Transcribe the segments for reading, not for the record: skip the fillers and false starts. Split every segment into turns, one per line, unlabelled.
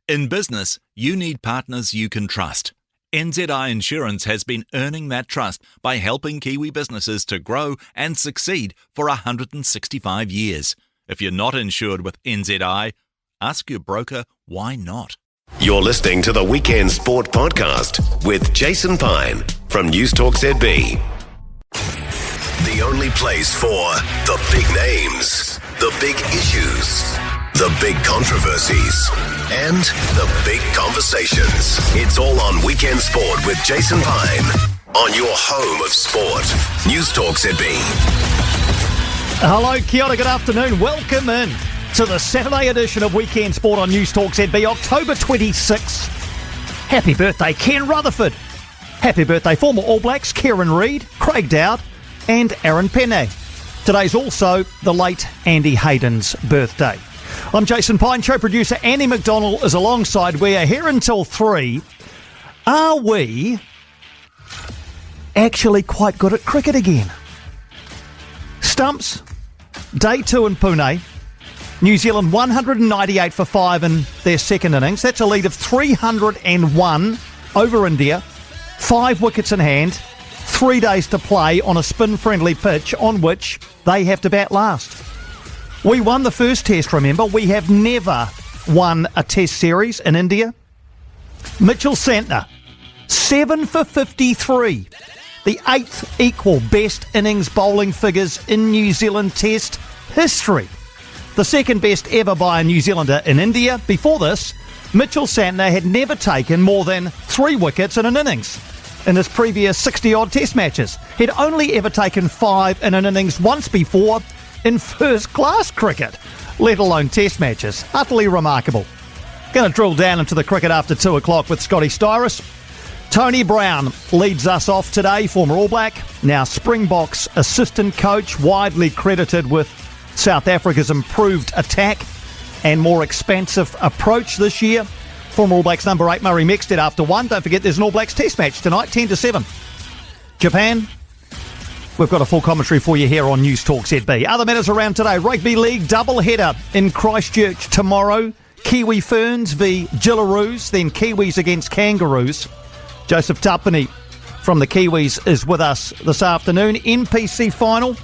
In business, you need partners you can trust. NZI Insurance has been earning that trust by helping Kiwi businesses to grow and succeed for 165 years. If you're not insured with NZI, ask your broker why not.
You're listening to the Weekend Sport Podcast with Jason Pine from News Talk ZB. The only place for the big names, the big issues, the big controversies, and the big conversations. It's all on Weekend Sport with Jason Pine on your home of sport. News Talk ZB.
Hello, kia ora, good afternoon. Welcome in to the Saturday edition of Weekend Sport on News Talk ZB, October 26. Happy birthday, Ken Rutherford. Happy birthday, former All Blacks, Kieran Reid, Craig Dowd, and Aaron Piney. Today's also the late Andy Hayden's birthday. I'm Jason Pine, show producer Andy McDonald is alongside. We are here until 3. Are we actually quite good at cricket again? Stumps, day 2 in Pune. New Zealand 198 for 5 in their second innings. That's a lead of 301 over India. 5 wickets in hand. 3 days to play on a spin-friendly pitch on which they have to bat last. We won the first test, remember. We have never won a test series in India. Mitchell Santner, 7 for 53. The 8th equal best innings bowling figures in New Zealand test history. The second best ever by a New Zealander in India. Before this, Mitchell Santner had never taken more than 3 wickets in an innings in his previous 60-odd test matches. He'd only ever taken 5 in an innings once before in first-class cricket, let alone test matches. Utterly remarkable. Going to drill down into the cricket after 2 o'clock with Scotty Styris. Tony Brown leads us off today, former All Black, now Springboks assistant coach, widely credited with South Africa's improved attack and more expansive approach this year. Former All Blacks number 8, Murray Mexted after 1. Don't forget there's an All Blacks test match tonight, 10-7. Japan. We've got a full commentary for you here on News Talk ZB. Other matters around today. Rugby League double-header in Christchurch tomorrow. Kiwi Ferns v Gillaroos, then Kiwis against Kangaroos. Joseph Tapani from the Kiwis is with us this afternoon. NPC final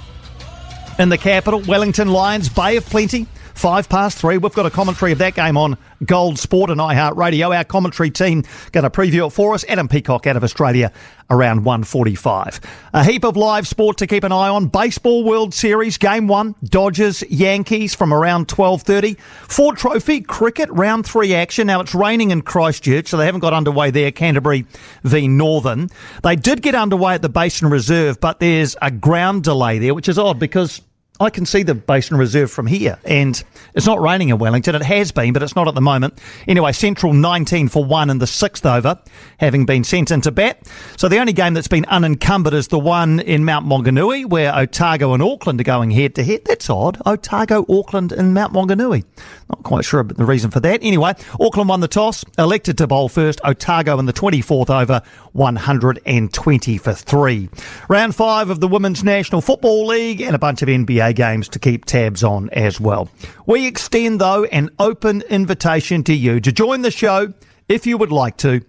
in the capital. Wellington Lions, Bay of Plenty. 3:05. We've got a commentary of that game on Gold Sport and iHeartRadio. Our commentary team going to preview it for us. Adam Peacock out of Australia around 1:45. A heap of live sport to keep an eye on. Baseball World Series Game 1, Dodgers, Yankees from around 12:30. Ford Trophy Cricket Round 3 action. Now it's raining in Christchurch, so they haven't got underway there. Canterbury v Northern. They did get underway at the Basin Reserve, but there's a ground delay there, which is odd because I can see the Basin Reserve from here, and it's not raining in Wellington. It has been, but it's not at the moment. Anyway, Central 19 for 1 in the 6th over, having been sent into bat. So the only game that's been unencumbered is the one in Mount Maunganui, where Otago and Auckland are going head-to-head. That's odd. Otago, Auckland and Mount Maunganui. Not quite sure the reason for that. Anyway, Auckland won the toss, elected to bowl first. Otago in the 24th over, 120 for 3. Round 5 of the Women's National Football League and a bunch of NBA games to keep tabs on as well. We extend, though, an open invitation to you to join the show if you would like to.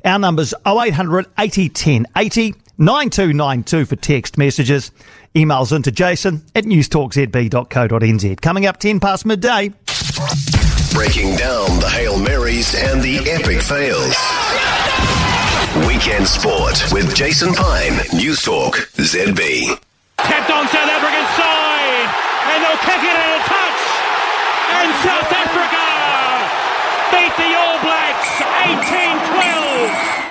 Our number's 0800 80 10 80, 9292 for text messages. Emails into jason@newstalkzb.co.nz. Coming up 10 past midday.
Breaking down the Hail Marys and the epic fails. Weekend Sport with Jason Pine, News Talk ZB.
Tapped on South African side, and they'll kick it in a touch, and South Africa beat the All Blacks 18-12.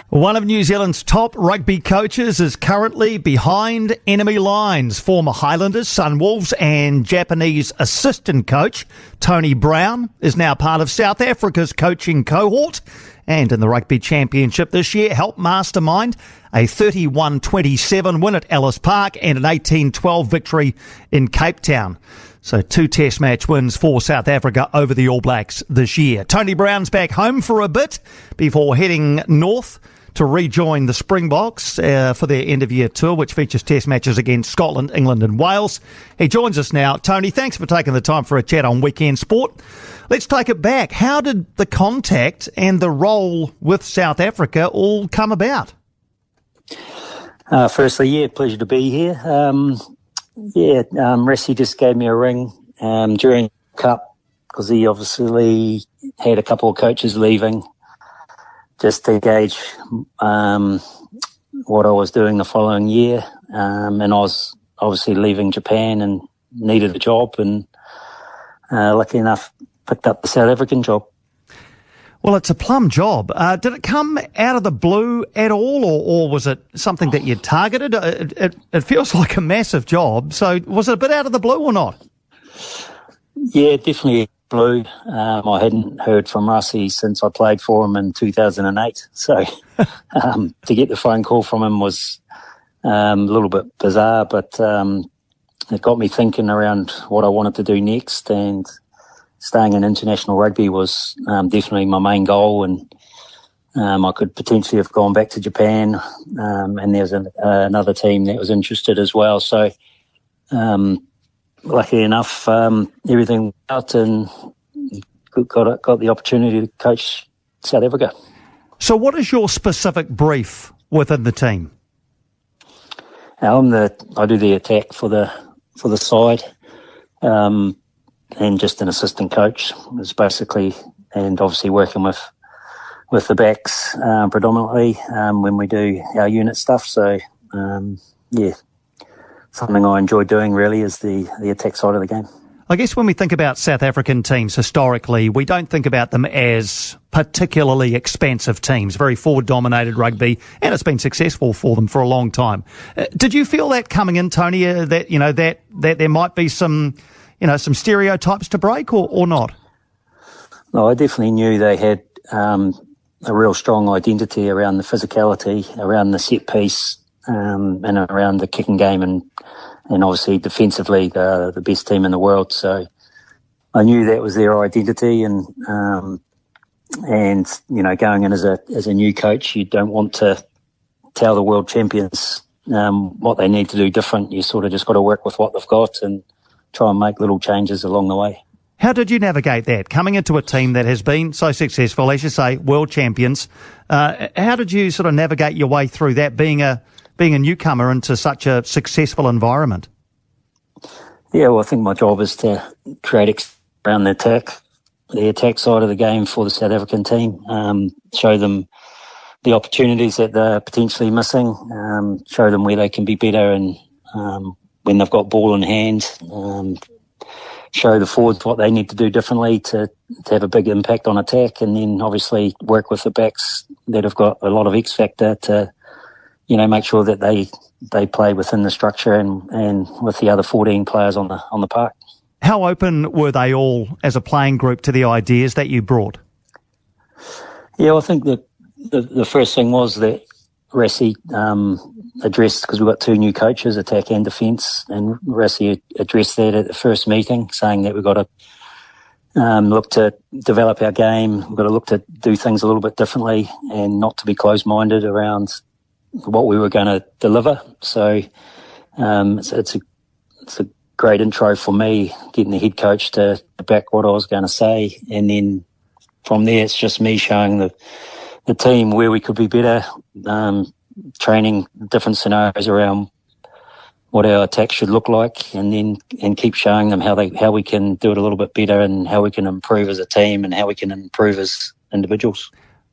One of New Zealand's top rugby coaches is currently behind enemy lines. Former Highlanders, Sunwolves and Japanese assistant coach Tony Brown is now part of South Africa's coaching cohort, and in the Rugby Championship this year helped mastermind a 31-27 win at Ellis Park and an 18-12 victory in Cape Town. So 2 test match wins for South Africa over the All Blacks this year. Tony Brown's back home for a bit before heading north to rejoin the Springboks for their end-of-year tour, which features test matches against Scotland, England and Wales. He joins us now. Tony, thanks for taking the time for a chat on Weekend Sport. Let's take it back. How did the contact and the role with South Africa all come about?
Firstly, pleasure to be here. Rassie just gave me a ring during the Cup because he obviously had a couple of coaches leaving just to gauge what I was doing the following year. And I was obviously leaving Japan and needed a job, and lucky enough picked up the South African job.
Well, it's a plum job. Did it come out of the blue at all, or was it something that you targeted? It feels like a massive job. So was it a bit out of the blue or not?
Yeah, definitely blue. I hadn't heard from Rassie since I played for him in 2008. So to get the phone call from him was a little bit bizarre, but it got me thinking around what I wanted to do next, and staying in international rugby was definitely my main goal, and I could potentially have gone back to Japan, and there was another team that was interested as well. So lucky enough, everything went out and got the opportunity to coach South Africa.
So what is your specific brief within the team?
I do the attack for the side. And just an assistant coach is basically, and obviously working with the backs predominantly when we do our unit stuff. So something I enjoy doing really is the attack side of the game.
I guess when we think about South African teams historically, we don't think about them as particularly expansive teams, very forward-dominated rugby, and it's been successful for them for a long time. Did you feel that coming in, Tony, that there might be some stereotypes to break or not?
No, I definitely knew they had a real strong identity around the physicality, around the set piece, and around the kicking game, and obviously defensively the best team in the world. So I knew that was their identity, and going in as a new coach, you don't want to tell the world champions what they need to do different. You sort of just got to work with what they've got and try and make little changes along the way.
How did you navigate that, coming into a team that has been so successful, as you say, world champions? How did you sort of navigate your way through that, being a newcomer into such a successful environment?
Yeah, well, I think my job is to create around the attack side of the game for the South African team, show them the opportunities that they're potentially missing, show them where they can be better, and when they've got ball in hand, show the forwards what they need to do differently to have a big impact on attack, and then obviously work with the backs that have got a lot of X factor to, make sure that they play within the structure and with the other 14 players on the park.
How open were they all as a playing group to the ideas that you brought?
Yeah, I think that the first thing was that Rassie addressed, because we've got two new coaches, attack and defence, and Rassie addressed that at the first meeting, saying that we've got to look to develop our game, we've got to look to do things a little bit differently and not to be closed-minded around what we were going to deliver. So it's a great intro for me, getting the head coach to back what I was going to say, and then from there it's just me showing the team where we could be better, training different scenarios around what our attack should look like, and keep showing them how we can do it a little bit better, and how we can improve as a team, and how we can improve as individuals.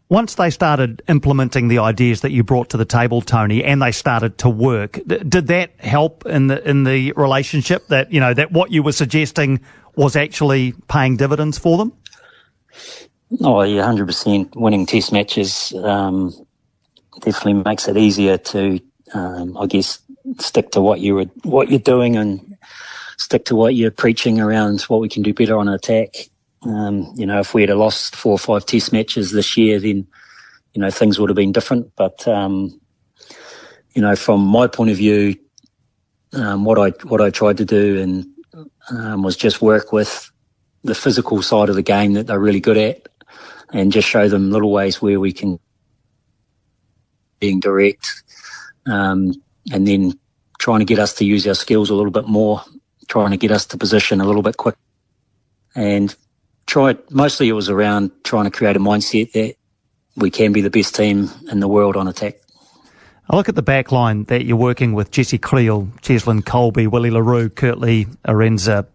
Once they started implementing the ideas that you brought to the table, Tony, and they started to work, did that help in the relationship, that that what you were suggesting was actually paying dividends for them?
Oh yeah, 100%. Winning test matches definitely makes it easier to, I guess, stick to what you're doing, and stick to what you're preaching around what we can do better on an attack. If we had lost 4 or 5 test matches this year, then things would have been different. But from my point of view, what I tried to do was just work with the physical side of the game that they're really good at, and just show them little ways where we can being direct, and then trying to get us to use our skills a little bit more, trying to get us to position a little bit quick. And mostly it was around trying to create a mindset that we can be the best team in the world on attack.
I look at the back line that you're working with: Jesse Creel, Cheslin Colby, Willie LaRue, Kurtley Arenza,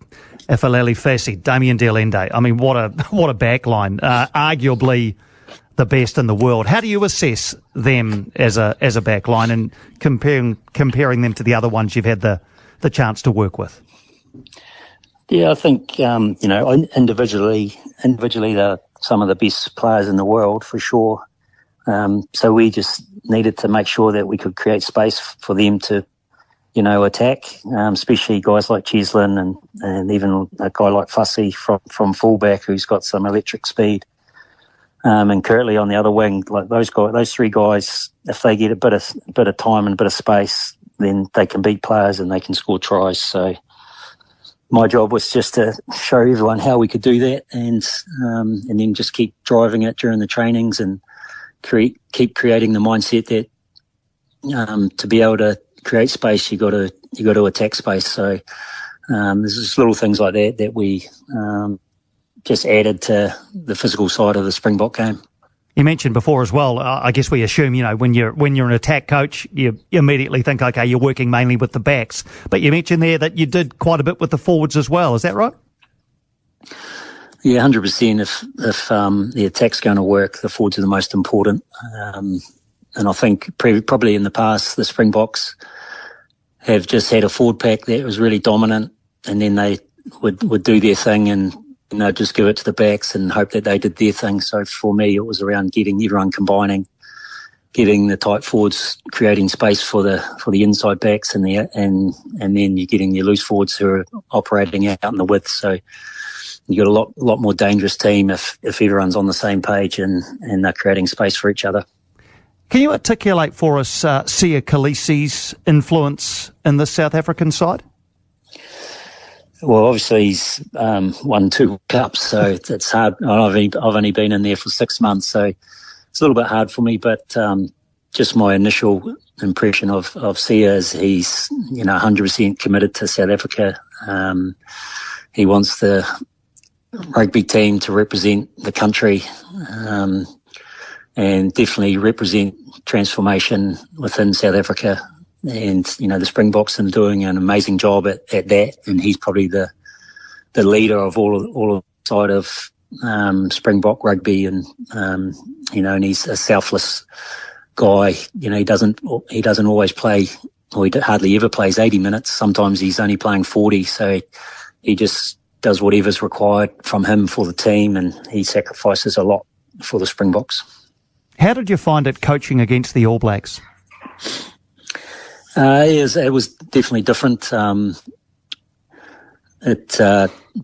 Ifalele Fassi, Damien Delende. I mean, what a back line. Arguably the best in the world. How do you assess them as a back line, and comparing them to the other ones you've had the chance to work with?
Yeah, I think, individually they're some of the best players in the world for sure. So we just needed to make sure that we could create space for them to, attack, especially guys like Cheslin and even a guy like Fassi from fullback who's got some electric speed. And Kurtley on the other wing, like those three guys, if they get a bit of time and a bit of space, then they can beat players and they can score tries. So my job was just to show everyone how we could do that, and then just keep driving it during the trainings and keep creating the mindset that to be able to create space, you got to attack space. So there's just little things like that we just added to the physical side of the Springbok game.
You mentioned before as well, I guess we assume, when you're an attack coach, you immediately think, okay, you're working mainly with the backs. But you mentioned there that you did quite a bit with the forwards as well. Is that right?
Yeah, 100%. If the attack's going to work, the forwards are the most important. And I think probably in the past, the Springboks have just had a forward pack that was really dominant, and then they would do their thing and they'd just give it to the backs and hope that they did their thing. So for me, it was around getting everyone combining, getting the tight forwards, creating space for the inside backs, and then you're getting your loose forwards who are operating out in the width. So you got a lot more dangerous team if everyone's on the same page and they're creating space for each other.
Can you articulate for us Sia Khaleesi's influence in the South African side?
Well, obviously he's won 2 cups, so it's hard. I've only been in there for 6 months, so it's a little bit hard for me. But just my initial impression of Sia is he's 100% committed to South Africa. He wants the rugby team to represent the country, and definitely represent transformation within South Africa. And, the Springboks are doing an amazing job at that. And he's probably the leader of all of the side of Springbok rugby. And, and he's a selfless guy. He doesn't always play, or he hardly ever plays 80 minutes. Sometimes he's only playing 40. So he just does whatever's required from him for the team, and he sacrifices a lot for the Springboks.
How did you find it coaching against the All Blacks?
It was definitely different.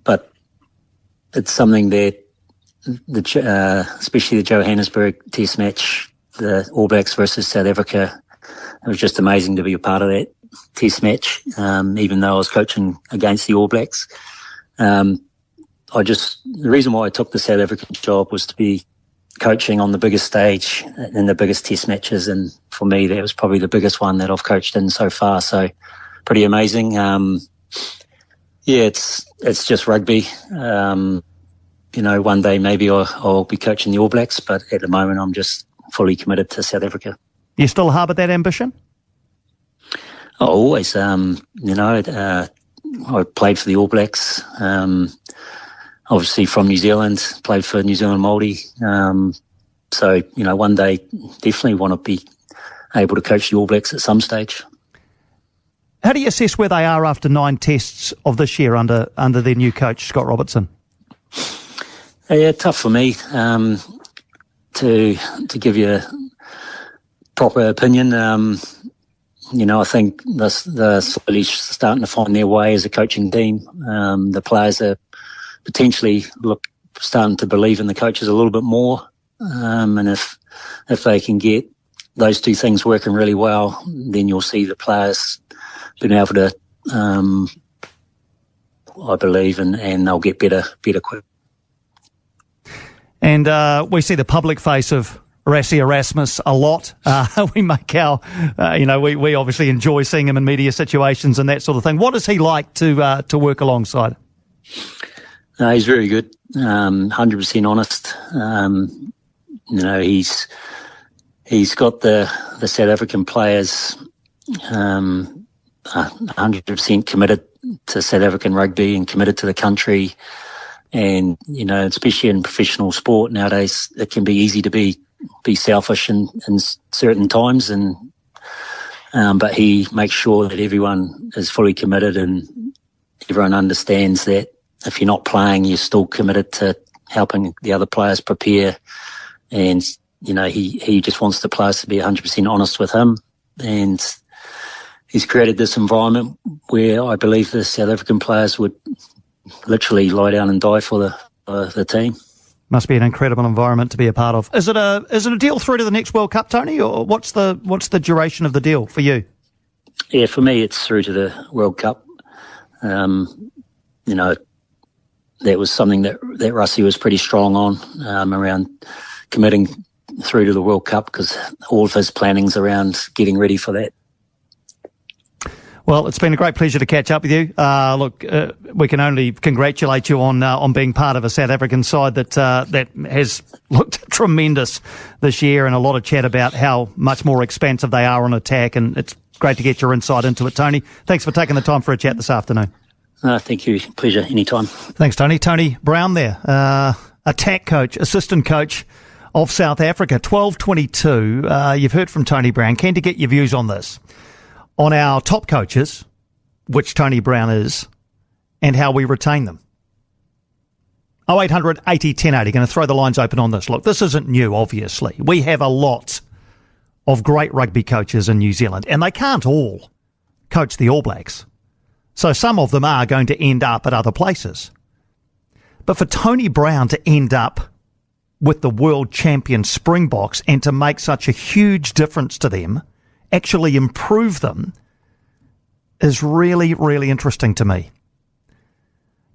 But it's something that especially the Johannesburg Test match, the All Blacks versus South Africa, it was just amazing to be a part of that Test match. Even though I was coaching against the All Blacks, the reason why I took the South African job was to be coaching on the biggest stage in the biggest Test matches, and for me that was probably the biggest one that I've coached in so far, so pretty amazing. It's just rugby. One day maybe I'll be coaching the All Blacks, but at the moment I'm just fully committed to South Africa.
You still harbour that ambition?
Always. I played for the All Blacks, obviously from New Zealand, played for New Zealand Māori. So, one day definitely want to be able to coach the All Blacks at some stage.
How do you assess where they are after 9 tests of this year under their new coach, Scott Robertson?
Yeah, tough for me to give you a proper opinion. I think they're slowly starting to find their way as a coaching team. The players are potentially starting to believe in the coaches a little bit more. And if they can get those two things working really well, then you'll see the players being able to, I believe, and they'll get better quick.
And we see the public face of Rassie Erasmus a lot. We make our, we obviously enjoy seeing him in media situations and that sort of thing. What is he like to work alongside?
He's very good, 100% honest. He's got the South African players 100% committed to South African rugby and committed to the country. And, especially in professional sport nowadays, it can be easy to be selfish in certain times. But he makes sure that everyone is fully committed and everyone understands that if you're not playing, you're still committed to helping the other players prepare. And, he just wants the players to be 100% honest with him. And he's created this environment where I believe the South African players would literally lie down and die for the team.
Must be an incredible environment to be a part of. Is it a deal through to the next World Cup, Tony, or what's the duration of the deal for you?
Yeah, for me, it's through to the World Cup. That was something that Rassie was pretty strong on around committing through to the World Cup, because all of his planning's around getting ready for that.
Well, it's been a great pleasure to catch up with you. We can only congratulate you on being part of a South African side that has looked tremendous this year, and a lot of chat about how much more expansive they are on attack, and it's great to get your insight into it, Tony. Thanks for taking the time for a chat this afternoon.
Thank you. Pleasure. Anytime.
Thanks, Tony. Tony Brown there, attack coach, assistant coach of South Africa. 12:22. You've heard from Tony Brown. Keen to get your views on this. On our top coaches, which Tony Brown is, and how we retain them. 0800 80 1080. Going to throw the lines open on this. Look, this isn't new, obviously. We have a lot of great rugby coaches in New Zealand, and they can't all coach the All Blacks. So some of them are going to end up at other places. But for Tony Brown to end up with the world champion Springboks and to make such a huge difference to them, actually improve them, is really, really interesting to me.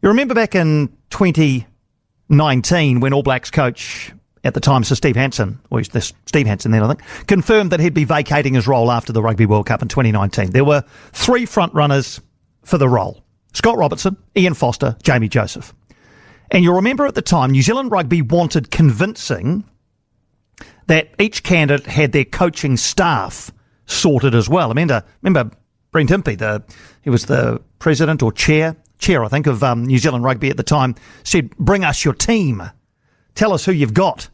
You remember back in 2019 when All Blacks coach at the time, Sir Steve Hansen, or this Steve Hansen then I think, confirmed that he'd be vacating his role after the Rugby World Cup in 2019. There were three front runners for the role: Scott Robertson, Ian Foster, Jamie Joseph. And you'll remember at the time, New Zealand Rugby wanted convincing that each candidate had their coaching staff sorted as well. I remember Brent Impey, he was the president or chair, I think, of New Zealand Rugby at the time, said, bring us your team. Tell us who you've got.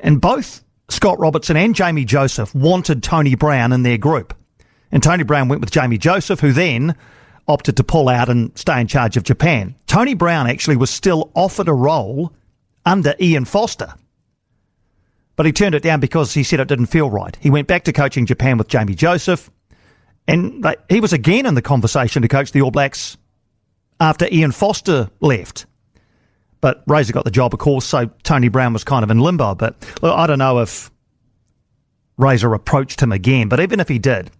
And both Scott Robertson and Jamie Joseph wanted Tony Brown in their group. And Tony Brown went with Jamie Joseph, who then opted to pull out and stay in charge of Japan. Tony Brown actually was still offered a role under Ian Foster, but he turned it down because he said it didn't feel right. He went back to coaching Japan with Jamie Joseph, and he was again in the conversation to coach the All Blacks after Ian Foster left. But Razor got the job, of course, so Tony Brown was kind of in limbo. But look, I don't know if Razor approached him again, but even if he did,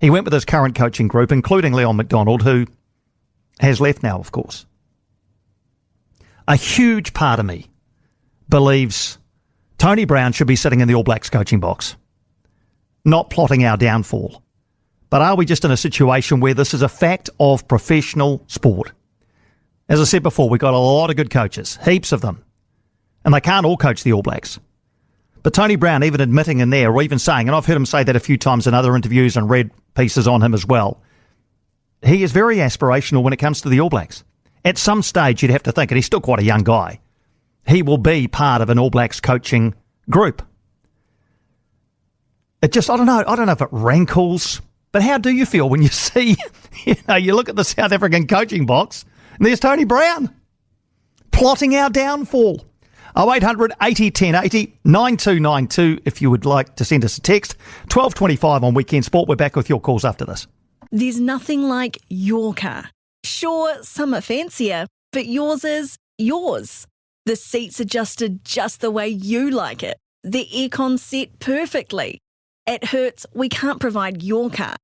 he went with his current coaching group, including Leon McDonald, who has left now, of course. A huge part of me believes Tony Brown should be sitting in the All Blacks coaching box, not plotting our downfall. But are we just in a situation where this is a fact of professional sport? As I said before, we've got a lot of good coaches, heaps of them, and they can't all coach the All Blacks. But Tony Brown even admitting in there, or even saying, and I've heard him say that a few times in other interviews and read pieces on him as well, he is very aspirational when it comes to the All Blacks. At some stage, you'd have to think, and he's still quite a young guy, he will be part of an All Blacks coaching group. It just, I don't know if it rankles, but how do you feel when you see, you look at the South African coaching box, and there's Tony Brown plotting our downfall. 0800 80 1080 9292 if you would like to send us a text. 12:25 on Weekend Sport. We're back with your calls after this.
There's nothing like your car. Sure, some are fancier, but yours is yours. The seats adjusted just the way you like it. The aircon set perfectly. At Hertz, we can't provide your car,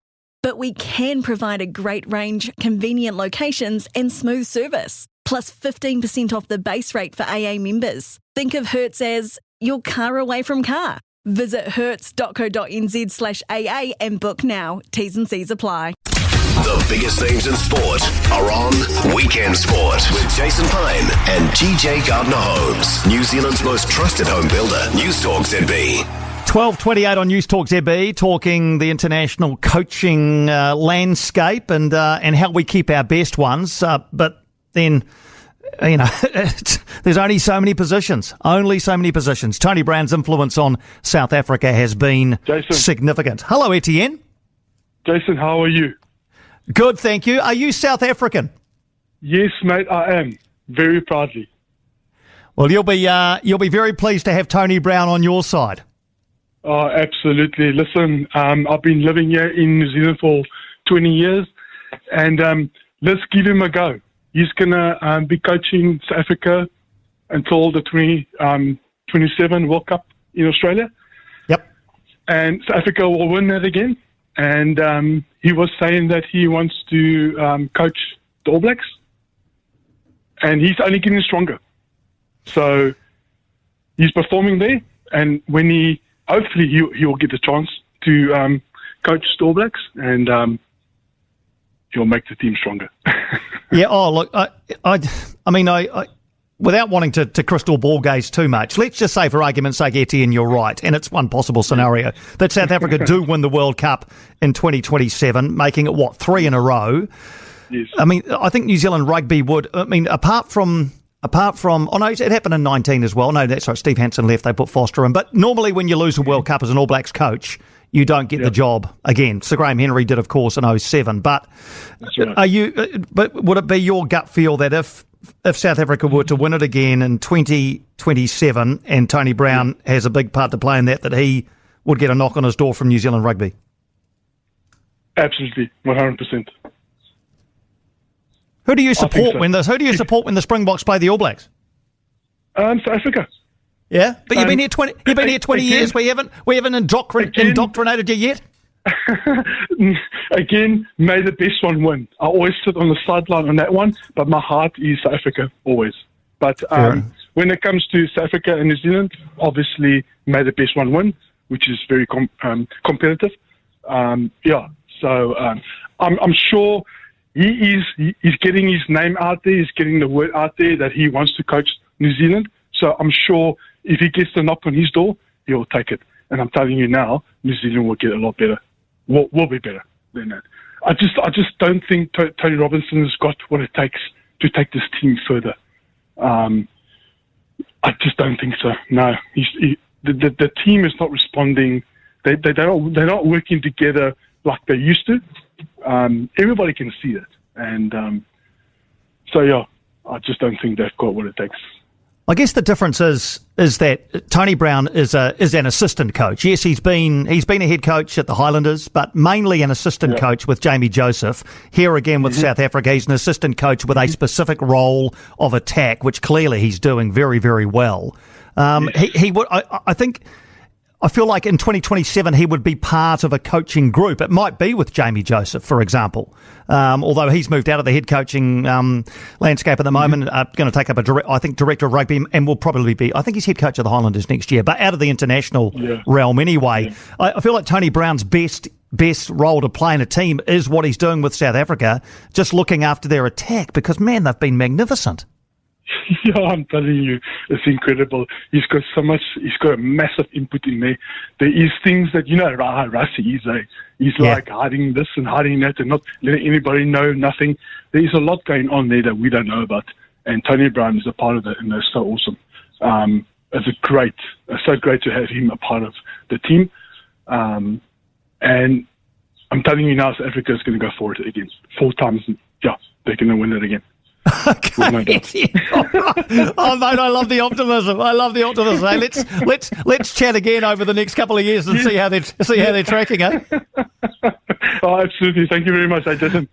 but we can provide a great range, convenient locations and smooth service. Plus 15% off the base rate for AA members. Think of Hertz as your car away from car. Visit hertz.co.nz/AA and book now. T's and C's apply.
The biggest names in sport are on Weekend Sport with Jason Pine and GJ Gardner-Holmes. New Zealand's most trusted home builder, News Talk ZB.
12:28 on News Talk ZB, talking the international coaching landscape and how we keep our best ones. But then, there's only so many positions. Tony Brown's influence on South Africa has been significant. Hello, Etienne.
Jason, how are you?
Good, thank you. Are you South African?
Yes, mate, I am. Very proudly.
Well, you'll be very pleased to have Tony Brown on your side.
Oh, absolutely. Listen, I've been living here in New Zealand for 20 years, and let's give him a go. He's going to be coaching South Africa until the 2027 World Cup in Australia.
Yep.
And South Africa will win that again. And he was saying that he wants to coach the All Blacks, and he's only getting stronger. So he's performing there, and when hopefully he will get the chance to coach the All Blacks, and he'll make the team stronger.
Yeah. Oh, look, I without wanting to crystal ball gaze too much, let's just say, for argument's sake, Etienne, you're right, and it's one possible scenario that South Africa do win the World Cup in 2027, making it, 3 in a row?
Yes.
I mean, I think New Zealand rugby would. I mean, apart from. Oh no, it happened in 19 as well. No, that's right. Steve Hansen left. They put Foster in. But normally, when you lose a World Cup as an All Blacks coach, you don't get the job again. Sir Graham Henry did, of course, in 07. But
that's right.
But would it be your gut feel that if South Africa were to win it again in 2027 and Tony Brown has a big part to play in that he would get a knock on his door from New Zealand rugby?
Absolutely, 100%.
Who do you support
so.
when the Springboks play the All Blacks?
South Africa.
Yeah, but you've been here 20. You've been here 20 years. We haven't indoctrinated you yet.
Again, may the best one win. I always sit on the sideline on that one, but my heart is South Africa always. But when it comes to South Africa and New Zealand, obviously may the best one win, which is very competitive. So I'm sure he's getting his name out there. He's getting the word out there that he wants to coach New Zealand. So I'm sure if he gets the knock on his door, he'll take it. And I'm telling you now, New Zealand will get a lot better. Will be better than that. I just don't think Tony Robinson has got what it takes to take this team further. I just don't think so. No, the team is not responding. They're not working together like they used to. Everybody can see it, and I just don't think they've got what it takes.
I guess the difference is that Tony Brown is an assistant coach. Yes, he's been a head coach at the Highlanders, but mainly an assistant coach with Jamie Joseph. Here again with South Africa, he's an assistant coach with a specific role of attack, which clearly he's doing very, very well. He would. I feel like in 2027 he would be part of a coaching group. It might be with Jamie Joseph, for example, although he's moved out of the head coaching landscape at the moment, going to take up director of rugby, and will probably be, I think he's head coach of the Highlanders next year, but out of the international realm anyway. Yeah. I feel like Tony Brown's best role to play in a team is what he's doing with South Africa, just looking after their attack, because, man, they've been magnificent.
Yeah, I'm telling you, it's incredible. He's got a massive input in there. There is things that, Rassie, he's like hiding this and hiding that and not letting anybody know nothing. There is a lot going on there that we don't know about. And Tony Brown is a part of it, and that's so awesome. It's so great to have him a part of the team. And I'm telling you now, South Africa is going to go for it again. 4 times. Yeah, they're going to win it again.
Okay. Oh, mate, I love the optimism. Hey, let's chat again over the next couple of years and see how they're tracking, eh?
Oh, absolutely. Thank you very much, Jason.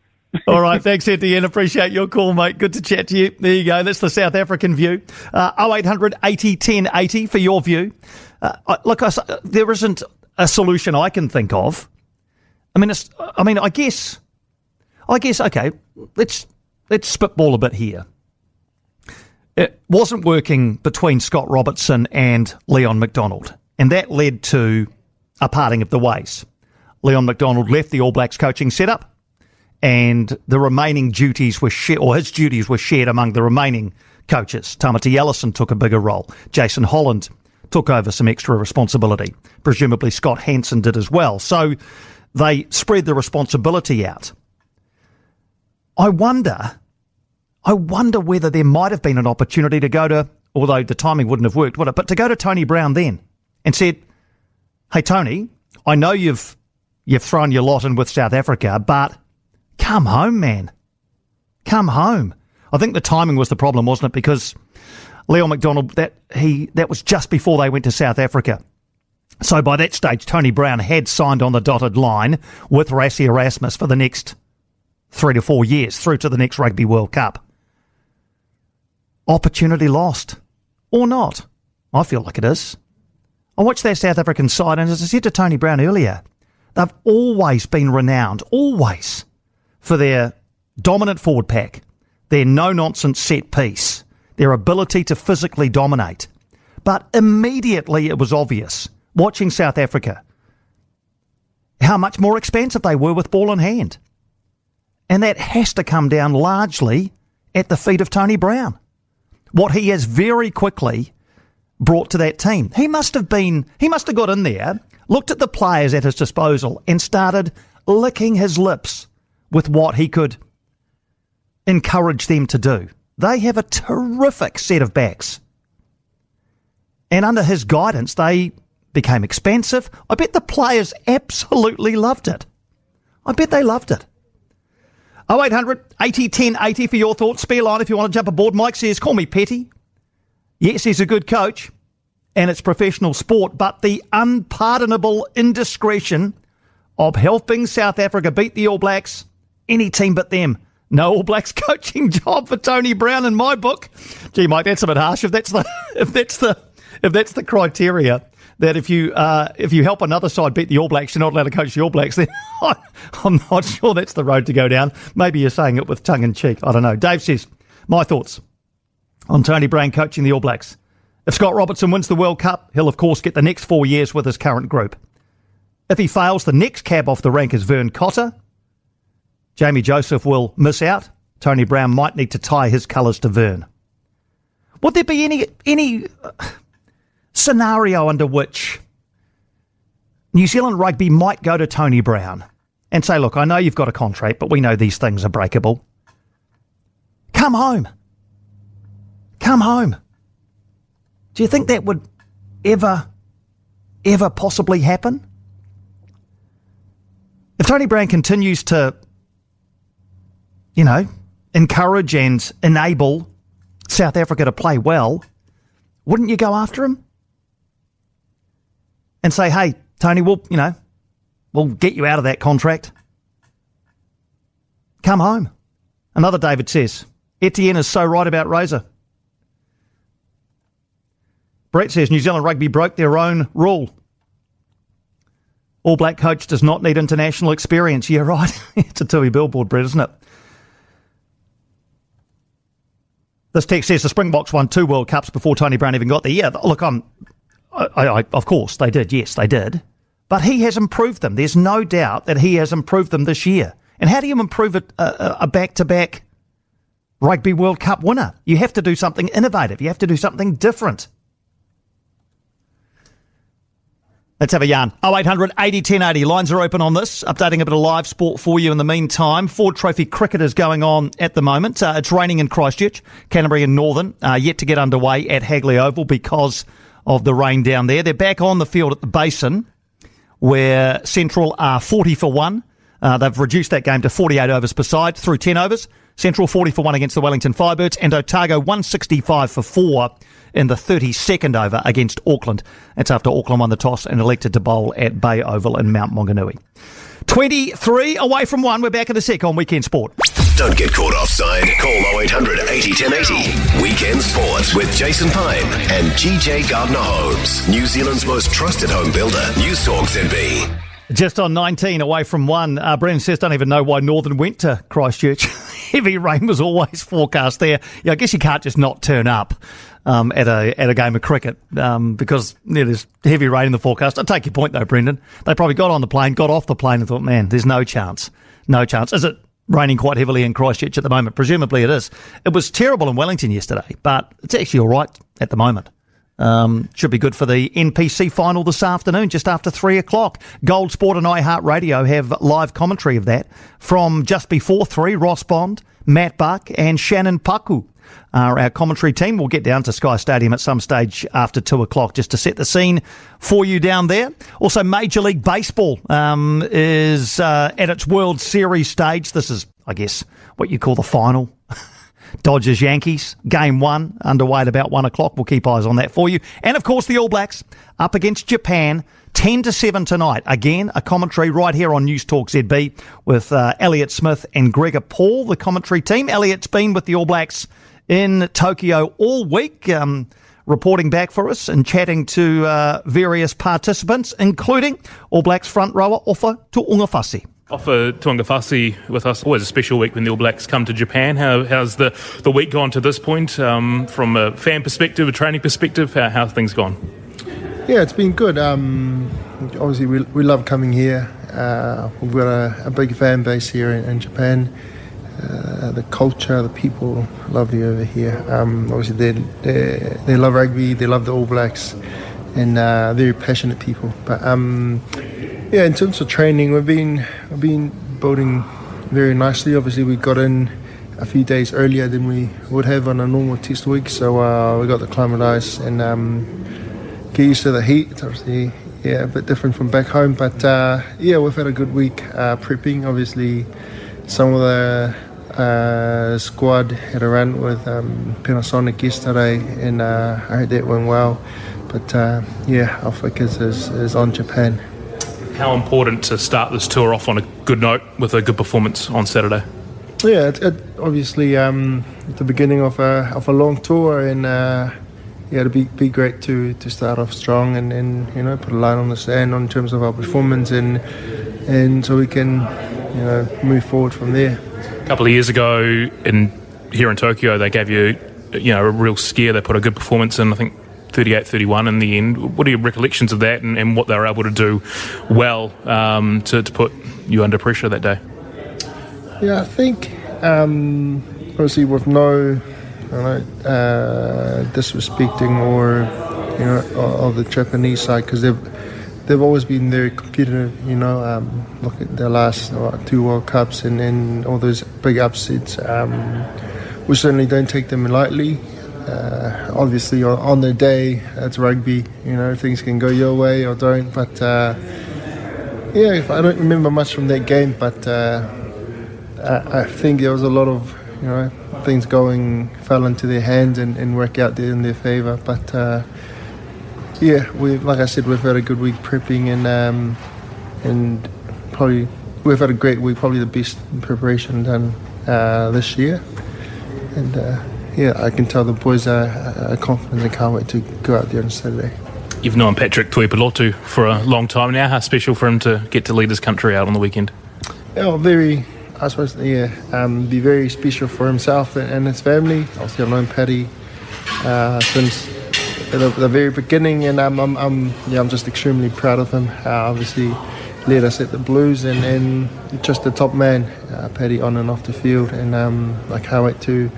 All right, thanks, Etienne. Appreciate your call, mate. Good to chat to you. There you go. That's the South African view. 0800 80 10 80 for your view. There isn't a solution I can think of. I guess. Okay, let's spitball a bit here. It wasn't working between Scott Robertson and Leon McDonald. And that led to a parting of the ways. Leon McDonald left the All Blacks coaching setup, and the remaining duties were his duties were shared among the remaining coaches. Tamati Ellison took a bigger role. Jason Holland took over some extra responsibility. Presumably Scott Hansen did as well. So they spread the responsibility out. I wonder whether there might have been an opportunity to go to, although the timing wouldn't have worked, would it? But to go to Tony Brown then and said, hey, Tony, I know you've thrown your lot in with South Africa, but come home, man. Come home. I think the timing was the problem, wasn't it? Because Leon McDonald, that was just before they went to South Africa. So by that stage, Tony Brown had signed on the dotted line with Rassie Erasmus for the next 3 to 4 years, through to the next Rugby World Cup. Opportunity lost. Or not. I feel like it is. I watched that South African side, and as I said to Tony Brown earlier, they've always been renowned, always, for their dominant forward pack, their no-nonsense set piece, their ability to physically dominate. But immediately it was obvious, watching South Africa, how much more expansive they were with ball in hand. And that has to come down largely at the feet of Tony Brown. What he has very quickly brought to that team. He must have got in there, looked at the players at his disposal and started licking his lips with what he could encourage them to do. They have a terrific set of backs. And under his guidance, they became expansive. I bet the players absolutely loved it. I bet they loved it. 0800 80 10 80 for your thoughts. Spare line if you want to jump aboard. Mike says, call me petty. Yes, he's a good coach, and it's professional sport, but the unpardonable indiscretion of helping South Africa beat the All Blacks, any team but them. No All Blacks coaching job for Tony Brown in my book. Gee, Mike, that's a bit harsh. If that's the criteria, that if you help another side beat the All Blacks, you're not allowed to coach the All Blacks, then I'm not sure that's the road to go down. Maybe you're saying it with tongue in cheek. I don't know. Dave says, my thoughts on Tony Brown coaching the All Blacks. If Scott Robertson wins the World Cup, he'll of course get the next 4 years with his current group. If he fails, the next cab off the rank is Vern Cotter. Jamie Joseph will miss out. Tony Brown might need to tie his colours to Vern. Would there be any scenario under which New Zealand Rugby might go to Tony Brown and say, look, I know you've got a contract, but we know these things are breakable. Come home. Come home. Do you think that would ever possibly happen? If Tony Brown continues to, encourage and enable South Africa to play well, wouldn't you go after him? And say, hey, Tony, we'll get you out of that contract. Come home. Another David says, Etienne is so right about Razor. Brett says, New Zealand Rugby broke their own rule. All Black coach does not need international experience. Yeah, right. It's a Tui billboard, Brett, isn't it? This text says the Springboks won 2 World Cups before Tony Brown even got there. Yeah, look, I of course they did. Yes, they did. But he has improved them. There's no doubt that he has improved them this year. And how do you improve a back-to-back Rugby World Cup winner? You have to do something innovative. You have to do something different. Let's have a yarn. 0800 80 10 80. Lines are open on this. Updating a bit of live sport for you in the meantime. Ford Trophy cricket is going on at the moment. It's raining in Christchurch, Canterbury and Northern. Yet to get underway at Hagley Oval because of the rain down there. They're back on the field at the Basin, where Central are 40 for 1. They've reduced that game to 48 overs per side through 10 overs. Central 40 for 1 against the Wellington Firebirds, and Otago 165 for 4 in the 32nd over against Auckland. That's after Auckland won the toss and elected to bowl at Bay Oval in Mount Maunganui. 23 away from 1. We're back in a sec on Weekend Sport.
Don't get caught offside. Call 0800 80 10 80. Weekend Sports with Jason Pine and GJ Gardner Homes. New Zealand's most trusted home builder. News Talk ZB.
Just on 19 away from 1. Brendan says, don't even know why Northern went to Christchurch. Heavy rain was always forecast there. Yeah, I guess you can't just not turn up at a game of cricket because there's heavy rain in the forecast. I take your point though, Brendan. They probably got on the plane, got off the plane and thought, man, there's no chance. No chance. Is it raining quite heavily in Christchurch at the moment? Presumably it is. It was terrible in Wellington yesterday, but it's actually all right at the moment. Should be good for the NPC final this afternoon, just after 3 o'clock. Gold Sport and iHeartRadio have live commentary of that from just before 3. Ross Bond, Matt Buck and Shannon Paku are our commentary team. We'll get down to Sky Stadium at some stage after 2 o'clock just to set the scene for you down there. Also, Major League Baseball is at its World Series stage. This is, I guess, what you call the final. Dodgers-Yankees, Game 1, underway at about 1 o'clock. We'll keep eyes on that for you. And, of course, the All Blacks up against Japan, 10-7 tonight. Again, a commentary right here on News Talk ZB with Elliot Smith and Gregor Paul, the commentary team. Elliot's been with the All Blacks in Tokyo all week, reporting back for us and chatting to various participants, including All Blacks front rower Ofa Tu'ungafasi.
Ofa Tu'ungafasi with us. Always a special week when the All Blacks come to Japan. How's the week gone to this point? From a fan perspective, a training perspective, how's things gone?
Yeah, it's been good. Obviously, we love coming here. We've got a big fan base here in Japan. The culture, the people, lovely over here. Obviously, they love rugby, they love the All Blacks, and very passionate people. But yeah, in terms of training, we've been building very nicely. Obviously, we got in a few days earlier than we would have on a normal test week, so we got to acclimatise and get used to the heat. It's obviously, yeah, a bit different from back home, but yeah, we've had a good week prepping. Obviously, some of the squad had a run with Panasonic yesterday, and I heard that went well. But yeah, our focus is on Japan.
How important to start this tour off on a good note with a good performance on Saturday?
Yeah, it obviously at the beginning of a long tour, and yeah, it'd be great to start off strong and put a line on the sand in terms of our performance, and so we can move forward from there.
A couple of years ago here in Tokyo, they gave you a real scare. They put a good performance in, I think 38-31 in the end. What are your recollections of that and what they were able to do well to put you under pressure that day?
Yeah, I think obviously with no disrespecting or of the Japanese side, because they've always been very competitive. Look at their last 2 World Cups and all those big upsets. We certainly don't take them lightly. Obviously, on the day, it's rugby. Things can go your way or don't. But yeah, I don't remember much from that game. But I think there was a lot of things fell into their hands and work out there in their favour. But yeah, like I said, we've had a good week prepping and probably we've had a great week. Probably the best preparation done this year. And yeah, I can tell the boys are confident and can't wait to go out there on Saturday.
You've known Patrick Tuipulotu for a long time now. How special for him to get to lead his country out on the weekend?
Yeah, I suppose, be very special for himself and his family. Obviously, I've known Paddy since the very beginning, and I'm just extremely proud of him. Obviously, led us at the Blues and just a top man, Paddy, on and off the field, and I can't wait to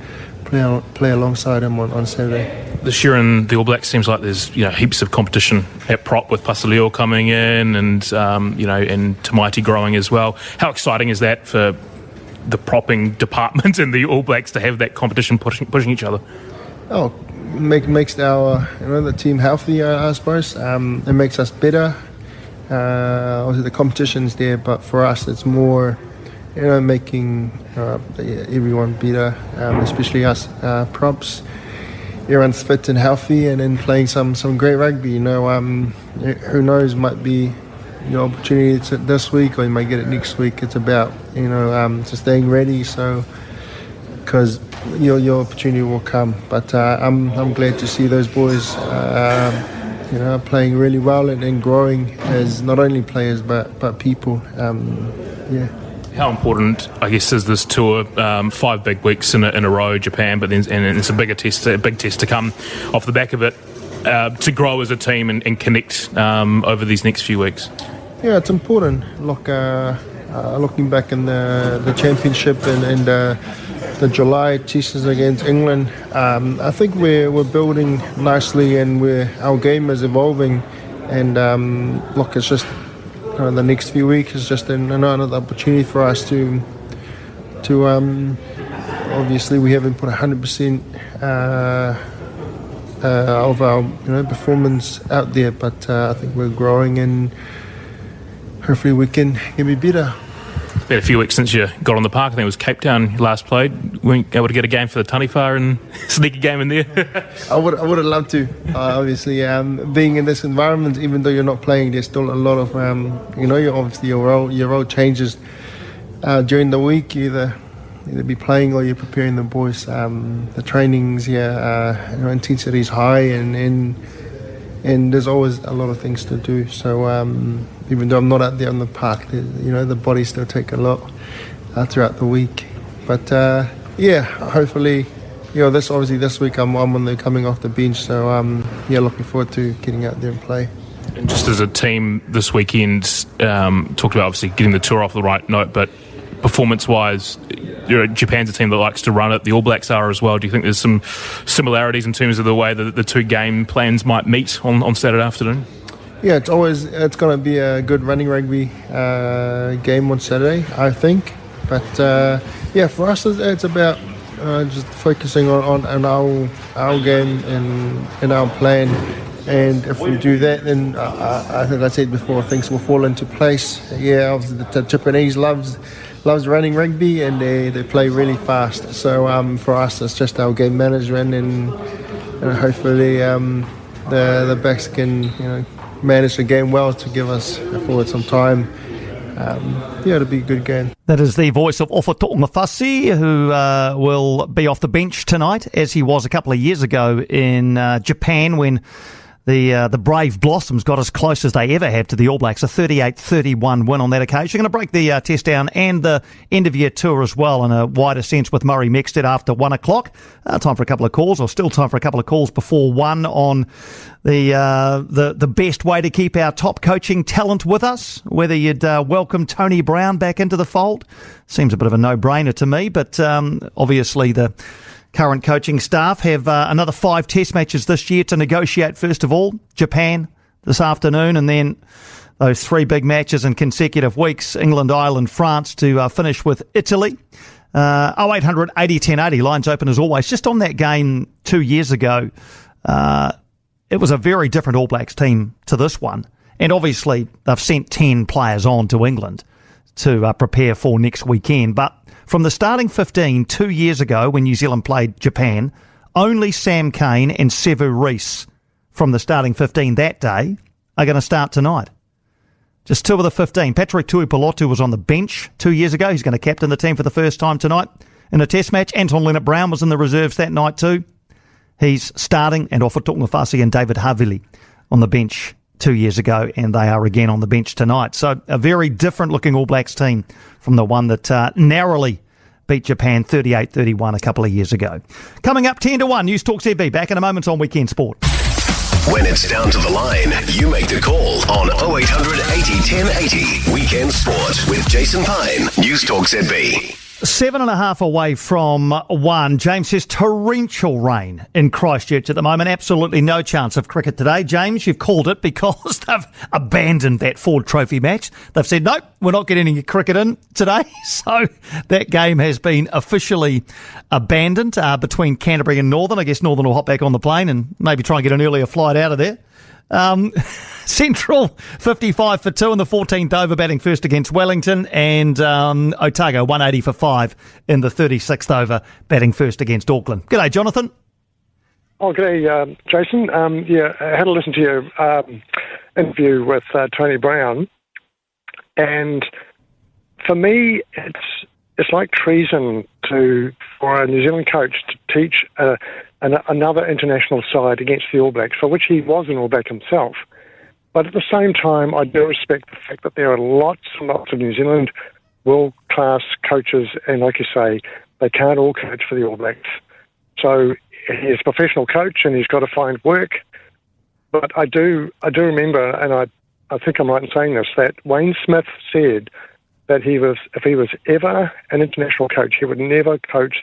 play alongside him on Saturday.
This year in the All Blacks seems like there's heaps of competition at prop with Pasaleo coming in and and Tamaiti growing as well. How exciting is that for the propping department in the All Blacks to have that competition pushing each other?
Oh, makes our the team healthy, I suppose. It makes us better. Obviously the competition's there, but for us it's more making everyone better, especially us props. Everyone's fit and healthy and then playing some great rugby. Who knows, might be your opportunity this week or you might get it next week. It's about just staying ready, so because your opportunity will come. But I'm glad to see those boys playing really well and growing as not only players but people. Yeah.
How important, I guess, is this tour? 5 big weeks in a row, Japan, but then and it's a big test to come off the back of it, to grow as a team and connect over these next few weeks.
Yeah, it's important. Look, looking back in the championship and the July tests against England, I think we're building nicely and our game is evolving. And look, it's just the next few weeks is just another opportunity for us to obviously we haven't put 100% of our performance out there, but I think we're growing and hopefully we can be better.
It's been a few weeks since you got on the park. I think it was Cape Town you last played. Weren't able to get a game for the Taniwha and sneak a game in there. I would have loved to. Obviously, being in this environment, even though you're not playing, there's still a lot of your role changes during the week. You either be playing or you're preparing the boys. The trainings, intensity is high and there's always a lot of things to do. So even though I'm not out there on the park, the body still take a lot throughout the week. But hopefully, this week I'm coming off the bench. So looking forward to getting out there and play. And just as a team this weekend, talked about obviously getting the tour off the right note, but performance-wise, Japan's a team that likes to run it. The All Blacks are as well. Do you think there's some similarities in terms of the way that the two game plans might meet on Saturday afternoon?
Yeah, it's going to be a good running rugby game on Saturday, I think. But for us, it's about just focusing on our game and our plan. And if we do that, then I think I said before, things will fall into place. Yeah, obviously the Japanese loves running rugby and they play really fast. So for us, it's just our game management and hopefully the backs can manage the game well to give us forward some time. It'll be a good game.
That is the voice of Ofa To'ongafasi, who will be off the bench tonight, as he was a couple of years ago in Japan when the Brave Blossoms got as close as they ever have to the All Blacks, a 38-31 win on that occasion. We're going to break the test down and the end-of-year tour as well in a wider sense with Murray Mexted after 1 o'clock. Time for a couple of calls, or still time for a couple of calls before 1 on the best way to keep our top coaching talent with us, whether you'd welcome Tony Brown back into the fold. Seems a bit of a no-brainer to me, but obviously the current coaching staff have another 5 test matches this year to negotiate. First of all, Japan this afternoon, and then those 3 big matches in consecutive weeks, England, Ireland, France, to finish with Italy. 0800 80 10 80, lines open as always. Just on that game 2 years ago, it was a very different All Blacks team to this one. And obviously, they've sent 10 players on to England to prepare for next weekend. But from the starting 15 2 years ago when New Zealand played Japan, only Sam Cane and Sevu Reece from the starting 15 that day are going to start tonight. Just 2 of the 15. Patrick Tuipulotu was on the bench 2 years ago. He's going to captain the team for the first time tonight in a test match. Anton Leonard-Brown was in the reserves that night too. He's starting, and Ofa To'ongafasi and David Havili on the bench 2 years ago, and they are again on the bench tonight. So a very different looking All Blacks team from the one that narrowly beat Japan 38-31 a couple of years ago. Coming up 10-1, News Talk ZB. Back in a moment on Weekend Sport.
When it's down to the line, you make the call on 0800 80 1080. Weekend Sport with Jason Pine, News Talk ZB.
7.5 away from 1. James says torrential rain in Christchurch at the moment. Absolutely no chance of cricket today. James, you've called it because they've abandoned that Ford Trophy match. They've said, nope, we're not getting any cricket in today. So that game has been officially abandoned between Canterbury and Northern. I guess Northern will hop back on the plane and maybe try and get an earlier flight out of there. Central 55 for 2 in the 14th over, batting first against Wellington, and Otago 180 for 5 in the 36th over, batting first against Auckland. G'day, Jonathan.
Oh, g'day, Jason. I had to listen to your interview with Tony Brown, and for me, it's like treason for a New Zealand coach to teach another international side against the All Blacks, for which he was an All Black himself. But at the same time, I do respect the fact that there are lots and lots of New Zealand world-class coaches, and like you say, they can't all coach for the All Blacks. So he's a professional coach, and he's got to find work. But I do remember, and I think I'm right in saying this, that Wayne Smith said that if he was ever an international coach, he would never coach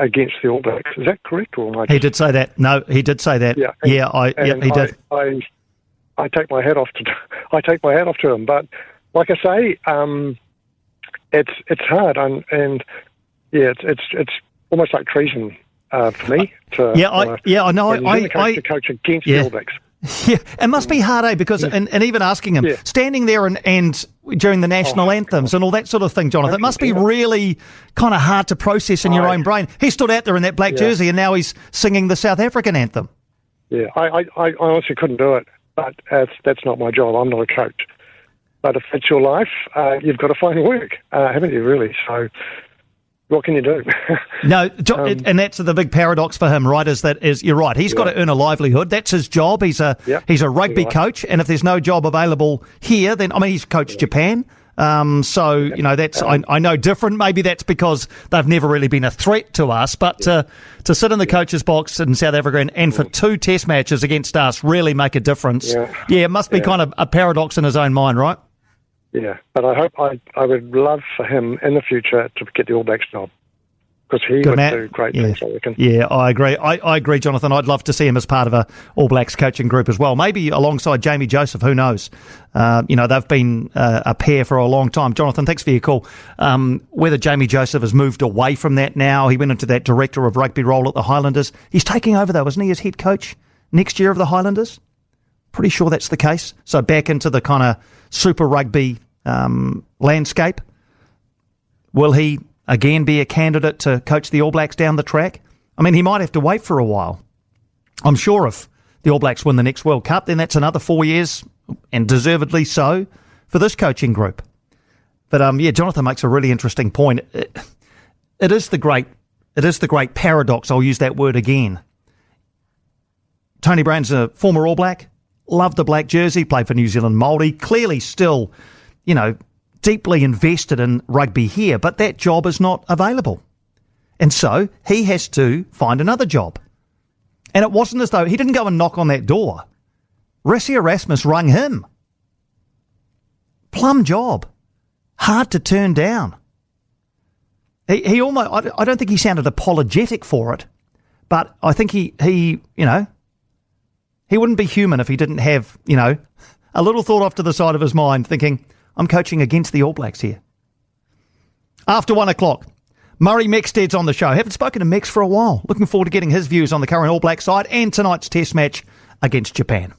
against the All Blacks. Is that correct? Or
he did say that. No, he did say that.
Yeah,
he did.
I take my hat off to him. But like I say, it's hard, and it's almost like treason for me.
I know.
To coach against the All Blacks.
Yeah, it must be hard, because and even asking him, standing there and during the national anthems and all that sort of thing, Jonathan, it must be really kind of hard to process in your own brain. He stood out there in that black jersey, and now he's singing the South African anthem. Yeah, I honestly couldn't do it, but that's not my job. I'm not a coach. But if it's your life, you've got to find work, haven't you, really? So what can you do? No, and that's the big paradox for him, right? You're right. He's got to earn a livelihood. That's his job. He's a rugby coach, and if there's no job available here, then he's coached Japan. So that's I know different. Maybe that's because they've never really been a threat to us. But to sit in the coach's box in South Africa and for 2 test matches against us really make a difference. Yeah, it must be kind of a paradox in his own mind, right?
Yeah, but I would love for him in the future to get the All Blacks job, because he would do great things, I reckon. Yeah, I agree. I agree, Jonathan. I'd love to see him as part of a All Blacks coaching group as well. Maybe alongside Jamie Joseph, who knows? They've been a pair for a long time. Jonathan, thanks for your call. Whether Jamie Joseph has moved away from that now, he went into that director of rugby role at the Highlanders. He's taking over, though, isn't he, as head coach next year of the Highlanders? Pretty sure that's the case. So back into the kind of Super Rugby landscape. Will he again be a candidate to coach the All Blacks down the track? He might have to wait for a while. I'm sure if the All Blacks win the next World Cup, then that's another 4 years, and deservedly so, for this coaching group. But Jonathan makes a really interesting point. It is the great paradox. I'll use that word again. Tony Brown's a former All Black. Loved the black jersey, played for New Zealand Māori, clearly still, deeply invested in rugby here, but that job is not available. And so he has to find another job. And it wasn't as though he didn't go and knock on that door. Rassie Erasmus rung him. Plum job. Hard to turn down. He almost, I don't think he sounded apologetic for it, but I think he wouldn't be human if he didn't have, a little thought off to the side of his mind thinking, I'm coaching against the All Blacks here. After 1 o'clock, Murray Mexted's on the show. Haven't spoken to Mex for a while. Looking forward to getting his views on the current All Black side and tonight's test match against Japan.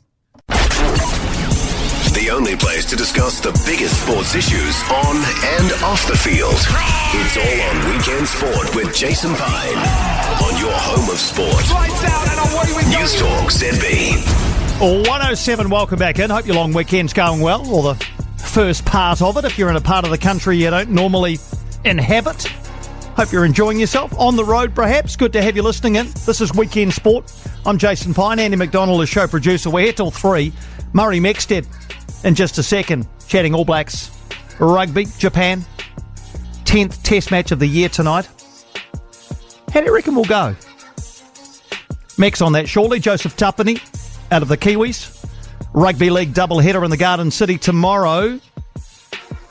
The only place to discuss the biggest sports issues on and off the field. It's all on Weekend Sport with Jason Pine on your home of sport.
Lights out and away we go.
News Talk ZB.
107, welcome back in. Hope your long weekend's going well, or the first part of it, if you're in a part of the country you don't normally inhabit. Hope you're enjoying yourself. On the road, perhaps. Good to have you listening in. This is Weekend Sport. I'm Jason Pine. Andy McDonald is show producer. We're here till 3. Murray Mexted in just a second, chatting All Blacks rugby, Japan. 10th test match of the year tonight. How do you reckon we'll go? Mex on that shortly. Joseph Tuppenny out of the Kiwis. Rugby League doubleheader in the Garden City tomorrow.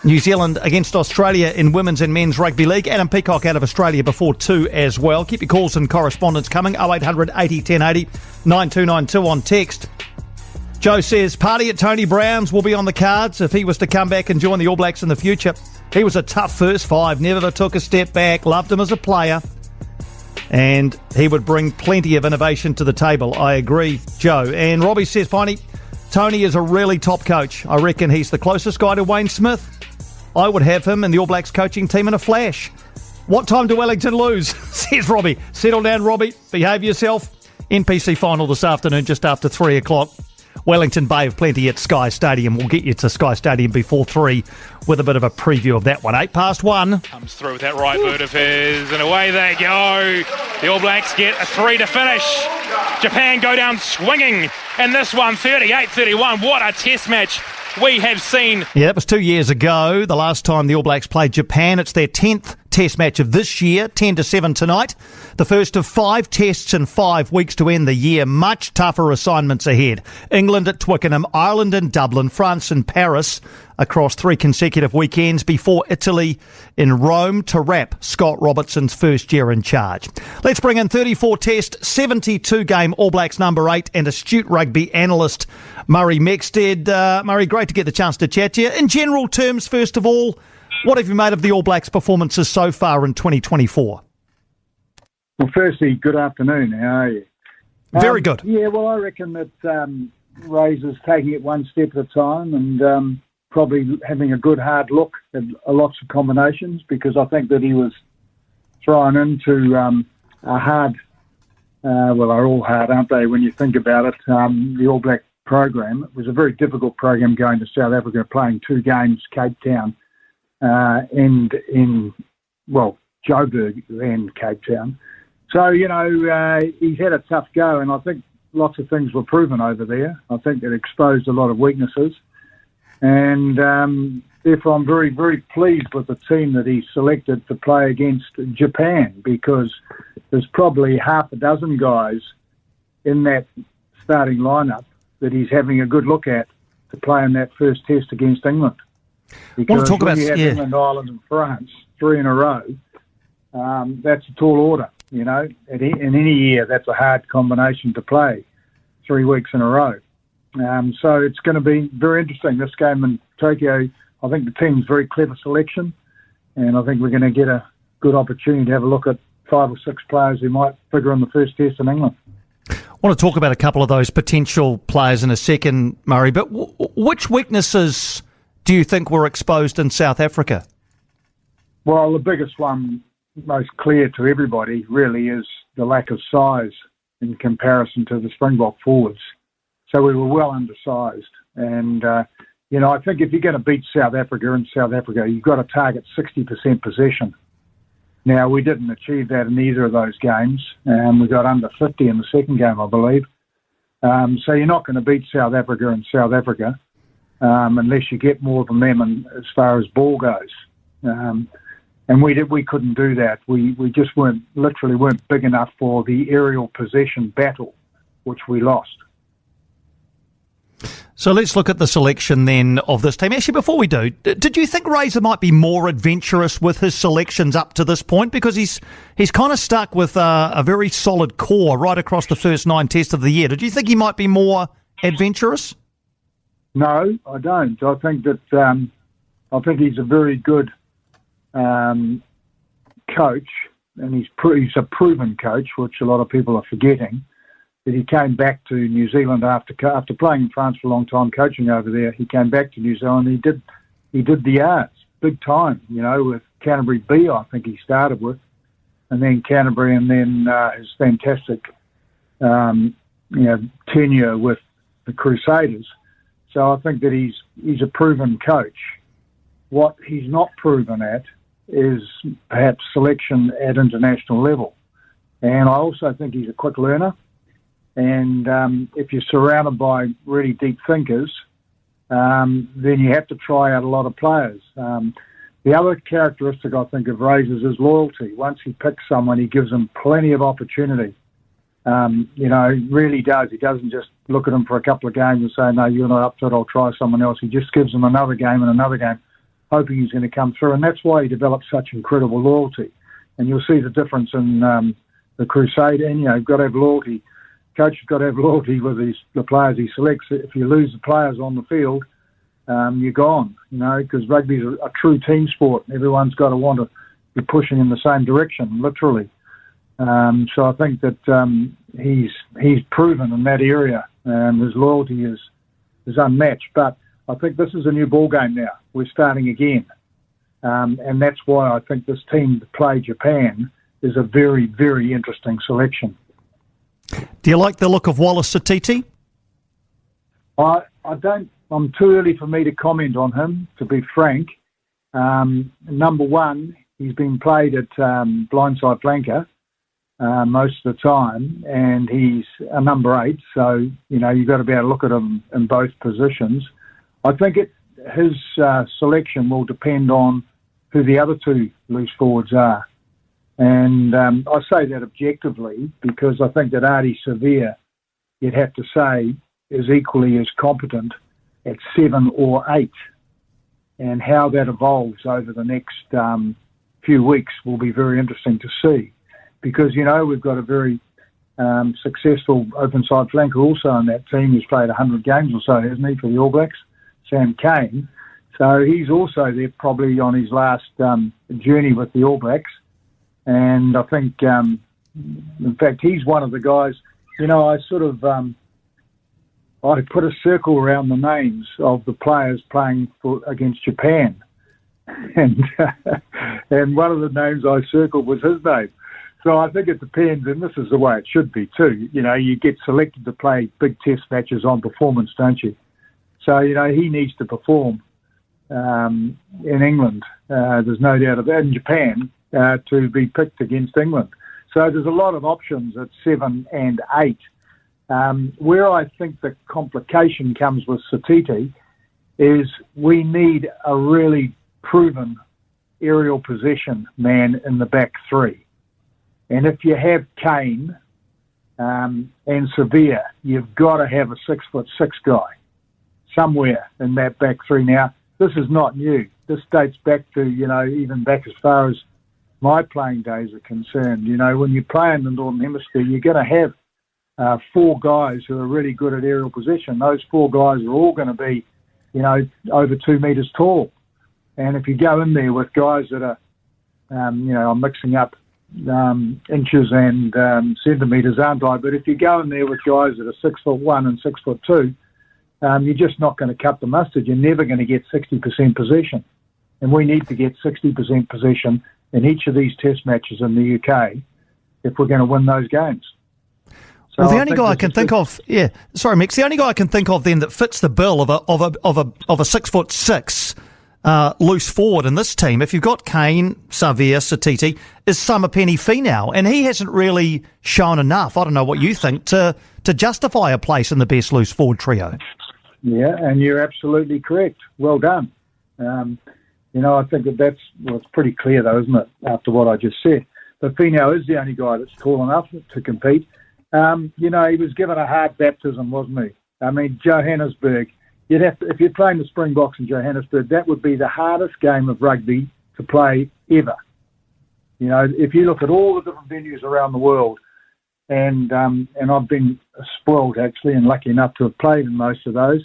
New Zealand against Australia in Women's and Men's Rugby League. Adam Peacock out of Australia before 2 as well. Keep your calls and correspondence coming. 0800 80 1080 9292 on text. Joe says, party at Tony Brown's will be on the cards if he was to come back and join the All Blacks in the future. He was a tough first 5, never took a step back, loved him as a player, and he would bring plenty of innovation to the table. I agree, Joe. And Robbie says, Piney, Tony is a really top coach. I reckon he's the closest guy to Wayne Smith. I would have him in the All Blacks coaching team in a flash. What time do Wellington lose? Says Robbie. Settle down, Robbie. Behave yourself. NPC final this afternoon just after 3 o'clock. Wellington Bay have plenty at Sky Stadium. We'll get you to Sky Stadium before 3 with a bit of a preview of that one. 1:08.
Comes through with that right boot of his, and away they go. The All Blacks get a 3 to finish. Japan go down swinging in this one, 38-31. What a test match we have seen.
Yeah, that was 2 years ago, the last time the All Blacks played Japan. It's their 10th Test match of this year, 10-7 tonight. The first of 5 tests in 5 weeks to end the year. Much tougher assignments ahead. England at Twickenham, Ireland in Dublin, France in Paris across 3 consecutive weekends before Italy in Rome to wrap Scott Robertson's first year in charge. Let's bring in 34 Test, 72-game All Blacks number 8 and astute rugby analyst Murray Mexted. Murray, great to get the chance to chat to you. In general terms, first of all, what have you made of the All Blacks' performances so far in 2024?
Well, firstly, good afternoon. How are you?
Very good.
Yeah, well, I reckon that Ray's is taking it one step at a time and probably having a good hard look at lots of combinations, because I think that he was thrown into a hard, well, they're all hard, aren't they, when you think about it, the All Black program. It was a very difficult program going to South Africa, playing 2 games, Cape Town, and in, well, Joburg and Cape Town. So, you know, he's had a tough go, and I think lots of things were proven over there. I think it exposed a lot of weaknesses. And therefore I'm very, very pleased with the team that he selected to play against Japan, because there's probably half a dozen guys in that starting lineup that he's having a good look at to play in that first test against England. Because when you have England, Ireland and France 3 in a row, that's a tall order, you know. In any year, that's a hard combination to play 3 weeks in a row. So it's going to be very interesting, this game in Tokyo. I think the team's very clever selection, and I think we're going to get a good opportunity to have a look at 5 or 6 players who might figure in the first test in England.
I want to talk about a couple of those potential players in a second, Murray, but which weaknesses do you think were exposed in South Africa?
Well, the biggest one, most clear to everybody, really, is the lack of size in comparison to the Springbok forwards. So we were well undersized. And, you know, I think if you're going to beat South Africa in South Africa, you've got to target 60% possession. Now, we didn't achieve that in either of those games. We got under 50 in the second game, I believe. So you're not going to beat South Africa in South Africa unless you get more than them as far as ball goes. And we couldn't do that. We just weren't big enough for the aerial possession battle, which we lost.
So let's look at the selection then of this team. Actually, before we do, did you think Razor might be more adventurous with his selections up to this point? Because he's kind of stuck with a very solid core right across the first 9 tests of the year. Did you think he might be more adventurous?
No, I don't. I think that I think he's a very good coach, and he's a proven coach, which a lot of people are forgetting. That he came back to New Zealand after playing in France for a long time, coaching over there. He came back to New Zealand. He did the yards big time, you know, with Canterbury B. I think he started with, and then Canterbury, and then his fantastic tenure with the Crusaders. So I think that he's a proven coach. What he's not proven at is perhaps selection at international level, and I also think he's a quick learner. And if you're surrounded by really deep thinkers, then you have to try out a lot of players. The other characteristic, I think, of Razors is loyalty. Once he picks someone, he gives them plenty of opportunity. You know, he really does. He doesn't just look at them for a couple of games and say, no, you're not up to it, I'll try someone else. He just gives them another game and another game, hoping he's going to come through. And that's why he develops such incredible loyalty. And you'll see the difference in the Crusade. And, you know, you've got to have loyalty. Coach has got to have loyalty with the players he selects. If you lose the players on the field, you're gone, you know, because rugby's a true team sport. Everyone's got to want to be pushing in the same direction, literally. So I think that he's proven in that area. His loyalty is unmatched. But I think this is a new ball game now. We're starting again. And that's why I think this team to play Japan is a very, very interesting selection.
Do you like the look of Wallace Satiti?
I don't. I'm too early for me to comment on him, to be frank. Number one, he's been played at blindside flanker most of the time, and he's a number 8. So, you know, you've got to be able to look at him in both positions. I think his selection will depend on who the other two loose forwards are. And I say that objectively because I think that Artie Severe, you'd have to say, is equally as competent at 7 or 8. And how that evolves over the next few weeks will be very interesting to see. Because, we've got a very successful open-side flanker also on that team who's played 100 games or so, hasn't he, for the All Blacks, Sam Cane. So he's also there probably on his last journey with the All Blacks. And I think, in fact, he's one of the guys, I put a circle around the names of the players playing against Japan. And one of the names I circled was his name. So I think it depends, and this is the way it should be too. You get selected to play big test matches on performance, don't you? So, he needs to perform in England. There's no doubt of that. In Japan, to be picked against England. So there's a lot of options at 7 and 8. Where I think the complication comes with Satiti is we need a really proven aerial possession man in the back three. And if you have Kane and Severe, you've got to have a 6'6" guy somewhere in that back three. Now, this is not new. This dates back to, even back as far as my playing days are concerned. When you play in the Northern Hemisphere, you're going to have 4 guys who are really good at aerial possession. Those 4 guys are all going to be, over 2 metres tall. And if you go in there with guys that are, I'm mixing up inches and centimetres, aren't I? But if you go in there with guys that are 6'1" and 6'2", you're just not going to cut the mustard. You're never going to get 60% possession. And we need to get 60% possession in each of these test matches in the UK if we're going to win those games. So
well, the only guy I can think of, sorry, Mix, the only guy I can think of then that fits the bill of a 6'6" loose forward in this team, if you've got Kane, Savia, Satiti, is Samapeni Finau, and he hasn't really shown enough, I don't know what you think, to justify a place in the best loose forward trio.
Yeah, and you're absolutely correct. Well done. I think it's pretty clear though, isn't it, after what I just said. But Finau is the only guy that's tall enough to compete. He was given a hard baptism, wasn't he? I mean, Johannesburg, if you're playing the Springboks in Johannesburg, that would be the hardest game of rugby to play ever. If you look at all the different venues around the world, and I've been spoiled actually and lucky enough to have played in most of those,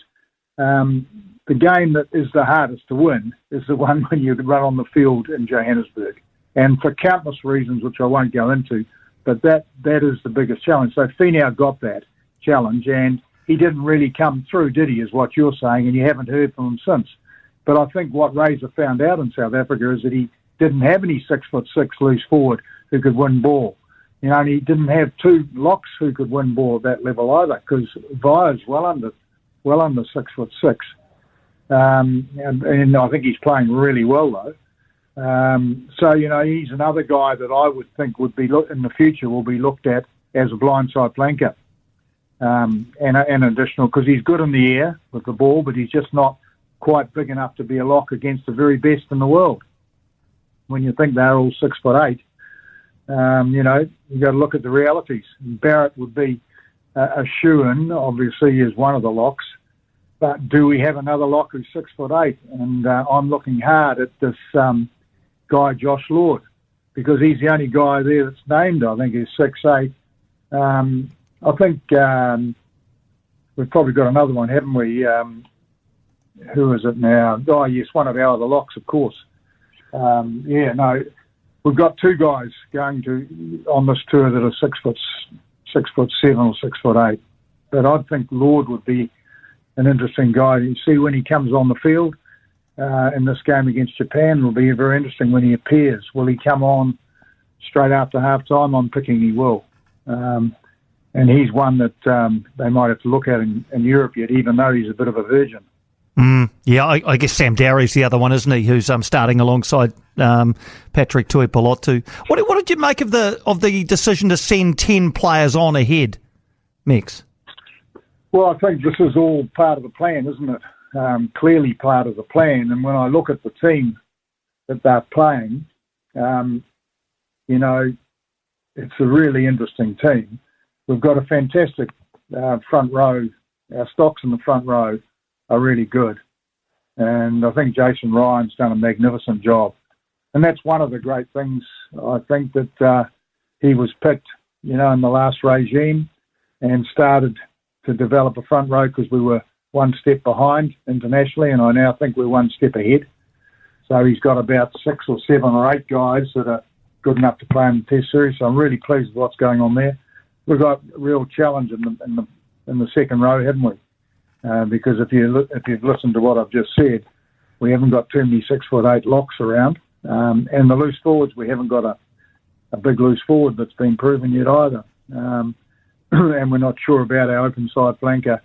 the game that is the hardest to win is the one when you run on the field in Johannesburg. And for countless reasons, which I won't go into, but that is the biggest challenge. So Finau got that challenge, and he didn't really come through, did he, is what you're saying, and you haven't heard from him since. But I think what Razor found out in South Africa is that he didn't have any 6'6" loose forward who could win ball. And he didn't have 2 locks who could win ball at that level either, because Via's well under 6'6". And I think he's playing really well though. So he's another guy that I would think would be in the future will be looked at as a blindside flanker, and additional, because he's good in the air with the ball, but he's just not quite big enough to be a lock against the very best in the world. When you think they're all 6'8", you got to look at the realities. Barrett would be a shoo-in, obviously, as one of the locks. But do we have another lock who's 6'8"? And I'm looking hard at this guy, Josh Lord, because he's the only guy there that's named, I think, is 6'8". I think we've probably got another one, haven't we? Who is it now? Oh, yes, one of our other locks, of course. We've got 2 guys going on this tour that are 6'7" or 6'8". But I think Lord would be an interesting guy. You see when he comes on the field in this game against Japan, it will be very interesting when he appears. Will he come on straight after half-time? I'm picking he will. And he's one that they might have to look at in Europe yet, even though he's a bit of a virgin.
Yeah, I guess Sam Dowry's the other one, isn't he, who's starting alongside Patrick Tuipulotu. What did you make of the decision to send 10 players on ahead, Mex?
Well, I think this is all part of the plan, isn't it? clearly part of the plan. And when I look at the team that they're playing, you know, it's a really interesting team. We've got a fantastic front row. Our stocks in the front row are really good. And I think Jason Ryan's done a magnificent job. And that's one of the great things, I think, that he was picked, you know, in the last regime and started to develop a front row because we were one step behind internationally, and I now think we're one step ahead. So he's got about 6 or 7 or 8 guys that are good enough to play in the Test series. So I'm really pleased with what's going on there. We've got a real challenge in the second row, haven't we? Because if you've listened to what I've just said, we haven't got too many 6'8" locks around, and the loose forwards, we haven't got a big loose forward that's been proven yet either, and we're not sure about our open side flanker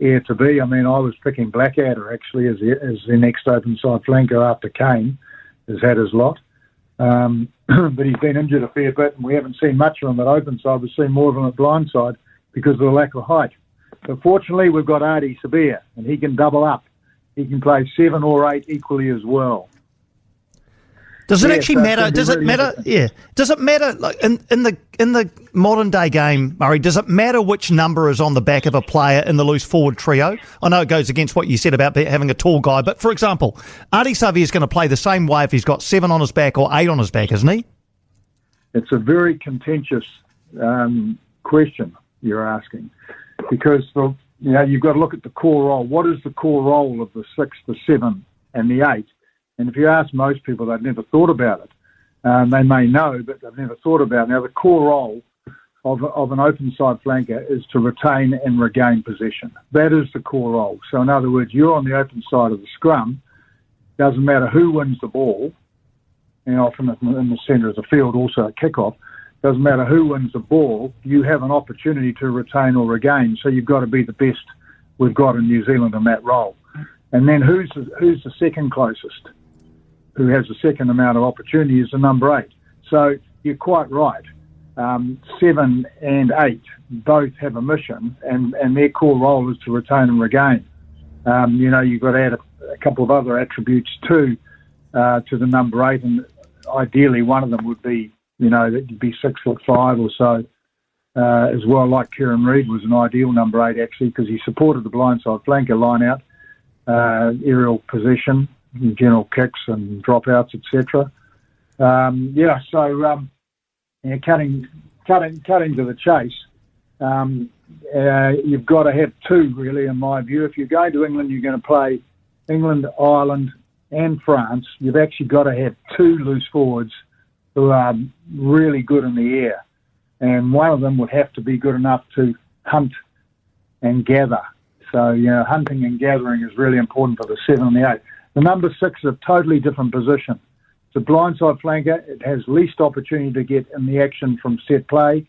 to be. I mean, I was picking Blackadder actually as the next open side flanker after Kane has had his lot, but he's been injured a fair bit, and we haven't seen much of him at open side. We've seen more of him at blind side because of the lack of height. But fortunately, we've got Artie Sabir, and he can double up. He can play 7 or 8 equally as well.
Does it actually matter? Does it matter? Yeah. Does it matter? Like in the modern day game, Murray? Does it matter which number is on the back of a player in the loose forward trio? I know it goes against what you said about having a tall guy, but for example, Artie Sabir is going to play the same way if he's got 7 on his back or 8 on his back, isn't he?
It's a very contentious question you're asking, because you've got to look at the core role. What is the core role of the 6, the 7, and the 8? And if you ask most people, they've never thought about it. They may know, but they've never thought about it. Now, the core role of an open side flanker is to retain and regain possession. That is the core role. So, in other words, you're on the open side of the scrum. Doesn't matter who wins the ball, and often in the centre of the field, also at kickoff. Doesn't matter who wins the ball, you have an opportunity to retain or regain. So you've got to be the best we've got in New Zealand in that role. And then who's the second closest? Who has the second amount of opportunity is the number 8. So you're quite right. 7 and 8 both have a mission, and their core role is to retain and regain. You've got to add a couple of other attributes too to the number 8, and ideally one of them would be, that you'd be 6'5" or so as well. Like Kieran Reid was an ideal number 8 actually, because he supported the blindside flanker line out, aerial possession, general kicks and dropouts, etc. Cutting to the chase, you've got to have 2 really, in my view. If you're going to England, you're going to play England, Ireland, and France. You've actually got to have 2 loose forwards who are really good in the air, and one of them would have to be good enough to hunt and gather. So, hunting and gathering is really important for the 7 and the 8. The number 6 is a totally different position. It's a blindside flanker. It has least opportunity to get in the action from set play.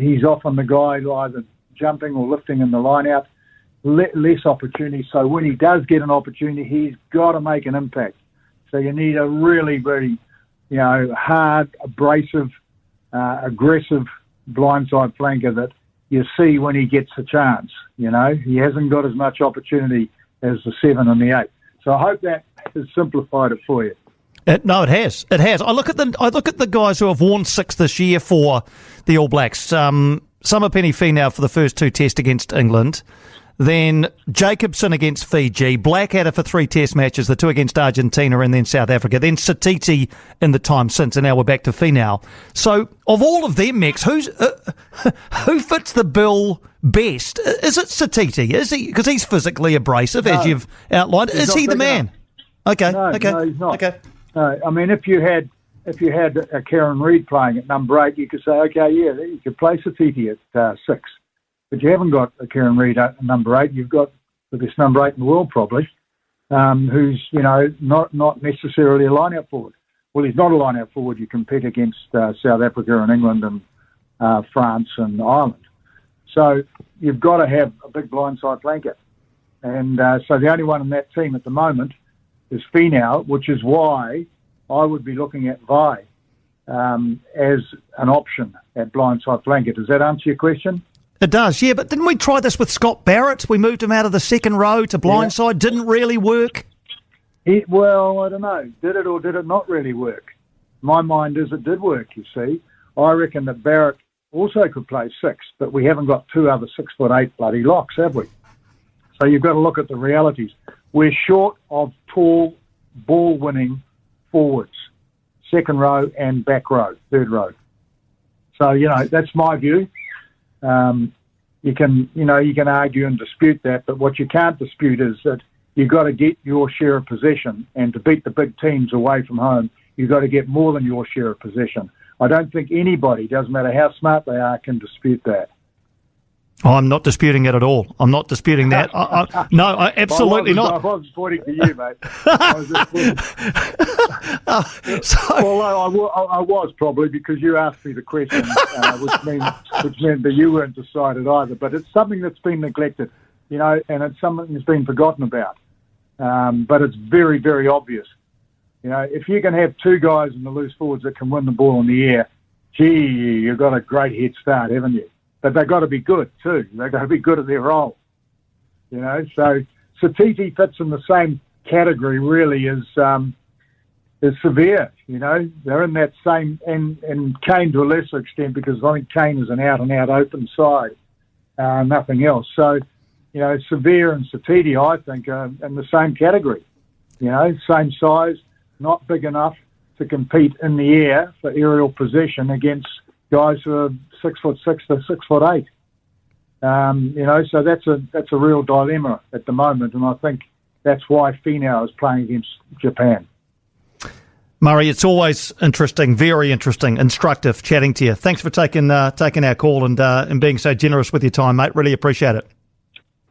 He's often the guy either jumping or lifting in the line out. Less opportunity. So when he does get an opportunity, he's got to make an impact. So you need a really, very, hard, abrasive, aggressive blindside flanker that you see when he gets a chance. He hasn't got as much opportunity as the 7 and the 8. So I hope that has simplified it for you.
No, it has. It has. I look at the guys who have worn 6 this year for the All Blacks. Summer Penny Finau for the first 2 tests against England. Then Jacobson against Fiji, Blackadder for 3 test matches, the 2 against Argentina and then South Africa, then Satiti in the time since, and now we're back to Finau. So of all of them, Max, who fits the bill best? Is it Satiti? Is he? Because he's physically abrasive, as you've outlined. Is he the man? Okay.
No, he's not. Okay. No, I mean, if you had a Kieran Reid playing at number 8, you could say, okay, yeah, you could play Satiti at 6. But you haven't got a Kieran Reid at number 8. You've got the best number 8 in the world, probably, who's, not necessarily a line-out forward. Well, he's not a line-out forward. You compete against South Africa and England and France and Ireland. So you've got to have a big blindside flanker. And so the only one in that team at the moment is Finau, which is why I would be looking at Vai as an option at blindside flanker. Does that answer your question?
It does, yeah, but didn't we try this with Scott Barrett? We moved him out of the second row to blindside. Didn't really work.
Well, I don't know. Did it or did it not really work? My mind is it did work, you see. I reckon that Barrett also could play 6, but we haven't got 2 other 6'8" bloody locks, have we? So you've got to look at the realities. We're short of tall, ball-winning forwards, second row and back row, third row. So, that's my view. You can argue and dispute that, but what you can't dispute is that you've got to get your share of possession, and to beat the big teams away from home, you've got to get more than your share of possession. I don't think anybody, doesn't matter how smart they are, can dispute that.
I'm not disputing it at all. I'm not disputing that. No, absolutely not.
I wasn't pointing to you, mate. Although I was probably, because you asked me the question, which meant that you weren't decided either. But it's something that's been neglected, and it's something that's been forgotten about. But it's very, very obvious. If you can have 2 guys in the loose forwards that can win the ball in the air, you've got a great head start, haven't you? But they've got to be good too. They've got to be good at their role. So Satiti fits in the same category really as Severe. They're in that same, and Kane to a lesser extent, because I think Kane is an out-and-out open side, nothing else. So, Severe and Satiti, I think, are in the same category. Same size, not big enough to compete in the air for aerial possession against guys who are 6'6" to 6'8". So that's a real dilemma at the moment, and I think that's why Finau is playing against Japan.
Murray, it's always interesting, very interesting, instructive chatting to you. Thanks for taking our call and being so generous with your time, mate. Really appreciate it.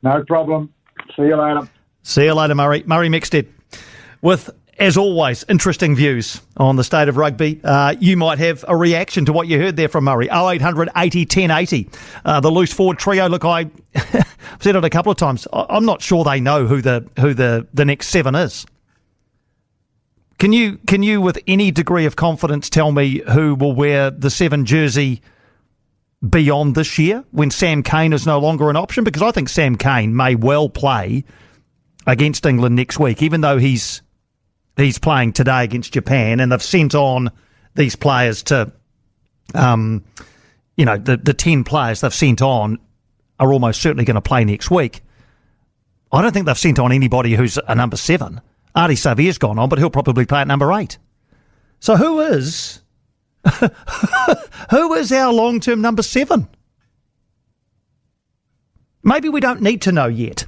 No problem. See you later.
See you later, Murray. Murray Mexted with, as always, interesting views on the state of rugby. You might have a reaction to what you heard there from Murray. 0800 80 1080. The loose forward trio. Look, I've said it a couple of times. I'm not sure they know who the next 7 is. Can you, with any degree of confidence, tell me who will wear the 7 jersey beyond this year when Sam Cane is no longer an option? Because I think Sam Cane may well play against England next week, even though he's playing today against Japan, and they've sent on these players to, the 10 players they've sent on are almost certainly going to play next week. I don't think they've sent on anybody who's a number 7. Artie Savier's gone on, but he'll probably play at number 8. So who is our long-term number 7? Maybe we don't need to know yet.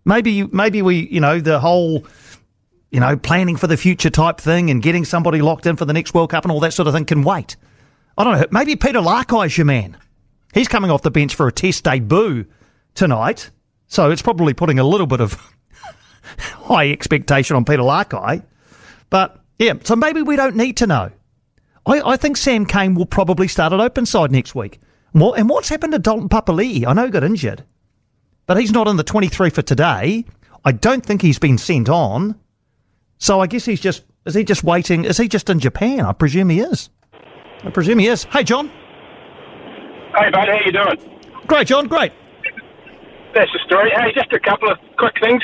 Maybe we, the whole, planning for the future type thing and getting somebody locked in for the next World Cup and all that sort of thing can wait. I don't know. Maybe Peter Larkai's your man. He's coming off the bench for a test debut tonight, so it's probably putting a little bit of high expectation on Peter Larkai. But, yeah, so maybe we don't need to know. I think Sam Cane will probably start at open side next week. And what's happened to Dalton Papali'i? I know he got injured, but he's not in the 23 for today. I don't think he's been sent on. So I guess is he just waiting? Is he just in Japan? I presume he is. Hey, John.
Hey, bud, how you doing?
Great, John, great.
That's the story. Hey, just a couple of quick things.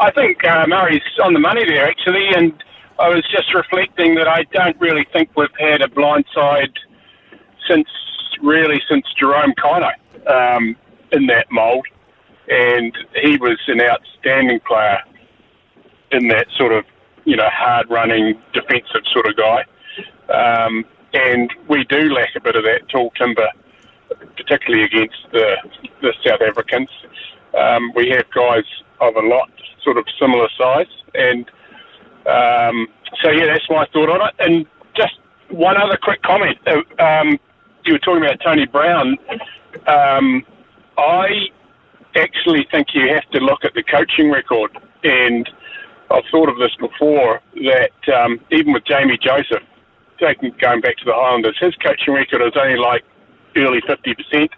I think Murray's on the money there, actually, and I was just reflecting that I don't really think we've had a blindside since Jerome Kino in that mould, and he was an outstanding player in that sort of, hard-running, defensive sort of guy. And we do lack a bit of that tall timber, particularly against the South Africans. We have guys of a lot sort of similar size, and that's my thought on it. And just one other quick comment. You were talking about Tony Brown. I actually think you have to look at the coaching record, and I've thought of this before, that even with Jamie Joseph, going back to the Highlanders, his coaching record is only like early 50%,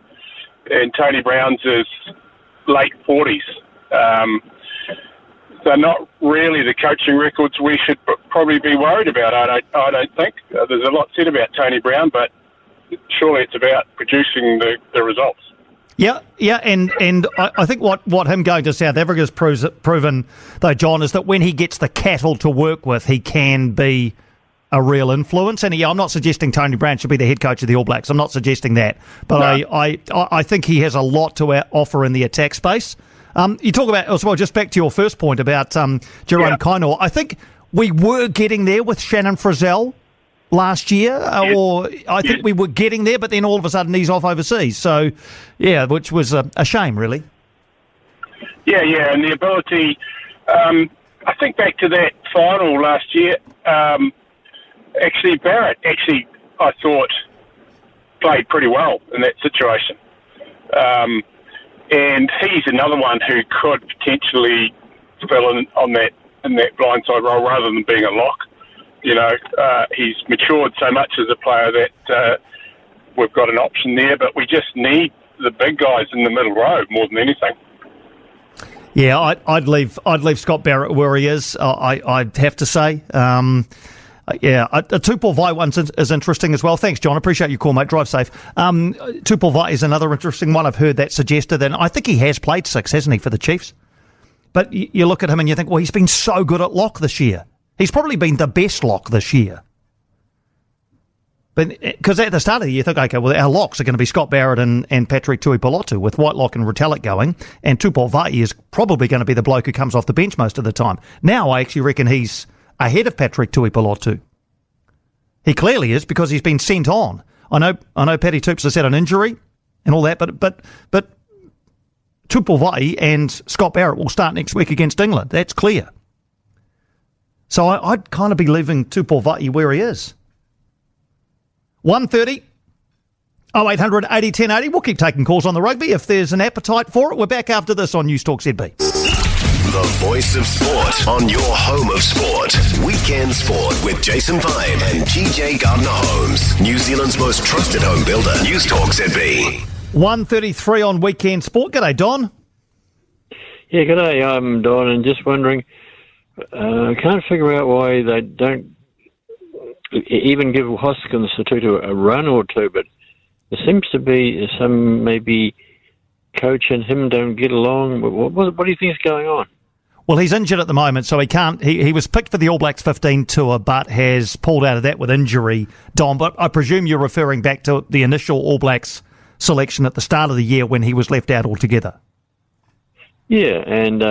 and Tony Brown's is late 40s. They're not really the coaching records we should probably be worried about, I don't think. There's a lot said about Tony Brown, but surely it's about producing the results.
Yeah, and I think what him going to South Africa has proven, though, John, is that when he gets the cattle to work with, he can be a real influence. And I'm not suggesting Tony Brown should be the head coach of the All Blacks. I'm not suggesting that. But no. I think he has a lot to offer in the attack space. You talk about, as well, just back to your first point about Jerome Kainoa. I think we were getting there with Shannon Frizzell last year, or I think we were getting there, but then all of a sudden he's off overseas. So, which was a shame, really.
Yeah, and the ability, I think back to that final last year, Barrett, I thought, played pretty well in that situation. And he's another one who could potentially fill in that blindside role rather than being a lock. He's matured so much as a player that we've got an option there, but we just need the big guys in the middle row more than anything.
Yeah, I'd leave Scott Barrett where he is. I'd have to say. A Tupou Vai one is interesting as well. Thanks, John. Appreciate your call, mate. Drive safe. Tupou Vai is another interesting one. I've heard that suggested, and I think he has played 6, hasn't he, for the Chiefs? But you look at him and you think, well, he's been so good at lock this year. He's probably been the best lock this year. But because at the start of the year, you think, okay, well, our locks are going to be Scott Barrett and Patrick Tuipulotu with Whitelock and Retallick going, and Tupou Vai is probably going to be the bloke who comes off the bench most of the time. Now I actually reckon he's ahead of Patrick Tuipulotu. He clearly is, because he's been sent on. I know Paddy Toops has had an injury and all that, but Tupou Vai and Scott Barrett will start next week against England. That's clear. So I'd kind of be leaving Tupou Vai where he is. 1:30, 0800 80 1080. We'll keep taking calls on the rugby if there's an appetite for it. We're back after this on News Talk ZB.
The voice of sport on your home of sport. Weekend Sport with Jason Pine and TJ Gardner-Holmes. New Zealand's most trusted home builder. News Talk ZB.
1:33 on Weekend Sport. G'day, Don.
Yeah, g'day. I'm Don, and just wondering, I can't figure out why they don't even give Hoskins Sotutu a run or two, but there seems to be some maybe coach and him don't get along. What do you think is going on?
Well, he's injured at the moment, so he can't. He was picked for the All Blacks 15 tour, but has pulled out of that with injury, Don. But I presume you're referring back to the initial All Blacks selection at the start of the year when he was left out altogether.
Yeah, and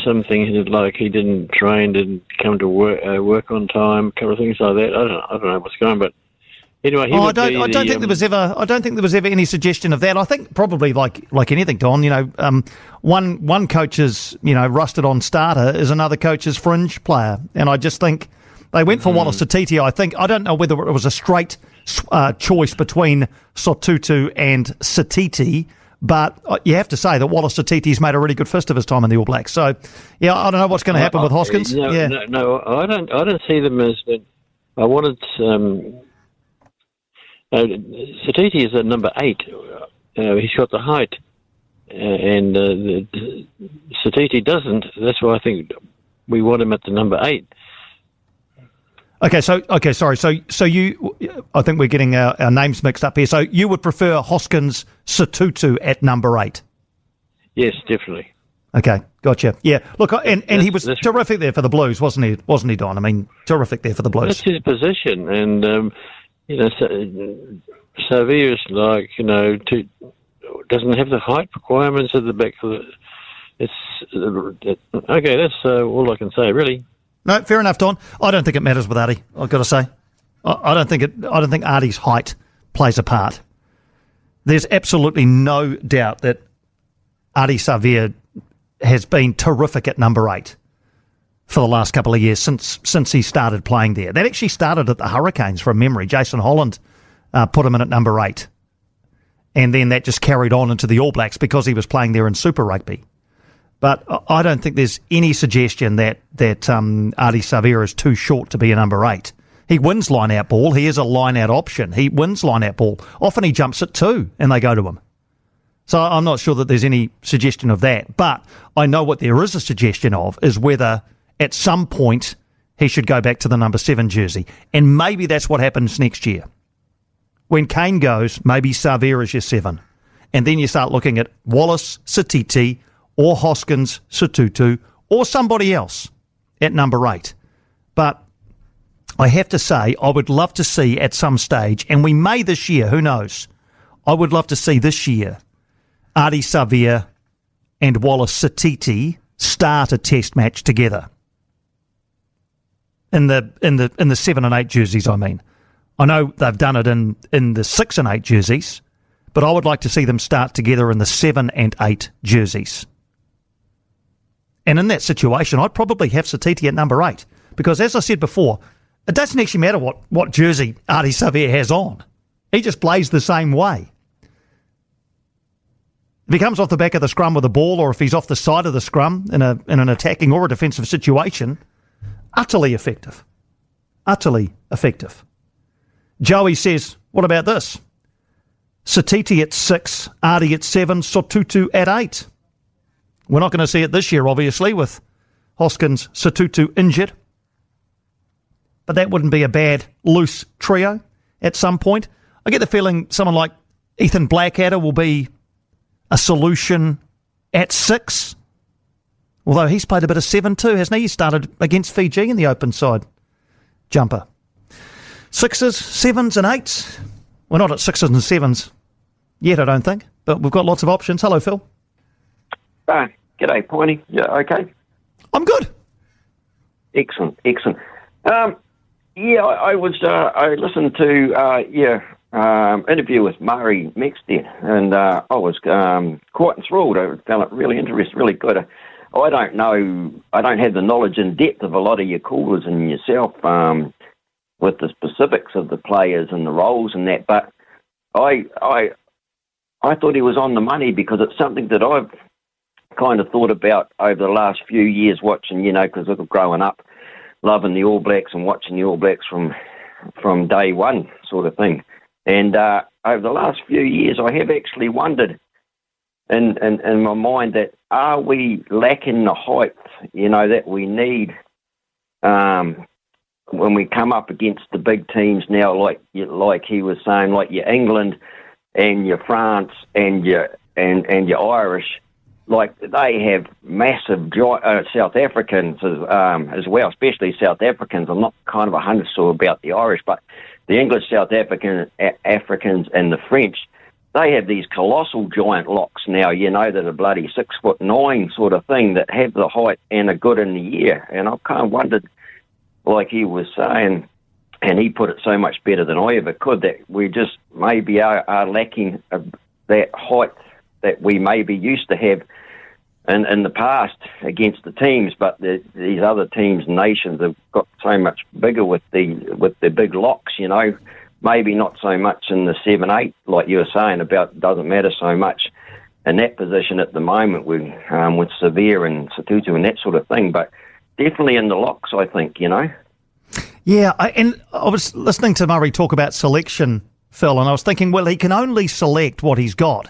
something like he didn't train, didn't come to work on time, a couple of things like that. I don't know what's going on, but anyway, I don't
think there was ever any suggestion of that. I think probably like anything, Don. One coach's rusted on starter is another coach's fringe player, and I just think they went for Wallace Satiti. I don't know whether it was a straight choice between Sotutu and Satiti. But you have to say that Wallace Satiti's made a really good fist of his time in the All Blacks. So, I don't know what's going to happen with Hoskins.
No, I don't see them as. I wanted Satiti is at number 8. He's got the height, and Satiti doesn't. That's why I think we want him at the number 8.
Sorry. So you, I think we're getting our names mixed up here. So you would prefer Hoskins Sotutu at number 8?
Yes, definitely.
Okay, gotcha. Yeah, look, and he was terrific there for the Blues, wasn't he, Don? I mean, terrific there for the Blues.
That's his position, and Savier's doesn't have the height requirements at the back. Okay. That's all I can say, really.
No, fair enough, Don. I don't think it matters with Artie, I've got to say. I don't think Artie's height plays a part. There's absolutely no doubt that Artie Savier has been terrific at number 8 for the last couple of years since he started playing there. That actually started at the Hurricanes from memory. Jason Holland put him in at number 8. And then that just carried on into the All Blacks because he was playing there in Super Rugby. But I don't think there's any suggestion that Artie Savier is too short to be a number 8. He wins line-out ball. He is a line-out option. He wins line-out ball. Often he jumps at 2 and they go to him. So I'm not sure that there's any suggestion of that. But I know what there is a suggestion of is whether at some point he should go back to the number 7 jersey. And maybe that's what happens next year. When Kane goes, maybe Savier is your 7. and then you start looking at Wallace, Satiti, or Hoskins, Sotutu, or somebody else at number 8. But I have to say, I would love to see at some stage, and we may this year, who knows, I would love to see this year Ardie Savea and Wallace Satiti start a test match together. In the 7 and 8 jerseys, I mean. I know they've done it in the 6 and 8 jerseys, but I would like to see them start together in the 7 and 8 jerseys. And in that situation, I'd probably have Satiti at number 8. Because as I said before, it doesn't actually matter what jersey Ardie Savea has on. He just plays the same way. If he comes off the back of the scrum with the ball, or if he's off the side of the scrum in an attacking or a defensive situation, utterly effective. Utterly effective. Joey says, what about this? Satiti at 6, Ardie at 7, Sotutu at 8. We're not going to see it this year, obviously, with Hoskins, Sotutu injured. But that wouldn't be a bad loose trio at some point. I get the feeling someone like Ethan Blackadder will be a solution at 6. Although he's played a bit of 7 too, hasn't he? He started against Fiji in the open side jumper. 6s, 7s and 8s. We're not at 6s and 7s yet, I don't think. But we've got lots of options. Hello, Phil.
G'day, Piney. Yeah, okay?
I'm good.
Excellent. I listened to interview with Murray Mexted, and I was quite enthralled. I found it really interesting, really good. I don't know, I don't have the knowledge in depth of a lot of your callers and yourself with the specifics of the players and the roles and that, but I thought he was on the money, because it's something that I've kind of thought about over the last few years watching, because I've growing up loving the All Blacks and watching the All Blacks from day one sort of thing. And over the last few years, I have actually wondered in my mind that are we lacking the height, that we need when we come up against the big teams now, like he was saying, like your England and your France and your Irish. Like, they have massive South Africans as well, especially South Africans. I'm not kind of 100% sure about the Irish, but the English, South Africans and the French, they have these colossal giant locks now, that are bloody 6'9" sort of thing, that have the height and are good in the air. And I've kind of wondered, like he was saying, and he put it so much better than I ever could, that we just maybe are lacking that height that we maybe used to have in the past against the teams, but these other teams and nations have got so much bigger with the big locks, maybe not so much in the 7-8, like you were saying about, doesn't matter so much in that position at the moment with Savea and Sotutu and that sort of thing, but definitely in the locks, I think,
Yeah, and I was listening to Murray talk about selection, Phil, and I was thinking, well, he can only select what he's got.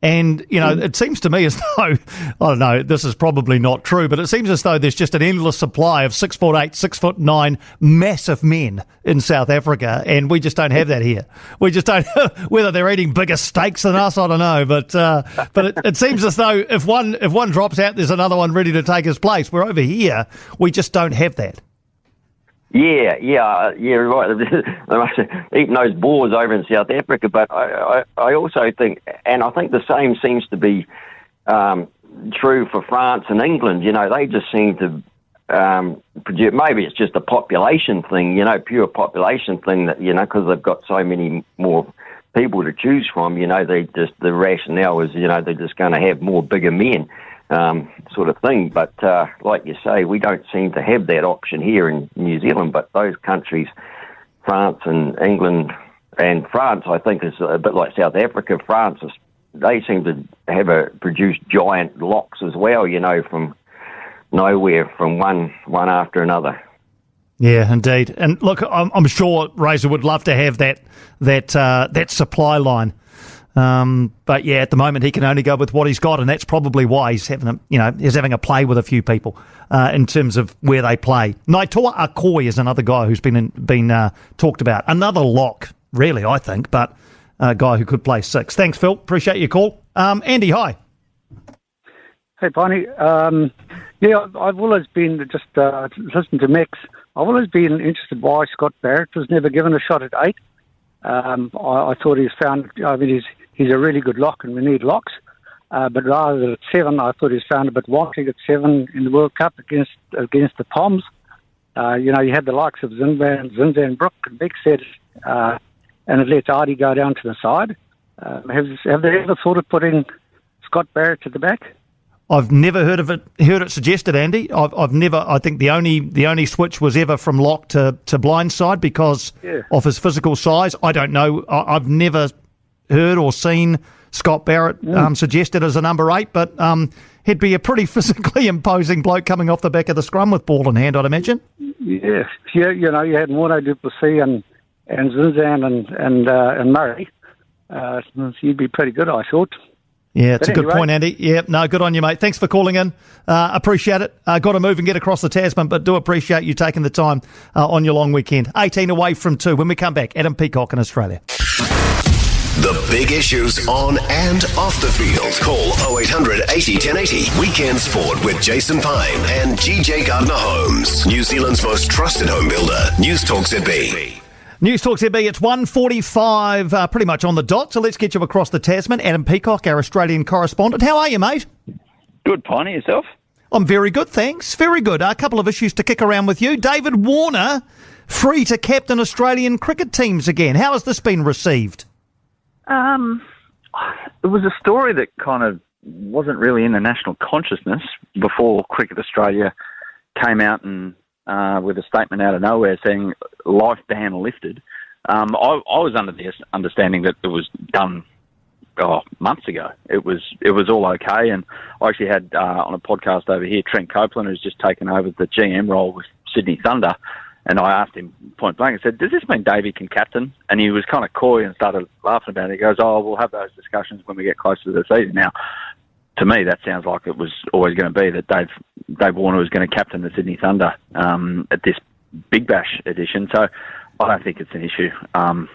And, it seems to me as though, I don't know, this is probably not true, but it seems as though there's just an endless supply of 6'8", 6'9", massive men in South Africa, and we just don't have that here. We just don't, whether they're eating bigger steaks than us, I don't know, but it seems as though if one drops out, there's another one ready to take his place. Where over here, we just don't have that.
Yeah, right. They must have eaten those boars over in South Africa, but I also think, and I think the same seems to be true for France and England. They just seem to produce, maybe it's just a population thing, pure population thing that, because they've got so many more people to choose from, the rationale is, they're just going to have more bigger men. Sort of thing, but like you say, we don't seem to have that option here in New Zealand, but those countries, France and England, and France, I think, is a bit like South Africa. France, they seem to have produced giant locks as well, from nowhere, from one after another.
Yeah, indeed. And look, I'm sure Razor would love to have that supply line. But yeah, at the moment he can only go with what he's got, and that's probably why he's having a play with a few people in terms of where they play. Naitoa Akoi is another guy who's been talked about. Another lock, really, I think, but guy who could play 6. Thanks, Phil. Appreciate your call. Andy, hi.
Hey, Piney. I've always been, just listening to Mex, I've always been interested why Scott Barrett was never given a shot at 8. I thought he's a really good lock and we need locks. But rather than at 7, I thought he's found a bit wanting at 7 in the World Cup against the Poms. You had the likes of Zinzan Brook and Mexted, and it lets Artie go down to the side. Have they ever thought of putting Scott Barrett at the back?
I've never heard it suggested, Andy. I've never. I think the only switch was ever from lock to blindside because of his physical size. I don't know. I've never heard or seen Scott Barrett suggested as a number 8, but he'd be a pretty physically imposing bloke coming off the back of the scrum with ball in hand, I'd imagine.
Yeah. You had Morno Duplessis and Zinzan and Murray. He'd be pretty good, I thought.
Yeah, it's a good point, Andy. Yeah, no, good on you, mate. Thanks for calling in. Appreciate it. Got to move and get across the Tasman, but do appreciate you taking the time on your long weekend. 18 away from 2. When we come back, Adam Peacock in Australia.
The big issues on and off the field. Call 0800 80 1080. Weekend Sport with Jason Pine and GJ Gardner-Holmes. New Zealand's most trusted home builder. News Talk ZB.
News Talk ZB, it's 1:45, pretty much on the dot, so let's get you across the Tasman. Adam Peacock, our Australian correspondent. How are you, mate?
Good, Piney. Yourself?
I'm very good, thanks. Very good. A couple of issues to kick around with you. David Warner, free to captain Australian cricket teams again. How has this been received?
It was a story that kind of wasn't really in the national consciousness before Cricket Australia came out and with a statement out of nowhere saying life ban lifted. I was under the understanding that it was done months ago. It was all okay, and I actually had on a podcast over here Trent Copeland, who's just taken over the GM role with Sydney Thunder, and I asked him point blank, I said, does this mean Davey can captain? And he was kind of coy and started laughing about it. He goes, we'll have those discussions when we get closer to the season. Now, to me, that sounds like it was always going to be that Dave Warner was going to captain the Sydney Thunder at this Big Bash edition. So I don't think it's an issue.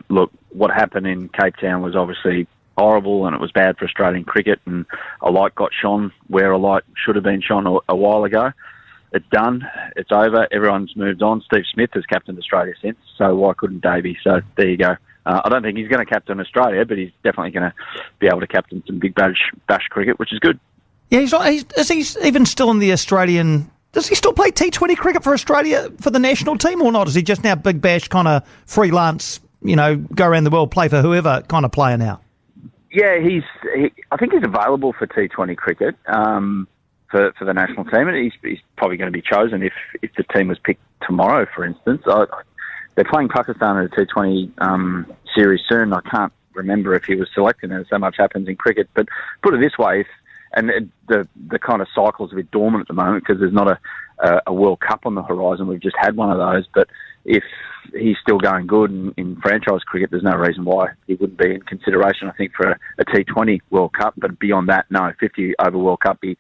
Look, what happened in Cape Town was obviously horrible and it was bad for Australian cricket, and a light got shone where a light should have been shone a while ago. It's done. It's over. Everyone's moved on. Steve Smith has captained Australia since, so why couldn't Davey? So there you go. I don't think he's going to captain Australia, but he's definitely going to be able to captain some Big Bash cricket, which is good.
Yeah, is he even still in the Australian... Does he still play T20 cricket for Australia for the national team or not? Is he just now Big Bash kind of freelance, go around the world, play for whoever kind of player now?
Yeah, I think he's available for T20 cricket for the national team, and he's probably going to be chosen if the team was picked tomorrow, for instance. They're playing Pakistan in a T20 series soon. I can't remember if he was selected, and so much happens in cricket. But put it this way, the kind of cycle's a bit dormant at the moment because there's not a World Cup on the horizon. We've just had one of those. But if he's still going good in franchise cricket, there's no reason why he wouldn't be in consideration, I think, for a T20 World Cup. But beyond that, no, 50 over World Cup, he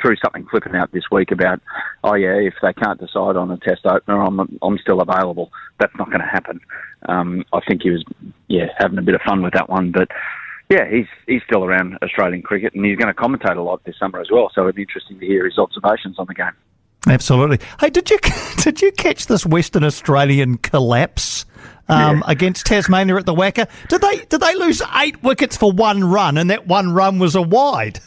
threw something flippant out this week about, if they can't decide on a test opener, I'm still available. That's not going to happen. I think he was, having a bit of fun with that one. But, he's still around Australian cricket, and he's going to commentate a lot this summer as well. So it'd be interesting to hear his observations on the game.
Absolutely. Hey, did you catch this Western Australian collapse against Tasmania at the Wacker? Did they lose 8 wickets for 1 run, and that 1 run was a wide?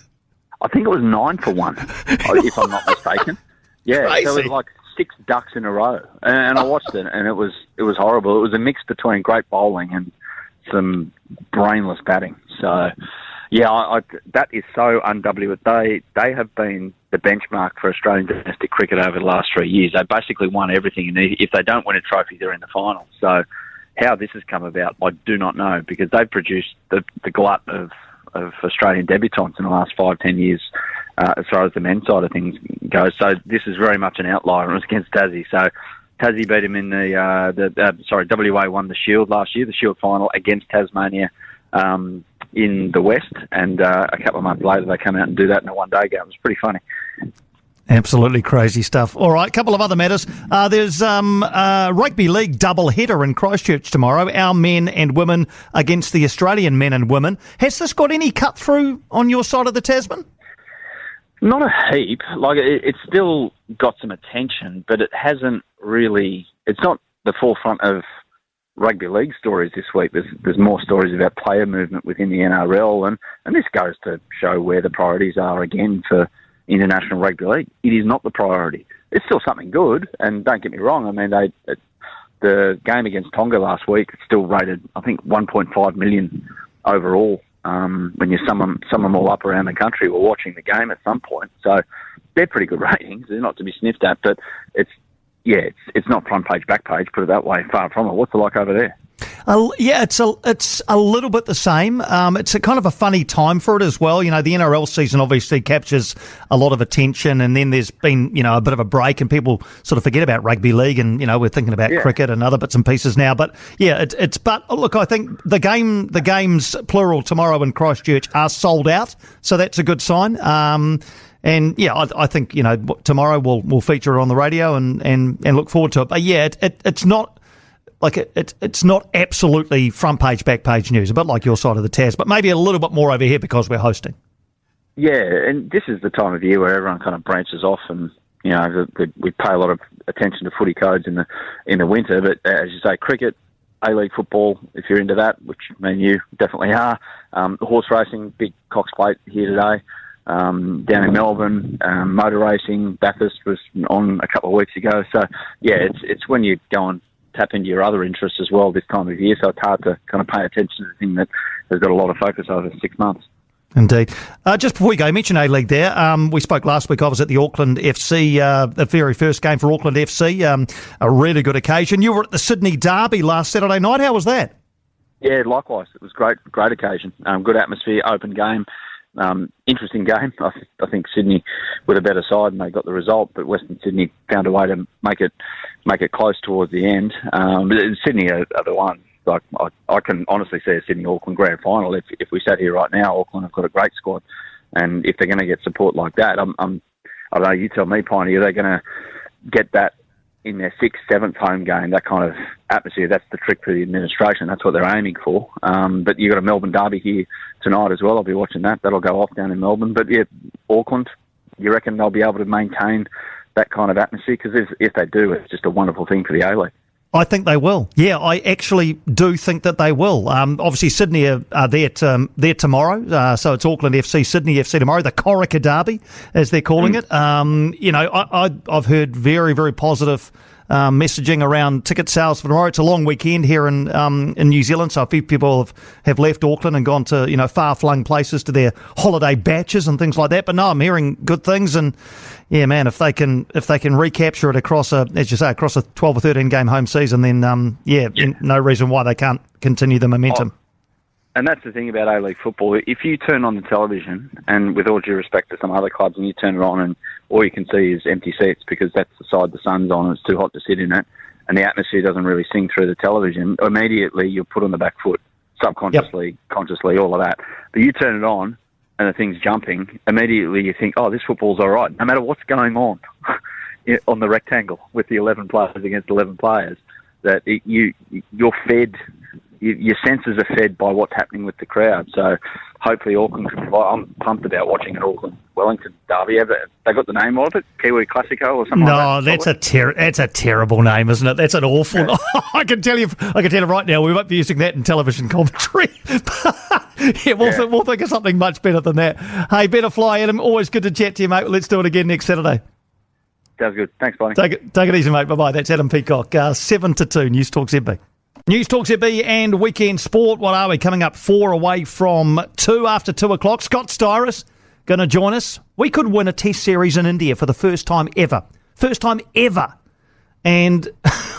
I think it was 9 for 1, if I'm not mistaken. Yeah,
Crazy.
So it was like 6 ducks in a row, and I watched it, and it was horrible. It was a mix between great bowling and some brainless batting. So, that is so un-W. They have been the benchmark for Australian domestic cricket over the last 3 years. They basically won everything, and if they don't win a trophy, they're in the final. So, how this has come about, I do not know, because they've produced the glut of Australian debutants in the last 5-10 years as far as the men's side of things goes. So this is very much an outlier. It was against Tassie. So Tassie beat him in WA won the Shield last year, the Shield final against Tasmania in the West. And a couple of months later, they come out and do that in a one-day game. It was pretty funny.
Absolutely crazy stuff. All right, a couple of other matters. There's rugby league double-header in Christchurch tomorrow, our men and women against the Australian men and women. Has this got any cut-through on your side of the Tasman?
Not a heap. Like, it's still got some attention, but it hasn't really... It's not the forefront of rugby league stories this week. There's more stories about player movement within the NRL, and this goes to show where the priorities are again for international rugby league. It is not the priority. It's still something good, and don't get me wrong, I mean, the game against Tonga last week still rated, I think, 1.5 million overall. When you sum them all up around the country, we're watching the game at some point. So they're pretty good ratings. They're not to be sniffed at, but it's not front page, back page, put it that way, far from it. What's it like over there?
It's a little bit the same. It's a kind of a funny time for it as well. You know, the NRL season obviously captures a lot of attention, and then there's been, you know, a bit of a break, and people sort of forget about rugby league, and, you know, we're thinking about cricket and other bits and pieces now. But yeah, but look, I think the games plural tomorrow in Christchurch are sold out, so that's a good sign. And yeah, I think, you know, tomorrow we'll feature it on the radio and look forward to it. But yeah, it's not. Like it's not absolutely front page, back page news, a bit like your side of the Tas, but maybe a little bit more over here because we're hosting.
Yeah, and this is the time of year where everyone kind of branches off, and you know we pay a lot of attention to footy codes in the winter. But as you say, cricket, A-League football, if you're into that, which I mean you definitely are. Horse racing, big Cox Plate here today. Down in Melbourne, motor racing, Bathurst was on a couple of weeks ago. So yeah, it's when you go and tap into your other interests as well this time of year, so it's hard to kind of pay attention to the thing that has got a lot of focus over 6 months.
Indeed. Just before we go, mention A-League there. We spoke last week, I was at the Auckland FC, the very first game for Auckland FC, a really good occasion. You were at the Sydney Derby last Saturday night. How was that?
Yeah, likewise. It was great occasion. Good atmosphere, open game. Interesting game. I think Sydney were the better side and they got the result, but Western Sydney found a way to make it close towards the end. But Sydney are the ones. Like I can honestly see a Sydney-Auckland grand final. If we sat here right now, Auckland have got a great squad, and if they're going to get support like that, I don't know. You tell me, Piney, are they going to get that in their 6th, 7th home game? That kind of atmosphere. That's the trick for the administration. That's what they're aiming for. But you've got a Melbourne derby here tonight as well. I'll be watching that. That'll go off down in Melbourne. But yeah, Auckland, you reckon they'll be able to maintain that kind of atmosphere? Because if they do, it's just a wonderful thing for the A-League.
I think they will. Yeah, I actually do think that they will. Obviously, Sydney are there tomorrow, so it's Auckland FC, Sydney FC tomorrow, the Corica Derby, as they're calling it. You know, I've heard very, very positive messaging around ticket sales for tomorrow. It's a long weekend here in New Zealand, so a few people have left Auckland and gone to, you know, far-flung places to their holiday batches and things like that. But no, I'm hearing good things, and yeah, man, if they can recapture it across a 12 or 13 game home season, then no reason why they can't continue the momentum.
And that's the thing about A-League football. If you turn on the television, and with all due respect to some other clubs, and you turn it on and all you can see is empty seats because that's the side the sun's on and it's too hot to sit in it, and the atmosphere doesn't really sing through the television, immediately you're put on the back foot, subconsciously, consciously, all of that. But you turn it on and the thing's jumping, immediately you think, oh, this football's all right, no matter what's going on on the rectangle with the 11 players against 11 players, that you're fed... Your senses are fed by what's happening with the crowd. So hopefully Auckland can provide. I'm pumped about watching an Auckland-Wellington derby. Have they got the name of it? Kiwi Classico or something like that?
No, that's a terrible name, isn't it? That's an awful... Yeah. I can tell you right now, we won't be using that in television commentary. We'll think of something much better than that. Hey, better fly, Adam. Always good to chat to you, mate. Let's do it again next Saturday.
Sounds good. Thanks, Bonnie.
Take it easy, mate. Bye-bye. That's Adam Peacock. 7 to 2, News Talk ZB. News Talk ZB and Weekend Sport. What are we? Coming up 4 away from 2 after 2 o'clock. Scott Styris going to join us. We could win a test series in India for the first time ever. First time ever. And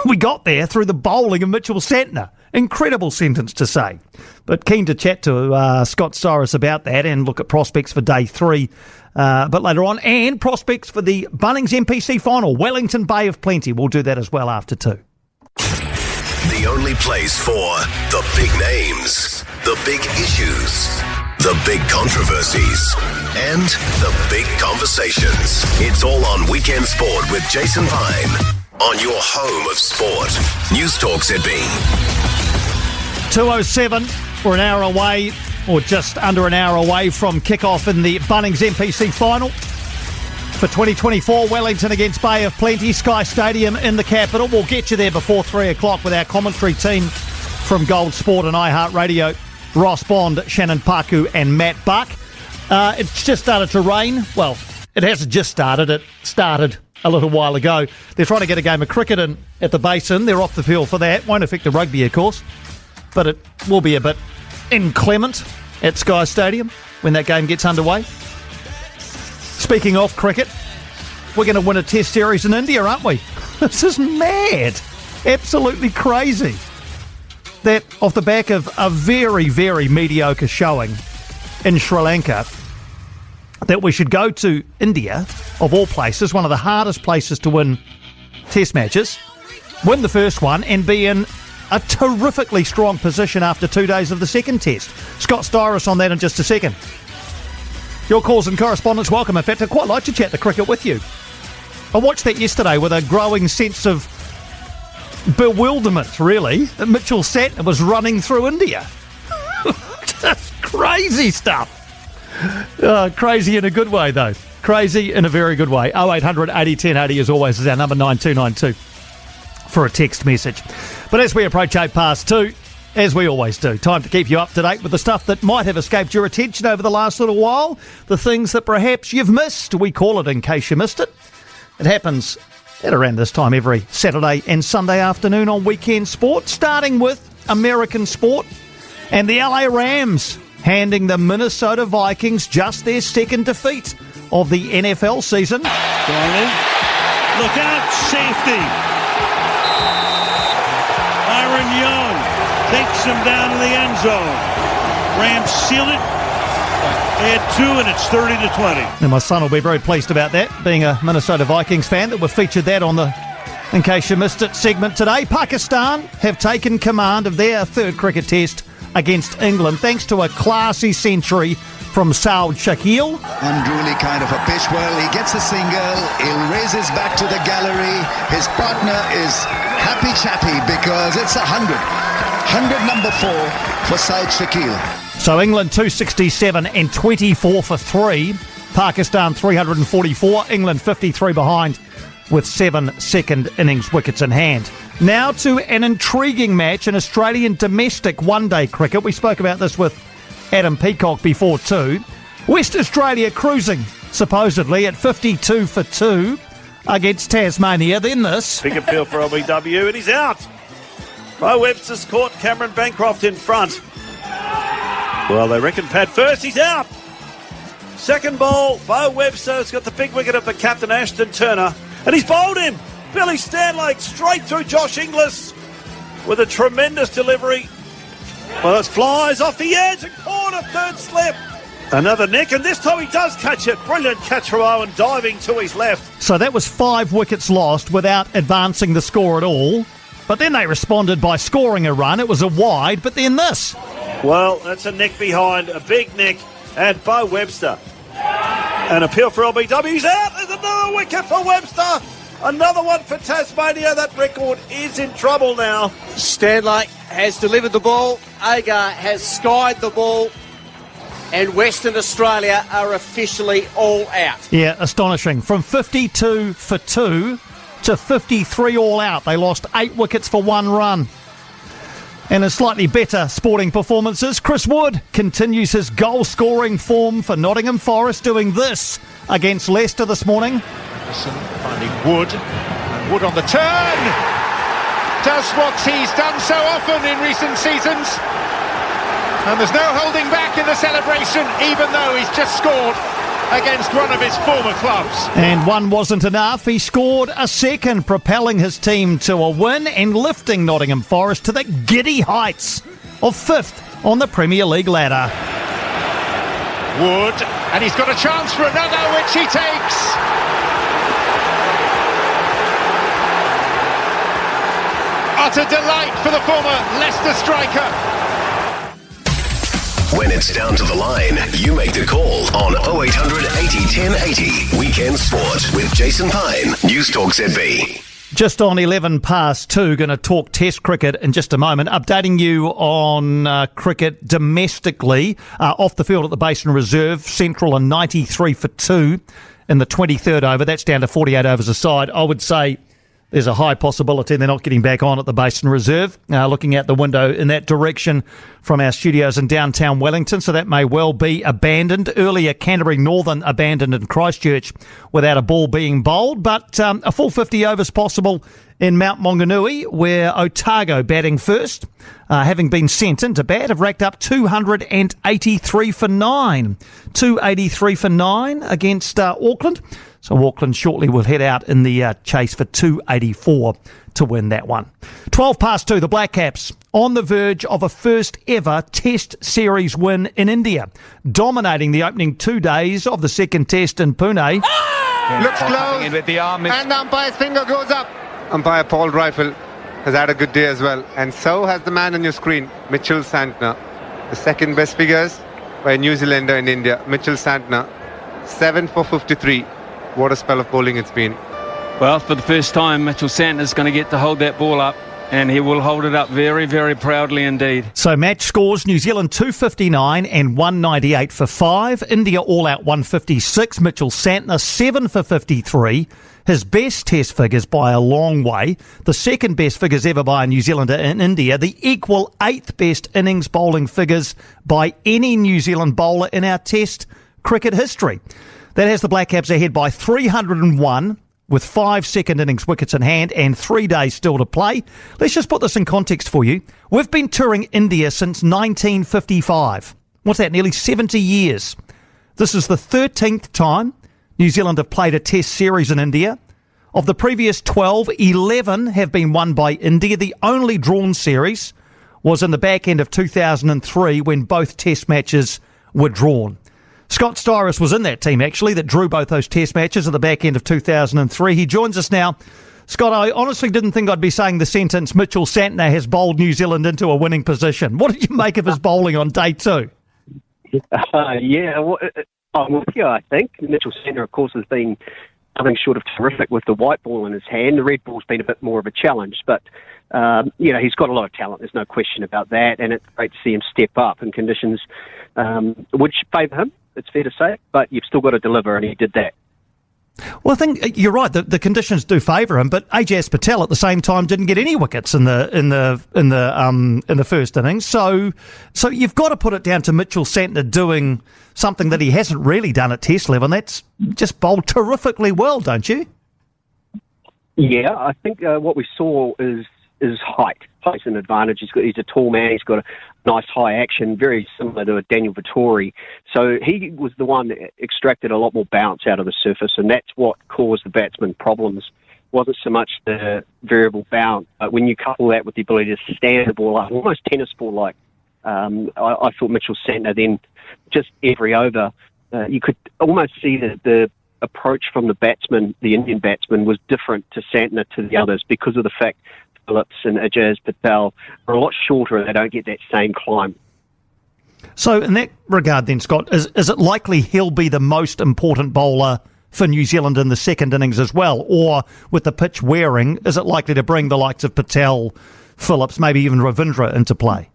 we got there through the bowling of Mitchell Santner. Incredible sentence to say. But keen to chat to Scott Styris about that and look at prospects for day 3 a bit later on. And prospects for the Bunnings MPC final. Wellington Bay of Plenty. We'll do that as well after 2.
The only place for the big names, the big issues, The big controversies and the big conversations. It's all on Weekend Sport with Jason Pine on your home of sport. News Talk ZB.
2:07. We're an hour away, or just under an hour away from kickoff in the Bunnings NPC final for 2024. Wellington against Bay of Plenty, Sky Stadium in the capital. We'll get you there before 3 o'clock with our commentary team from Gold Sport and iHeartRadio. Ross Bond, Shannon Paku and Matt Buck. It's just started to rain. Well, it hasn't just started. It started a little while ago. They're trying to get a game of cricket in at the Basin. They're off the field for that. Won't affect the rugby, of course. But it will be a bit inclement at Sky Stadium when that game gets underway. Speaking of cricket, we're going to win a test series in India, aren't we? This is mad. Absolutely crazy. That off the back of a very, very mediocre showing in Sri Lanka, that we should go to India, of all places, one of the hardest places to win test matches, win the first one and be in a terrifically strong position after 2 days of the second test. Scott Styris on that in just a second. Your calls and correspondence welcome. In fact, I'd quite like to chat the cricket with you. I watched that yesterday with a growing sense of bewilderment, really. Mitchell Santner was running through India. Just crazy stuff. Crazy in a good way, though. Crazy in a very good way. 0800 80 10 80 as always is our number 9292 for a text message. But as we approach 2:08, as we always do, time to keep you up to date with the stuff that might have escaped your attention over the last little while, the things that perhaps you've missed. We call it In Case You Missed It. It happens at around this time every Saturday and Sunday afternoon on Weekend Sport, starting with American sport and the LA Rams handing the Minnesota Vikings just their second defeat of the NFL season.
Piney, look out, safety. Aaron Young takes him down to the end zone. Rams seal it. Add 2 and it's 30-20.
And my son will be very pleased about that, being a Minnesota Vikings fan, that we've featured that on the In Case You Missed It segment today. Pakistan have taken command of their third cricket test against England thanks to a classy century from Saud Shakil.
Unruly kind of a pitch. Well, he gets a single. He'll raise his back to the gallery. His partner is happy chappy because it's 100. 100 number 4 for Saud Shakil.
So England 267 and 24 for 3. Pakistan 344. England 53 behind with 7 second innings wickets in hand. Now to an intriguing match in Australian domestic one-day cricket. We spoke about this with Adam Peacock before too. West Australia cruising, supposedly, at 52 for 2 against Tasmania. Then this.
Big appeal for LBW, and he's out. Mo Webster's caught Cameron Bancroft in front. Well, they reckon Pat first, he's out. Second ball, Bo Webster's got the big wicket of the captain, Ashton Turner, and he's bowled him. Billy Stanlake straight through Josh Inglis with a tremendous delivery. Well, it flies off the edge and caught a third slip. Another nick, and this time he does catch it. Brilliant catch from Owen, diving to his left.
So that was 5 wickets lost without advancing the score at all. But then they responded by scoring a run. It was a wide, but then this.
Well, that's a nick behind, a big nick, and Bo Webster. An appeal for LBW. He's out. There's another wicket for Webster. Another one for Tasmania. That record is in trouble now.
Stanley has delivered the ball. Agar has skied the ball. And Western Australia are officially all out.
Yeah, astonishing. From 52 for 2 to 53 all out. They lost 8 wickets for 1 run. And in slightly better sporting performances, Chris Wood continues his goal-scoring form for Nottingham Forest, doing this against Leicester this morning.
Finding Wood, and Wood on the turn, does what he's done so often in recent seasons, and there's no holding back in the celebration, even though he's just scored against one of his former clubs.
And one wasn't enough. He scored a second, propelling his team to a win and lifting Nottingham Forest to the giddy heights of 5th on the Premier League ladder.
Wood, and he's got a chance for another, which he takes. Utter delight for the former Leicester striker.
When it's down to the line, you make the call on 0800 80 1080. Weekend Sport with Jason Pine, News Talk ZB.
Just on 11 past 2, going to talk Test cricket in just a moment. Updating you on cricket domestically. Off the field at the Basin Reserve, Central are 93 for 2 in the 23rd over. That's down to 48 overs a side. I would say there's a high possibility they're not getting back on at the Basin Reserve. Looking out the window in that direction from our studios in downtown Wellington, so that may well be abandoned. Earlier, Canterbury Northern abandoned in Christchurch without a ball being bowled, but a full 50 overs possible in Mount Maunganui, where Otago batting first, having been sent in to bat, have racked up 283 for 9. 283 for 9 against Auckland. So Auckland shortly will head out in the chase for 284 to win that one. 12 past 2, the Black Caps on the verge of a first ever Test series win in India, dominating the opening 2 days of the second Test in Pune.
Looks close, with the arm and the umpire's finger goes up. Umpire Paul Rifle has had a good day as well, and so has the man on your screen, Mitchell Santner. The second best figures by a New Zealander in India, Mitchell Santner, 7 for 53. What a spell of bowling it's been.
Well, for the first time, Mitchell Santner's going to get to hold that ball up, and he will hold it up very, very proudly indeed.
So match scores, New Zealand 259 and 198 for 5. India all out 156. Mitchell Santner 7 for 53. His best Test figures by a long way. The second best figures ever by a New Zealander in India. The equal 8th best innings bowling figures by any New Zealand bowler in our Test cricket history. That has the Black Caps ahead by 301 with 5 second innings wickets in hand and 3 days still to play. Let's just put this in context for you. We've been touring India since 1955. What's that, nearly 70 years. This is the 13th time New Zealand have played a Test series in India. Of the previous 12, 11 have been won by India. The only drawn series was in the back end of 2003 when both Test matches were drawn. Scott Styris was in that team, actually, that drew both those Test matches at the back end of 2003. He joins us now. Scott, I honestly didn't think I'd be saying the sentence, Mitchell Santner has bowled New Zealand into a winning position. What did you make of his bowling on day 2?
I'm with you, I think. Mitchell Santner, of course, has been nothing short of terrific with the white ball in his hand. The red ball's been a bit more of a challenge, but he's got a lot of talent. There's no question about that, and it's great to see him step up in conditions which favour him. It's fair to say, but you've still got to deliver, and he did that.
Well, I think you're right. The conditions do favour him, but Ajaz Patel at the same time didn't get any wickets in the first innings. So you've got to put it down to Mitchell Santner doing something that he hasn't really done at Test level, and that's just bowled terrifically well, don't you?
Yeah, I think what we saw is height. Height's an advantage. He's a tall man. He's got a nice high action, very similar to a Daniel Vettori. So he was the one that extracted a lot more bounce out of the surface, and that's what caused the batsman problems. It wasn't so much the variable bounce, but when you couple that with the ability to stand the ball up, almost tennis ball-like, I thought Mitchell Santner then, just every over, you could almost see that the approach from the batsman, the Indian batsman, was different to Santner to the others because of the fact Phillips and Ajaz Patel are a lot shorter and they don't get that same climb.
So in that regard then, Scott, is it likely he'll be the most important bowler for New Zealand in the second innings as well? Or with the pitch wearing, is it likely to bring the likes of Patel, Phillips, maybe even Ravindra into play?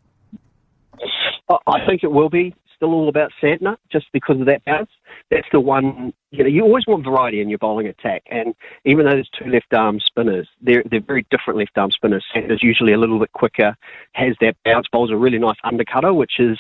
I think it will be still all about Santner just because of that bounce. That's the one, you always want variety in your bowling attack. And even though there's two left-arm spinners, they're very different left-arm spinners. Santner's usually a little bit quicker, has that bounce, bowls a really nice undercutter, which is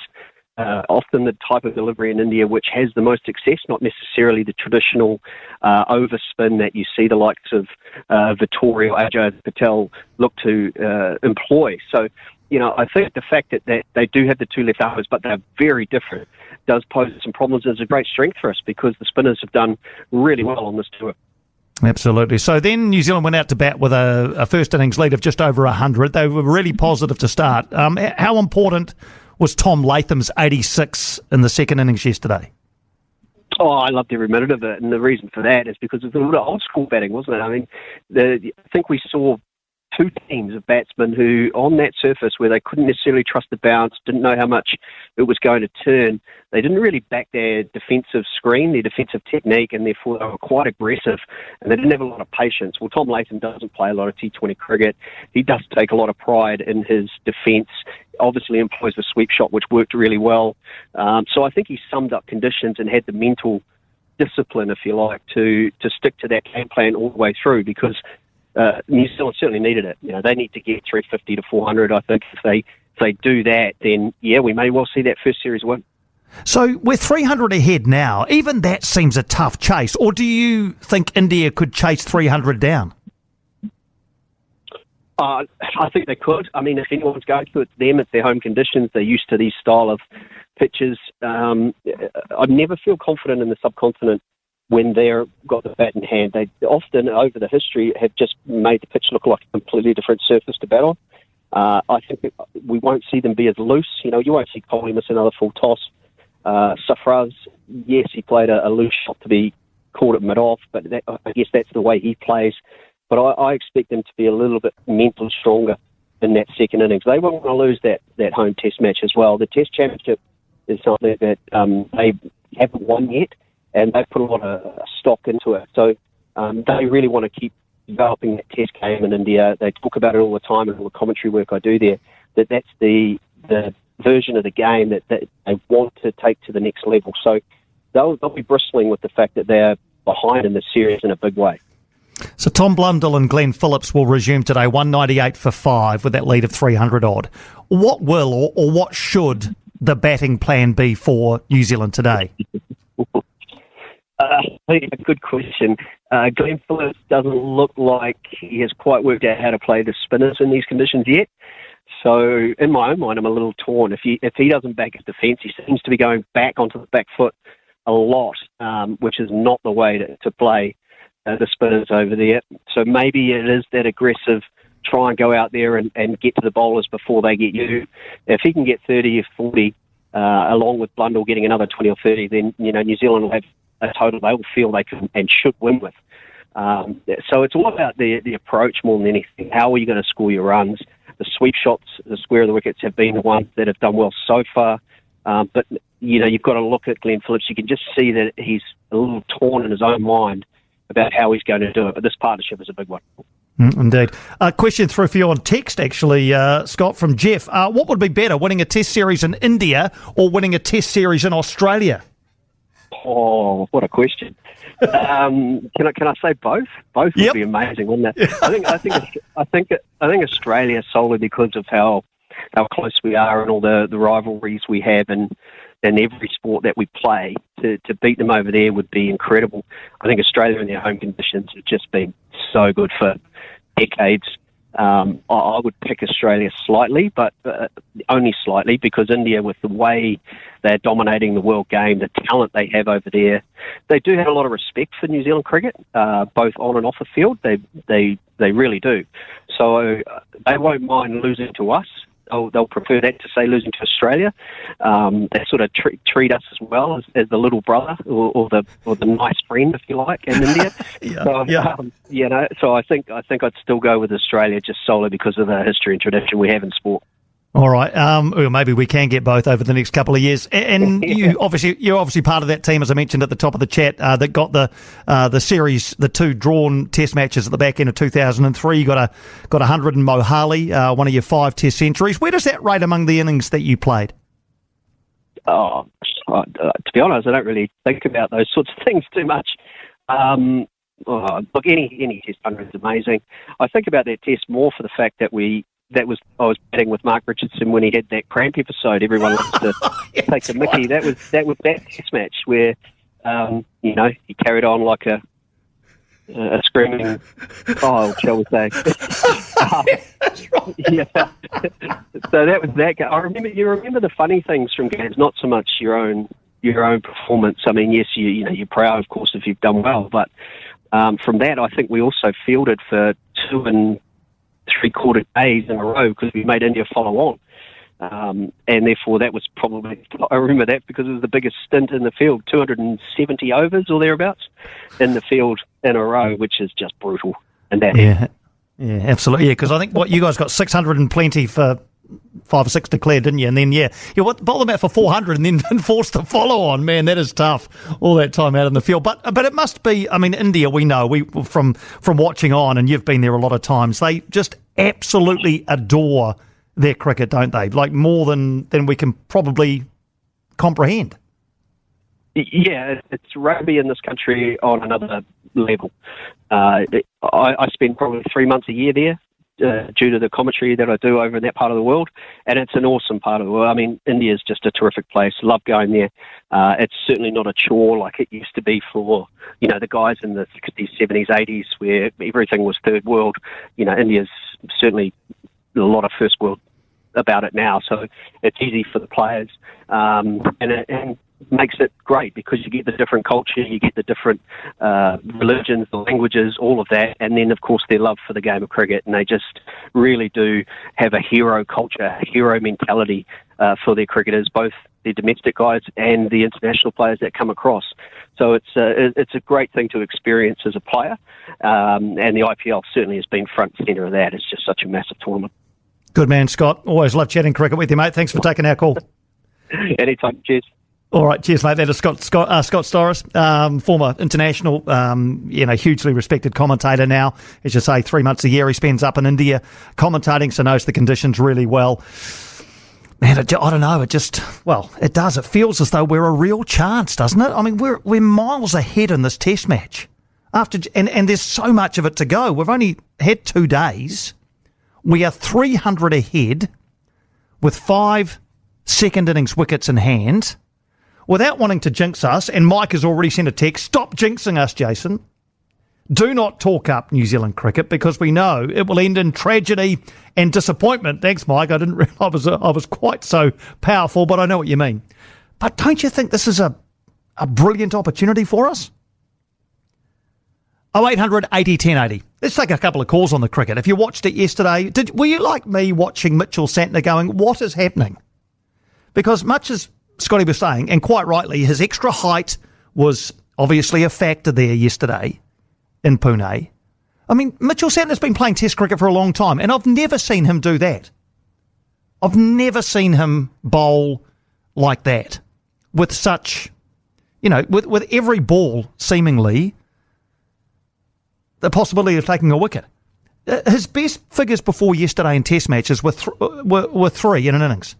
often the type of delivery in India which has the most success, not necessarily the traditional overspin that you see the likes of Vettori or Ajaz Patel look to employ. So, I think the fact that they do have the two left armers, but they're very different, does pose some problems. It's a great strength for us because the spinners have done really well on this tour.
Absolutely. So then New Zealand went out to bat with a first innings lead of just over 100. They were really positive to start. How important was Tom Latham's 86 in the second innings yesterday?
Oh, I loved every minute of it, and the reason for that is because it was a little old school batting, wasn't it? I mean, I think we saw two teams of batsmen who, on that surface where they couldn't necessarily trust the bounce, didn't know how much it was going to turn, they didn't really back their defensive screen, their defensive technique, and therefore they were quite aggressive, and they didn't have a lot of patience. Well, Tom Latham doesn't play a lot of T20 cricket. He does take a lot of pride in his defence, obviously employs the sweep shot, which worked really well. So I think he summed up conditions and had the mental discipline, if you like, to stick to that game plan all the way through, because New Zealand certainly needed it. They need to get 350 to 400. I think if they do that, then we may well see that first series win.
So we're 300 ahead now. Even that seems a tough chase. Or do you think India could chase 300 down?
I think they could. I mean, if anyone's going to, it's them. It's their home conditions. They're used to these style of pitches. I never feel confident in the subcontinent when they've got the bat in hand. They often, over the history, have just made the pitch look like a completely different surface to bat on. I think we won't see them be as loose. You won't see Kohli miss another full toss. Safraz, yes, he played a loose shot to be caught at mid-off, but I guess that's the way he plays. But I expect them to be a little bit mentally stronger in that second innings. They won't want to lose that home test match as well. The test championship is something that they haven't won yet, and they've put a lot of stock into it. So they really want to keep developing that test game in India. They talk about it all the time in all the commentary work I do there, that's the version of the game that they want to take to the next level. So they'll be bristling with the fact that they're behind in the series in a big way.
So Tom Blundell and Glenn Phillips will resume today, 198 for 5 with that lead of 300 odd. What will or what should the batting plan be for New Zealand today?
A good question. Glenn Phillips doesn't look like he has quite worked out how to play the spinners in these conditions yet. So in my own mind, I'm a little torn. If he doesn't back his defence, he seems to be going back onto the back foot a lot, which is not the way to play the spinners over there. So maybe it is that aggressive, try and go out there and get to the bowlers before they get you. If he can get 30 or 40, along with Blundell getting another 20 or 30, then New Zealand will have a total they will feel they can and should win with. So it's all about the approach more than anything. How are you going to score your runs? The sweep shots, the square of the wickets have been the ones that have done well so far. But, you've got to look at Glenn Phillips. You can just see that he's a little torn in his own mind about how he's going to do it. But this partnership is a big one.
Indeed. A question through for you on text, actually, Scott, from Jeff. What would be better, winning a test series in India or winning a test series in Australia?
Oh, what a question. Can I say both? Both would be amazing, wouldn't it? I think Australia, solely because of how close we are and all the rivalries we have in every sport that we play, to beat them over there would be incredible. I think Australia in their home conditions have just been so good for decades. I would pick Australia slightly, but only slightly, because India, with the way they're dominating the world game, the talent they have over there, they do have a lot of respect for New Zealand cricket, both on and off the field. They really do. So they won't mind losing to us. They'll prefer that to, say, losing to Australia. They sort of treat us as well as the little brother or the nice friend, if you like, in India. So I think I'd still go with Australia, just solely because of the history and tradition we have in sport.
All right. Well, maybe we can get both over the next couple of years. And you're obviously part of that team, as I mentioned at the top of the chat, that got the series, the 2 drawn test matches at the back end of 2003. You got 100 in Mohali, one of your 5 test centuries. Where does that rate among the innings that you played?
To be honest, I don't really think about those sorts of things too much. Look, any test 100 is amazing. I think about that test more for the fact that I was betting with Mark Richardson when he had that cramp episode. Everyone loves to take the mickey. That was that test match where he carried on like a screaming child, shall we say?
That's right.
Yeah. So that was that game. You remember the funny things from games, not so much your own performance. I mean, yes, you're proud, of course, if you've done well, but from that, I think we also fielded for 2 3/4 days in a row because we made India follow on. And therefore that was probably, I remember that because it was the biggest stint in the field, 270 overs or thereabouts in the field in a row, which is just brutal. And that
Yeah, absolutely. Yeah, because I think you guys got 600 and plenty for 5 or 6 declared, didn't you? And then you bowled them out for 400 and then forced the follow on. Man, that is tough. All that time out in the field, but it must be. I mean, India, we know from watching on, and you've been there a lot of times. They just absolutely adore their cricket, don't they? Like more than we can probably comprehend.
Yeah, it's rugby in this country on another level. I spend probably 3 months a year there due to the commentary that I do over in that part of the world, and it's an awesome part of the world. I mean, India is just a terrific place. Love going there. It's certainly not a chore like it used to be for, the guys in the 60s, 70s, 80s, where everything was third world. India's certainly a lot of first world about it now, so it's easy for the players, and makes it great because you get the different culture, you get the different religions, the languages, all of that, and then of course their love for the game of cricket, and they just really do have a hero culture, a hero mentality for their cricketers, both the domestic guys and the international players that come across. So it's a great thing to experience as a player, and the IPL certainly has been front and centre of that. It's just such a massive tournament.
Good man, Scott. Always love chatting cricket with you, mate. Thanks for taking our call.
Anytime. Cheers.
All right, cheers, mate. That is Scott Styris, former international, hugely respected commentator now. As you say, 3 months a year he spends up in India commentating, so knows the conditions really well. Man, I don't know. It does. It feels as though we're a real chance, doesn't it? I mean, we're miles ahead in this Test match. And there's so much of it to go. We've only had 2 days. We are 300 ahead with 5 second innings wickets in hand. Without wanting to jinx us, and Mike has already sent a text, stop jinxing us, Jason. Do not talk up New Zealand cricket because we know it will end in tragedy and disappointment. Thanks, Mike. I didn't realise I was quite so powerful, but I know what you mean. But don't you think this is a brilliant opportunity for us? 0800 80 10 80. Let's take a couple of calls on the cricket. If you watched it yesterday, were you like me watching Mitchell Santner going, what is happening? Because much as Scotty was saying, and quite rightly, his extra height was obviously a factor there yesterday in Pune. I mean, Mitchell Santner's been playing Test cricket for a long time, and I've never seen him do that. I've never seen him bowl like that with such, with every ball seemingly the possibility of taking a wicket. His best figures before yesterday in Test matches were 3 in an innings.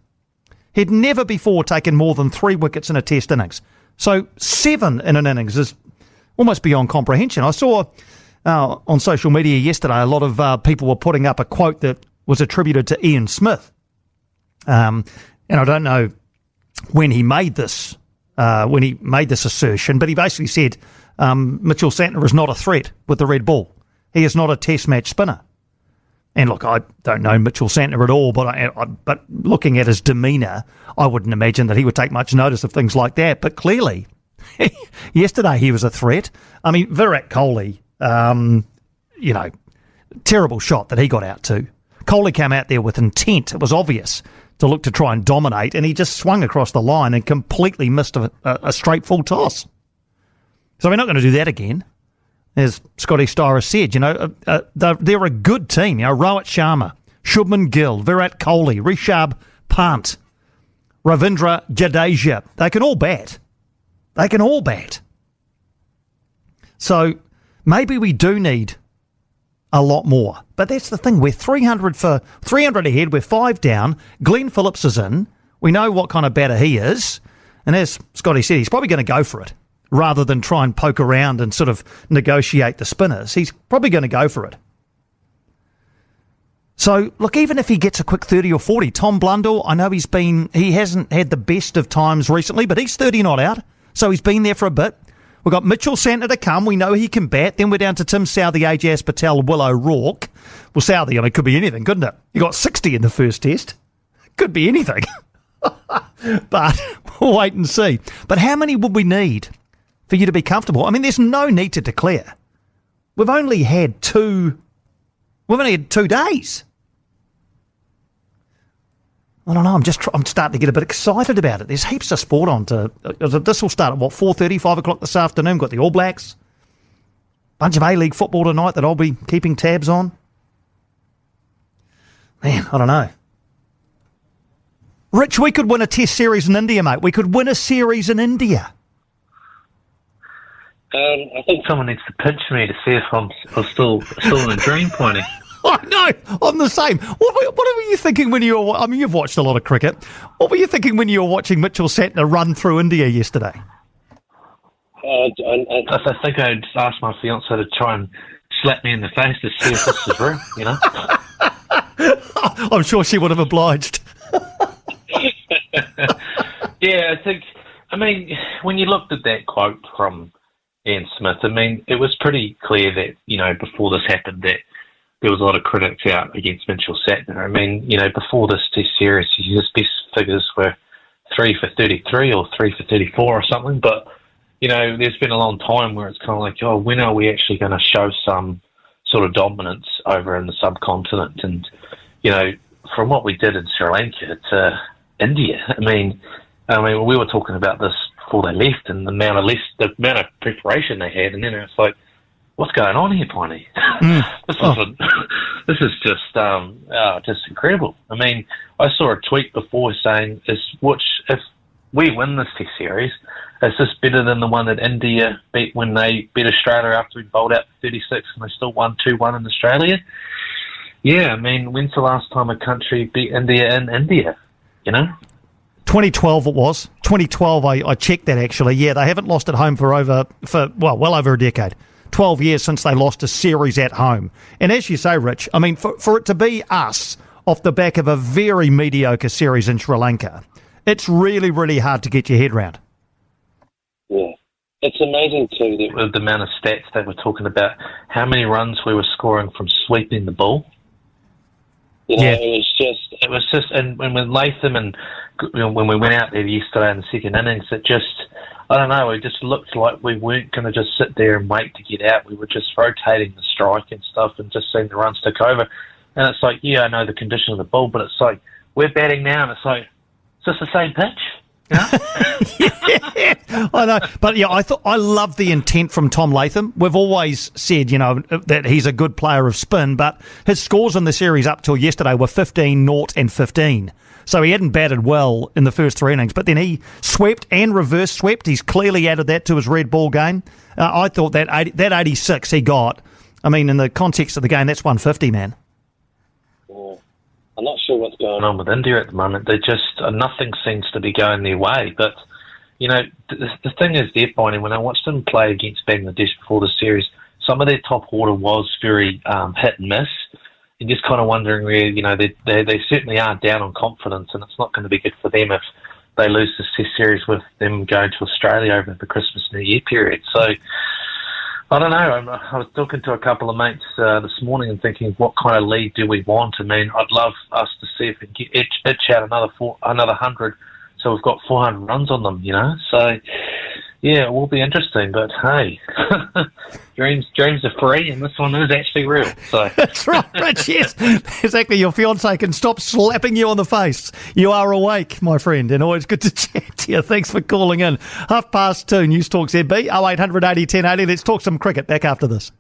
He'd never before taken more than 3 wickets in a Test innings. So 7 in an innings is almost beyond comprehension. I saw on social media yesterday a lot of people were putting up a quote that was attributed to Ian Smith. And I don't know when he made this assertion, but he basically said Mitchell Santner is not a threat with the red ball. He is not a Test match spinner. And look, I don't know Mitchell Santner at all, but looking at his demeanour, I wouldn't imagine that he would take much notice of things like that. But clearly, yesterday he was a threat. I mean, Virat Kohli, terrible shot that he got out to. Kohli came out there with intent. It was obvious to look to try and dominate, and he just swung across the line and completely missed a straight full toss. So we're not going to do that again. As Scotty Styris said, they're a good team. Rohit Sharma, Shubman Gill, Virat Kohli, Rishabh Pant, Ravindra Jadeja. They can all bat. So maybe we do need a lot more. But that's the thing. We're 300 ahead. We're 5 down. Glenn Phillips is in. We know what kind of batter he is. And as Scotty said, he's probably going to go for it. Rather than try and poke around and sort of negotiate the spinners, he's probably going to go for it. So, look, even if he gets a quick 30 or 40, Tom Blundell, I know he hasn't had the best of times recently, but he's 30 not out, so he's been there for a bit. We've got Mitchell Santner to come. We know he can bat. Then we're down to Tim Southee, Ajaz Patel, Will O'Rourke. Well, Southee, it could be anything, couldn't it? You got 60 in the first test. Could be anything. But we'll wait and see. But how many would we need for you to be comfortable? I mean, there's no need to declare. We've only had 2 days. I don't know. I'm starting to get a bit excited about it. There's heaps of sport on. This will start at 4:30, 5 o'clock this afternoon. Got the All Blacks. Bunch of A-League football tonight that I'll be keeping tabs on. Man, I don't know. Rich, we could win a test series in India, mate. We could win a series in India.
I think someone needs to pinch me to see if I'm still in a dream, Piney.
I know, I'm the same. What were you thinking when you were... I mean, you've watched a lot of cricket. What were you thinking when you were watching Mitchell Santner run through India yesterday?
I think I'd ask my fiancée to try and slap me in the face to see if this is real, you know?
I'm sure she would have obliged.
Yeah, I mean, when you looked at that quote from Ian Smith, I mean, it was pretty clear that, you know, before this happened that there was a lot of critics out against Mitchell Santner. I mean, you know, before this test series, his best figures were 3 for 33 or 3 for 34 or something, but, you know, there's been a long time where it's kind of like, oh, when are we actually going to show some sort of dominance over in the subcontinent? And, you know, from what we did in Sri Lanka to India, I mean, we were talking about this before they left and the amount of preparation they had, and then it's like, what's going on here, Piney? This is just incredible. I mean, I saw a tweet before saying, if we win this test series, is this better than the one that India beat when they beat Australia after we bowled out 36 and they still won 2-1 in Australia? Yeah, I mean, when's the last time a country beat India in India, you know?
2012 it was. 2012, I checked that actually. Yeah, they haven't lost at home for well over a decade. 12 years since they lost a series at home. And as you say, Rich, I mean, for it to be us off the back of a very mediocre series in Sri Lanka, it's really, really hard to get your head round.
Yeah. It's amazing, too, that with the amount of stats they were talking about, how many runs we were scoring from sweeping the ball. You know, it was just, and when Latham and when we went out there yesterday in the second innings, it just, I don't know, it just looked like we weren't going to just sit there and wait to get out. We were just rotating the strike and stuff and just seeing the runs tick over. And it's like, yeah, I know the condition of the ball, but it's like, we're batting now and it's like, is this the same pitch?
Yeah, I know, but yeah, I love the intent from Tom Latham. We've always said, you know, that he's a good player of spin, but his scores in the series up till yesterday were 15, 0 and 15. So he hadn't batted well in the first three innings, but then he swept and reverse swept. He's clearly added that to his red ball game. I thought that 86 he got, I mean, in the context of the game, that's 150, man.
Yeah. I'm not sure what's going on with India at the moment. They just, nothing seems to be going their way. But, you know, the thing is, they're finding, when I watched them play against Bangladesh before the series, some of their top order was very hit and miss. And just kind of wondering where, you know, they certainly are down on confidence, and it's not going to be good for them if they lose this test series with them going to Australia over the Christmas New Year period. So, I don't know. I was talking to a couple of mates this morning and thinking, what kind of lead do we want? I mean, I'd love us to see if we can itch out another 100, so we've got 400 runs on them, you know? So, yeah, it will be interesting, but hey, dreams are free, and this one is actually real. So
that's right, Rich, yes. Exactly, your fiancé can stop slapping you on the face. You are awake, my friend, and always good to chat to you. Thanks for calling in. 2:30, News Talk ZB, 0800 80 1080. Let's talk some cricket back after this.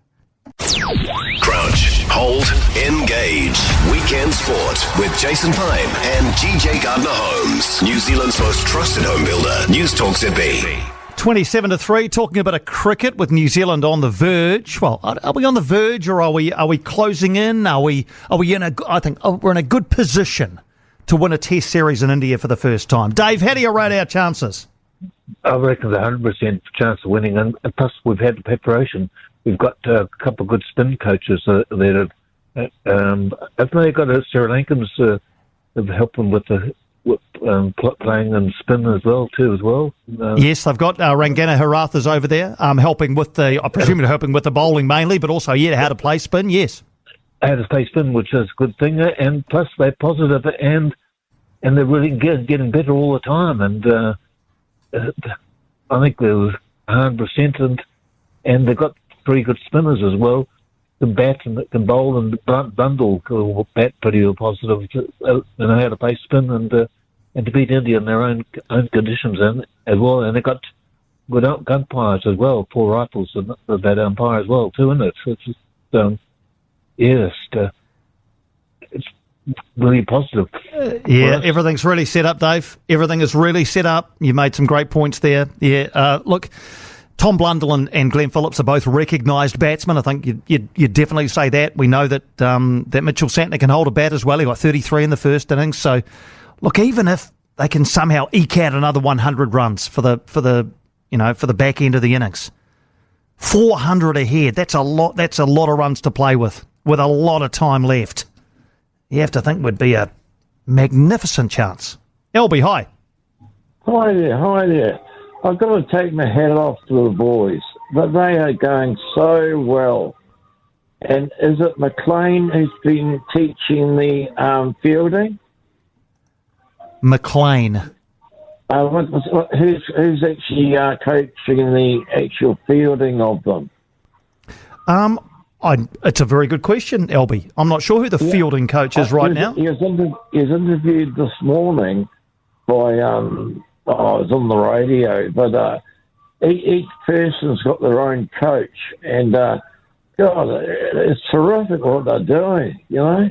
Crouch, hold, engage. Weekend Sport with Jason Pine and GJ Gardner-Holmes. New Zealand's most trusted home builder. News Talk ZB.
27-3, talking about a cricket with New Zealand on the verge. Well, are we on the verge, or are we closing in? Are we in a? I think we're in a good position to win a Test series in India for the first time. Dave, how do you rate our chances?
I reckon there's 100% chance of winning, and plus we've had the preparation. We've got a couple of good spin coaches that have they got Sri Lankans helping with the. Playing and spin as well.
Yes, they've got Rangana Haratha's over there, helping with I presume they're helping with the bowling mainly, but also how to play spin. Yes,
how to play spin, which is a good thing, and plus they're positive and they're really getting better all the time. And I think they're 100%, and they've got pretty good spinners as well. Can bat and can bowl, and Bundle will bat pretty positive. They know how to play spin and to beat India in their own conditions as well. And they've got good umpires as well. Paul Rifles and that umpire as well too, isn't it? So it's just, really positive.
Yeah, everything's really set up, Dave. Everything is really set up. You made some great points there. Yeah, look, Tom Blundell and Glenn Phillips are both recognised batsmen. I think you'd definitely say that. We know that that Mitchell Santner can hold a bat as well. He got 33 in the first innings. So, look, even if they can somehow eke out another 100 runs for the back end of the innings, 400 ahead. That's a lot. That's a lot of runs to play with a lot of time left. You have to think would be a magnificent chance. LB, hi.
Hi there. I've got to take my hat off to the boys, but they are going so well. And is it McLean who's been teaching the fielding?
McLean.
Who's actually coaching the actual fielding of them?
It's a very good question, LB. I'm not sure who the fielding coach is right now.
He was interviewed this morning by, I was on the radio, but each person's got their own coach, and God, it's terrific what they're doing, you know?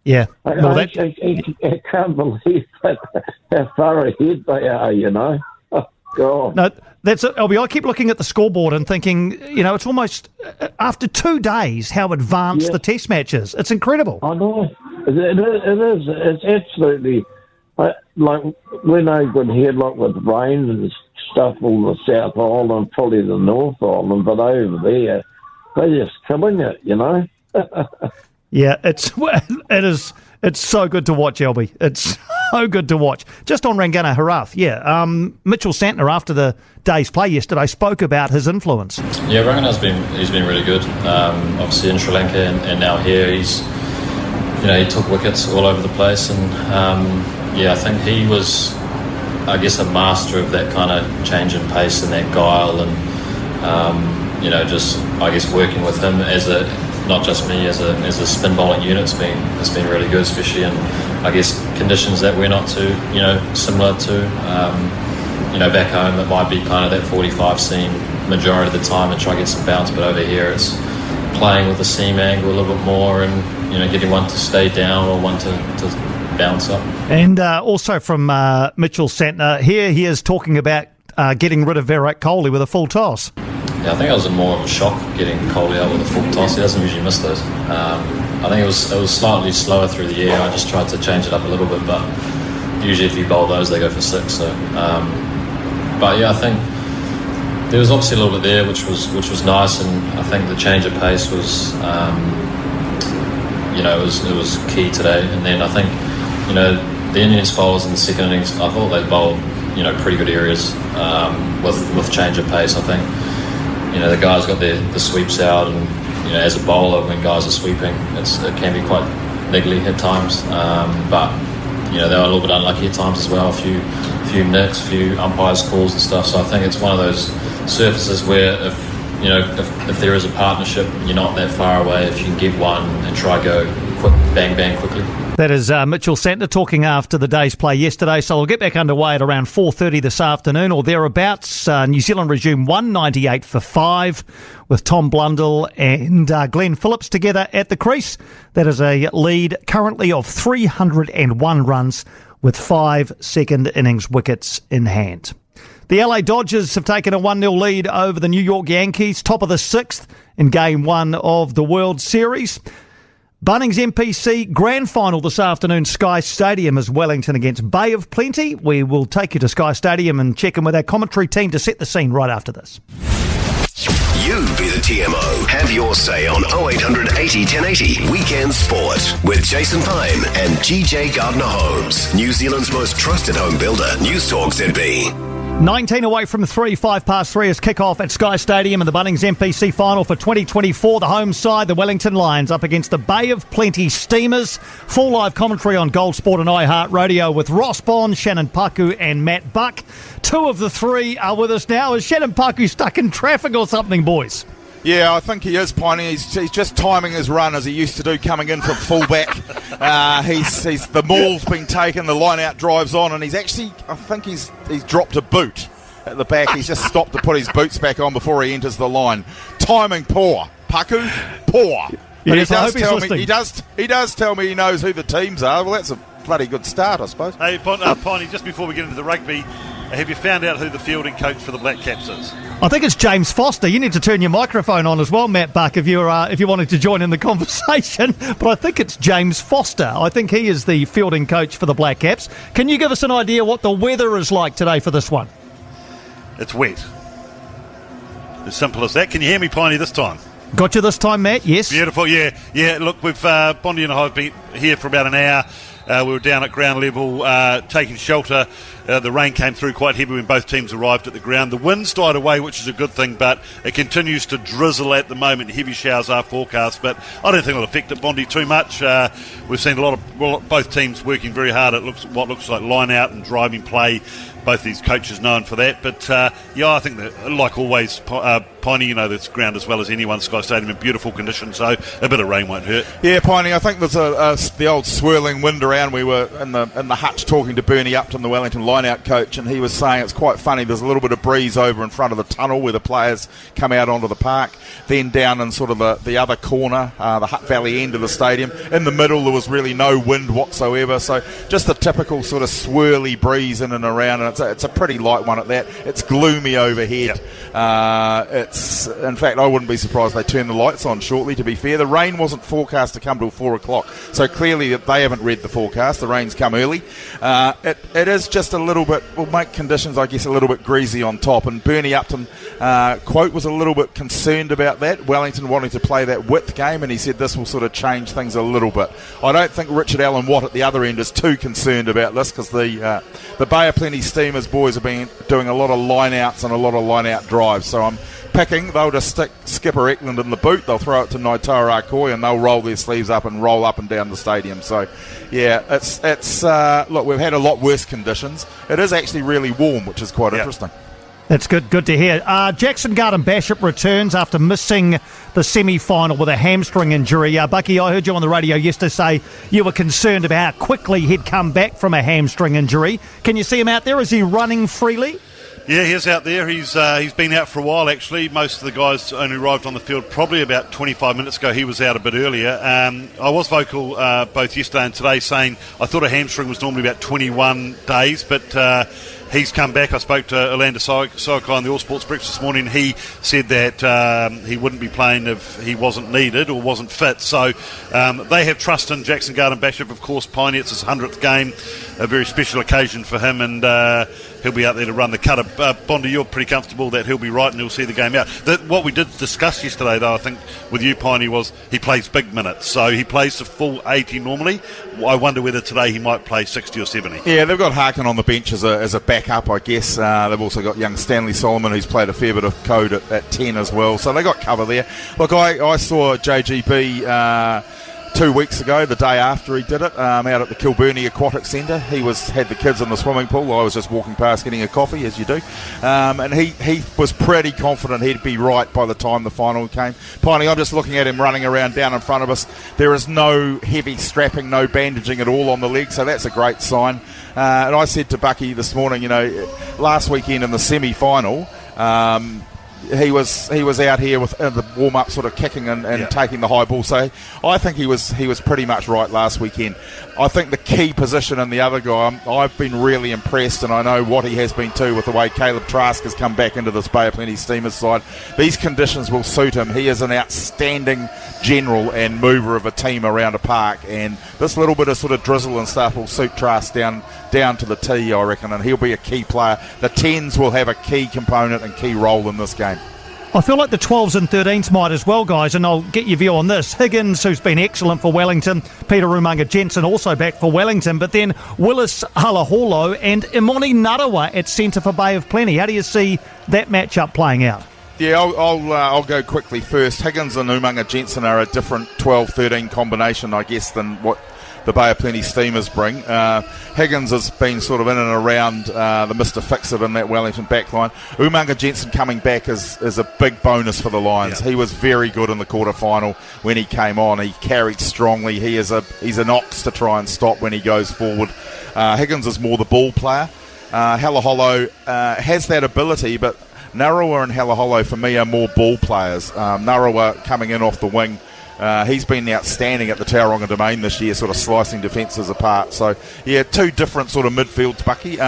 Yeah.
Well, I can't believe how far ahead they are, you know? Oh, God.
No, that's it, LB. I keep looking at the scoreboard and thinking, it's almost, after 2 days, how advanced the test match is. It's incredible.
I know. It is. It's absolutely, like, when I got here, like, with rain and stuff on the South Island, probably the North Island, but over there, they're just killing it, you know?
Yeah, it's so good to watch, LB. It's so good to watch. Just on Rangana Harath, Mitchell Santner, after the day's play yesterday, spoke about his influence.
Yeah, Rangana's been really good. Obviously in Sri Lanka and now here, he took wickets all over the place, and I think he was, I guess, a master of that kind of change in pace and that guile, and just I guess working with him not just me as a spin bowling unit has been really good, especially in I guess conditions that we're not too similar to back home. It might be kind of that 45 seam majority of the time and try to get some bounce, but over here it's playing with the seam angle a little bit more and getting one to stay down or one to bounce up. And
also from Mitchell Santner here, he is talking about getting rid of Virat Kohli with a full toss.
Yeah, I think it was more of a shock getting Kohli out with a full toss. He doesn't usually miss those. I think it was slightly slower through the air. I just tried to change it up a little bit, but usually if you bowl those, they go for 6. So, I think there was obviously a little bit there, which was nice, and I think the change of pace was, it was key today. And then I think, the Indian bowlers in the second innings, I thought they bowled, pretty good areas with change of pace. I think. The guys got the sweeps out, and as a bowler, when guys are sweeping, it can be quite niggly at times. But they were a little bit unlucky at times as well. A few nicks, a few umpires' calls and stuff. So I think it's one of those surfaces where if there is a partnership, you're not that far away. If you can get one and try go quick, bang bang quickly.
That is Mitchell Santner talking after the day's play yesterday. So we'll get back underway at around 4:30 this afternoon or thereabouts. New Zealand resume 198 for 5 with Tom Blundell and Glenn Phillips together at the crease. That is a lead currently of 301 runs with 5 second innings wickets in hand. The LA Dodgers have taken a 1-0 lead over the New York Yankees, top of the 6th in Game 1 of the World Series. Bunnings MPC Grand Final this afternoon, Sky Stadium as Wellington against Bay of Plenty. We will take you to Sky Stadium and check in with our commentary team to set the scene right after this.
You be the TMO. Have your say on 0800 80 1080 Weekend Sport with Jason Pine and GJ Gardner-Holmes. New Zealand's most trusted home builder, News Talk ZB.
19 away from 3, 3:05 is kick-off at Sky Stadium in the Bunnings MPC Final for 2024. The home side, the Wellington Lions, up against the Bay of Plenty Steamers. Full live commentary on Gold Sport and iHeartRadio with Ross Bond, Shannon Paku and Matt Buck. 2 of the 3 are with us now. Is Shannon Paku stuck in traffic or something, boys?
Yeah, I think he is, Piney. He's just timing his run as he used to do coming in from fullback. He's the maul's been taken, the line-out drive's on, and he's actually, I think he's dropped a boot at the back. He's just stopped to put his boots back on before he enters the line. Timing poor. Paku, poor. But
Yes, I hope he's listening.
he does tell me he knows who the teams are. Well, that's a bloody good start, I suppose.
Hey, Piney, just before we get into the rugby, have you found out who the fielding coach for the Black Caps is?
I think it's James Foster. You need to turn your microphone on as well, Matt Buck, if you wanted to join in the conversation. But I think it's James Foster. I think he is the fielding coach for the Black Caps. Can you give us an idea what the weather is like today for this one?
It's wet. As simple as that. Can you hear me, Piney, this time?
Got you this time, Matt? Yes.
Beautiful, yeah. Look, we've Bondi and I have been here for about an hour. We were down at ground level taking shelter. The rain came through quite heavy when both teams arrived at the ground. The winds died away, which is a good thing, but it continues to drizzle at the moment. Heavy showers are forecast, but I don't think it'll affect it, Bondi, too much. We've seen both teams working very hard at what looks like line-out and driving play. Both these coaches known for that. But, I think that, like always, Piney, this ground as well as anyone, Sky Stadium, in beautiful condition, so a bit of rain won't hurt.
Yeah, Piney, I think there's the old swirling wind around. We were in the hutch talking to Bernie Upton, the Wellington line-out coach, and he was saying it's quite funny. There's a little bit of breeze over in front of the tunnel where the players come out onto the park. Then down in sort of the other corner, the Hutt Valley end of the stadium. In the middle, there was really no wind whatsoever. So just the typical sort of swirly breeze in and around, and it's a pretty light one at that. It's gloomy overhead. Yep. In fact, I wouldn't be surprised if they turn the lights on shortly, to be fair. The rain wasn't forecast to come till 4 o'clock, so clearly they haven't read the forecast. The rain's come early. It is just a little bit, will make conditions, I guess, a little bit greasy on top, and Bernie Upton, quote, was a little bit concerned about that. Wellington wanting to play that width game, and he said this will sort of change things a little bit. I don't think Richard Allen Watt at the other end is too concerned about this, because the Bay of Plenty Steamers boys have been doing a lot of line-outs and a lot of line-out drives, so I'm picking they'll just stick Skipper Eklund in the boot, they'll throw it to Naitoa Akoi, and they'll roll their sleeves up and roll up and down the stadium. So yeah, it's look, we've had a lot worse conditions. It is actually really warm, which is quite interesting.
That's good to hear. Jackson Garden-Bishop returns after missing the semi-final with a hamstring injury. Bucky, I heard you on the radio yesterday say you were concerned about how quickly he'd come back from a hamstring injury. Can you see him out there? Is he running freely?
Yeah, he's out there. He's been out for a while, actually. Most of the guys only arrived on the field probably about 25 minutes ago. He was out a bit earlier. I was vocal both yesterday and today saying I thought a hamstring was normally about 21 days, but he's come back. I spoke to Orlando Soakai on the All Sports Breakfast this morning. He said that he wouldn't be playing if he wasn't needed or wasn't fit. So they have trust in Jackson Garden-Bishop. Of course, Piney, it's his 100th game, a very special occasion for him, and he'll be out there to run the cutter. Bondi, you're pretty comfortable that he'll be right and he'll see the game out. What we did discuss yesterday, though, I think, with you, Piney, was he plays big minutes. So he plays the full 80 normally. I wonder whether today he might play 60 or 70.
Yeah, they've got Harkin on the bench as a backup, I guess. They've also got young Stanley Solomon, who's played a fair bit of code at 10 as well. So they got cover there. Look, I saw JGB 2 weeks ago, the day after he did it, out at the Kilburnie Aquatic Centre. He had the kids in the swimming pool. I was just walking past getting a coffee, as you do. And he was pretty confident he'd be right by the time the final came. Piney, I'm just looking at him running around down in front of us. There is no heavy strapping, no bandaging at all on the leg, so that's a great sign. And I said to Bucky this morning, last weekend in the semi-final, he was out here with the warm-up sort of kicking and taking the high ball. So I think he was pretty much right last weekend. I think the key position in the other guy, I've been really impressed, and I know what he has been too, with the way Caleb Trask has come back into this Bay of Plenty Steamers side. These conditions will suit him. He is an outstanding general and mover of a team around a park, and this little bit of sort of drizzle and stuff will suit Trask down to the tee, I reckon, and he'll be a key player. The 10s will have a key component and key role in this game.
I feel like the 12s and 13s might as well, guys, and I'll get your view on this. Higgins, who's been excellent for Wellington, Peter Umaga-Jensen also back for Wellington, but then Willis Halaholo and Imoni Narawa at centre for Bay of Plenty. How do you see that matchup playing out?
Yeah, I'll go quickly first. Higgins and Umaga-Jensen are a different 12-13 combination, I guess, than what the Bay of Plenty Steamers bring. Higgins has been sort of in and around the Mr. Fix-It in that Wellington backline. Umaga-Jensen coming back is a big bonus for the Lions. Yeah. He was very good in the quarterfinal when he came on. He carried strongly. He's an ox to try and stop when he goes forward. Higgins is more the ball player. Halaholo has that ability, but Narawa and Halaholo for me are more ball players. Narawa coming in off the wing, He's been outstanding at the Tauranga Domain this year, sort of slicing defences apart. So, yeah, two different sort of midfields, Bucky.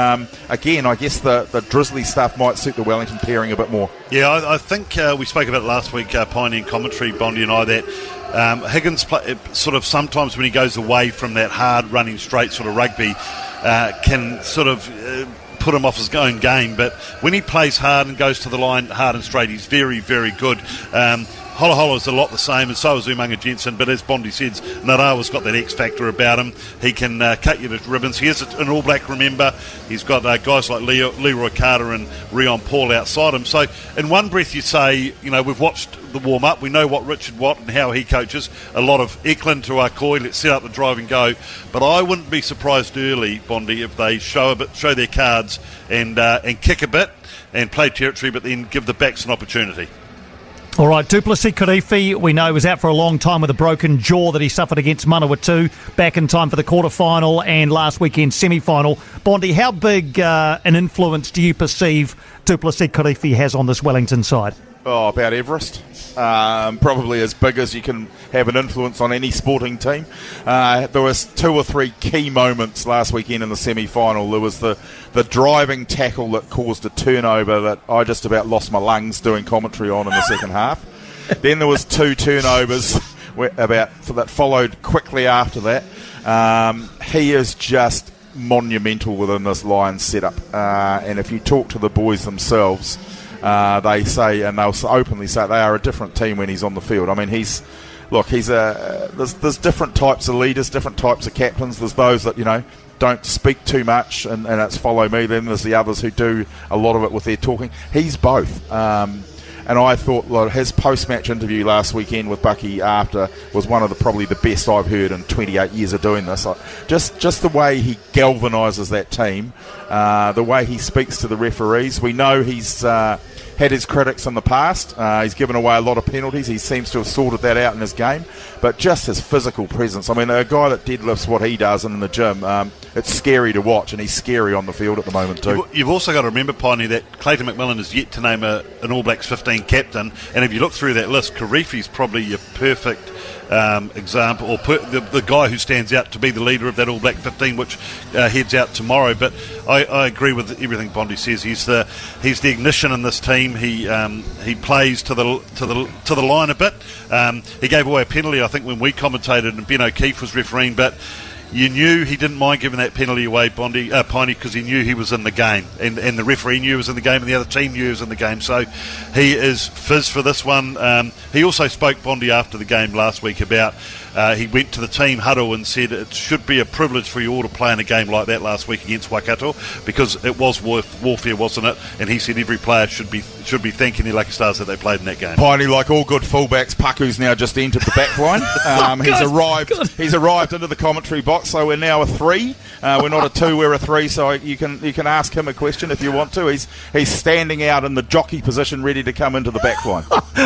Again, I guess the Drizzly stuff might suit the Wellington pairing a bit more.
Yeah, I think we spoke about it last week, Piney and commentary, Bondi and I, that Higgins sort of sometimes when he goes away from that hard running straight sort of rugby can sort of put him off his own game, but when he plays hard and goes to the line hard and straight, he's very, very good. Hola Hola's a lot the same, and so is Umaga Jensen, but as Bondi says, Narawa's got that X factor about him. He can cut you to ribbons. He is an All Black, remember. He's got guys like Leroy Carter and Rion Paul outside him. So in one breath you say, we've watched the warm-up, we know what Richard Watt and how he coaches. A lot of Eklund to Arkoi, let's set up the drive and go. But I wouldn't be surprised early, Bondi, if they show their cards and kick a bit and play territory, but then give the backs an opportunity.
All right, Duplessis Kirifi, we know, was out for a long time with a broken jaw that he suffered against Manawatu, back in time for the quarter-final and last weekend's semi-final. Bondi, how big an influence do you perceive Duplessis Kirifi has on this Wellington side?
Oh, about Everest. Probably as big as you can have an influence on any sporting team. There was 2 or 3 key moments last weekend in the semi-final. There was the driving tackle that caused a turnover that I just about lost my lungs doing commentary on in the second half. Then there was 2 turnovers that followed quickly after that. He is just monumental within this Lions setup. And if you talk to the boys themselves, they say, and they'll openly say, they are a different team when he's on the field. I mean, there's different types of leaders, different types of captains. There's those that, don't speak too much and it's follow me. Then there's the others who do a lot of it with their talking. He's both. And I thought his post-match interview last weekend with Bucky after was one of probably the best I've heard in 28 years of doing this. Just the way he galvanises that team, the way he speaks to the referees. We know he's had his critics in the past. He's given away a lot of penalties. He seems to have sorted that out in his game. But just his physical presence. I mean, a guy that deadlifts what he does in the gym, it's scary to watch, and he's scary on the field at the moment too.
You've also got to remember, Piney, that Clayton McMillan is yet to name an All Blacks 15 captain, and if you look through that list, Kirifi's probably your perfect example, or the guy who stands out to be the leader of that All Black 15, which heads out tomorrow. But I agree with everything Bondi says. He's the ignition in this team. He plays to the line a bit. He gave away a penalty, I think, when we commentated, and Ben O'Keefe was refereeing, but you knew he didn't mind giving that penalty away, Piney, because he knew he was in the game, and the referee knew he was in the game, and the other team knew he was in the game. So he is fizz for this one. He also spoke, Bondi, after the game last week about he went to the team huddle and said it should be a privilege for you all to play in a game like that last week against Waikato, because it was warfare, wasn't it? And he said every player should be thanking their lucky stars that they played in that game.
Piney, like all good fullbacks, Paku's now just entered the back line. He's arrived into the commentary box, so we're now a 3. We're not a 2, we're a 3, so you can ask him a question if you want to. He's standing out in the jockey position, ready to come into the back line.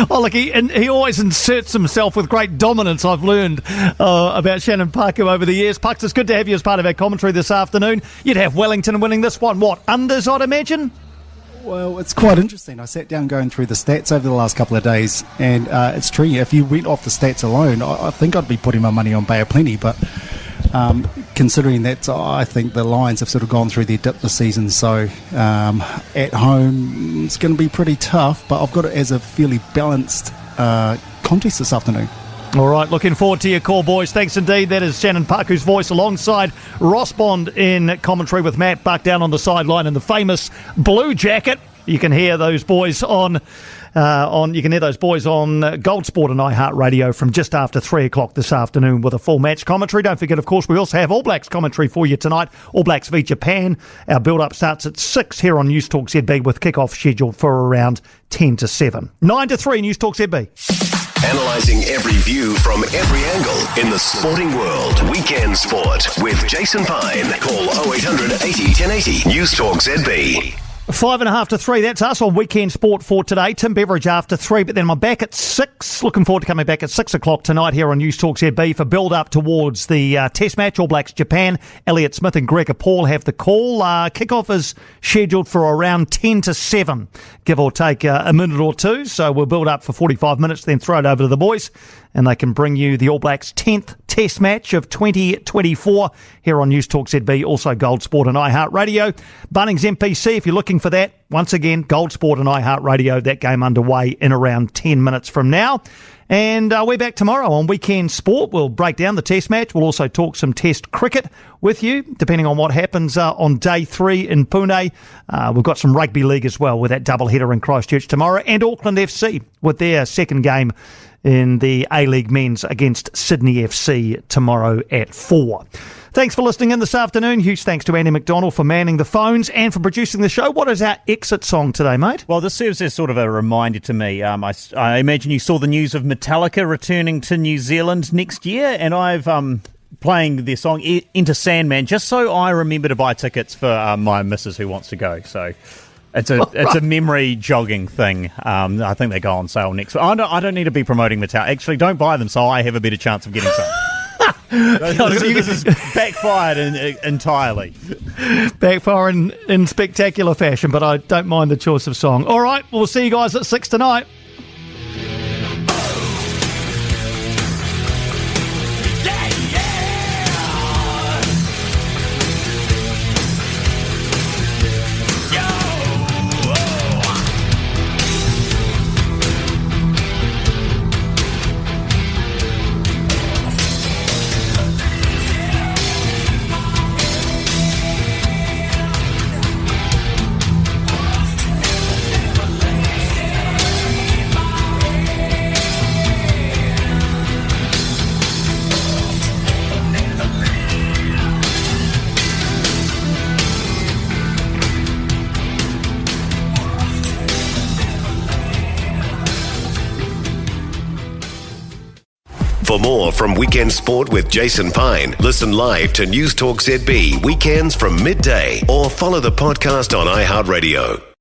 Look, he always inserts himself with great dominance, I've learned about Shannon Paku over the years. Pucks, it's good to have you as part of our commentary this afternoon. You'd have Wellington winning this one. What, unders, I'd imagine?
Well, it's quite interesting. I sat down going through the stats over the last couple of days, and it's true. If you went off the stats alone, I think I'd be putting my money on Bay of Plenty, but considering that I think the Lions have sort of gone through their dip this season, so at home it's going to be pretty tough, but I've got it as a fairly balanced contest this afternoon.
All right, looking forward to your call, boys. Thanks indeed. That is Shannon Paku's voice alongside Ross Bond in commentary with Matt Buck down on the sideline in the famous blue jacket. You can hear those boys on Gold Sport and iHeartRadio from just after 3 o'clock this afternoon with a full match commentary. Don't forget, of course, we also have All Blacks commentary for you tonight. All Blacks v Japan. Our build-up starts at 6 here on News Talk ZB with kick-off scheduled for around 10 to 7. 9 to 3, News Talk ZB.
Analysing every view from every angle in the sporting world. Weekend Sport with Jason Pine. Call 0800 80 1080. News Talk ZB.
5.5 to 3, that's us on Weekend Sport for today. Tim Beveridge after 3, but then I'm back at 6. Looking forward to coming back at 6 o'clock tonight here on News Talk ZB for build-up towards the Test match, All Blacks Japan. Elliot Smith and Gregor Paul have the call. Kick-off is scheduled for around 10 to 7, give or take a minute or two. So we'll build up for 45 minutes, then throw it over to the boys. and they can bring you the All Blacks' 10th Test match of 2024 here on News Talk ZB, also Gold Sport and iHeartRadio. Bunnings MPC, if you're looking for that, once again, Gold Sport and iHeartRadio, that game underway in around 10 minutes from now. And we're back tomorrow on Weekend Sport. We'll break down the Test match. We'll also talk some Test cricket with you, depending on what happens on day 3 in Piney. We've got some rugby league as well with that doubleheader in Christchurch tomorrow, and Auckland FC with their second game in the A-League men's against Sydney FC tomorrow at 4. Thanks for listening in this afternoon. Huge thanks to Andy McDonald for manning the phones and for producing the show. What is our exit song today, mate?
Well, this serves as sort of a reminder to me. I imagine you saw the news of Metallica returning to New Zealand next year, and I've playing their song Enter Sandman just so I remember to buy tickets for my missus who wants to go. So it's a memory jogging thing. I think they go on sale next week. I don't need to be promoting Metallica. Actually, don't buy them so I have a better chance of getting some. This is backfired entirely.
Backfiring in spectacular fashion, but I don't mind the choice of song. All right, we'll see you guys at 6 tonight.
For more from Weekend Sport with Jason Pine, listen live to News Talk ZB weekends from midday or follow the podcast on iHeartRadio.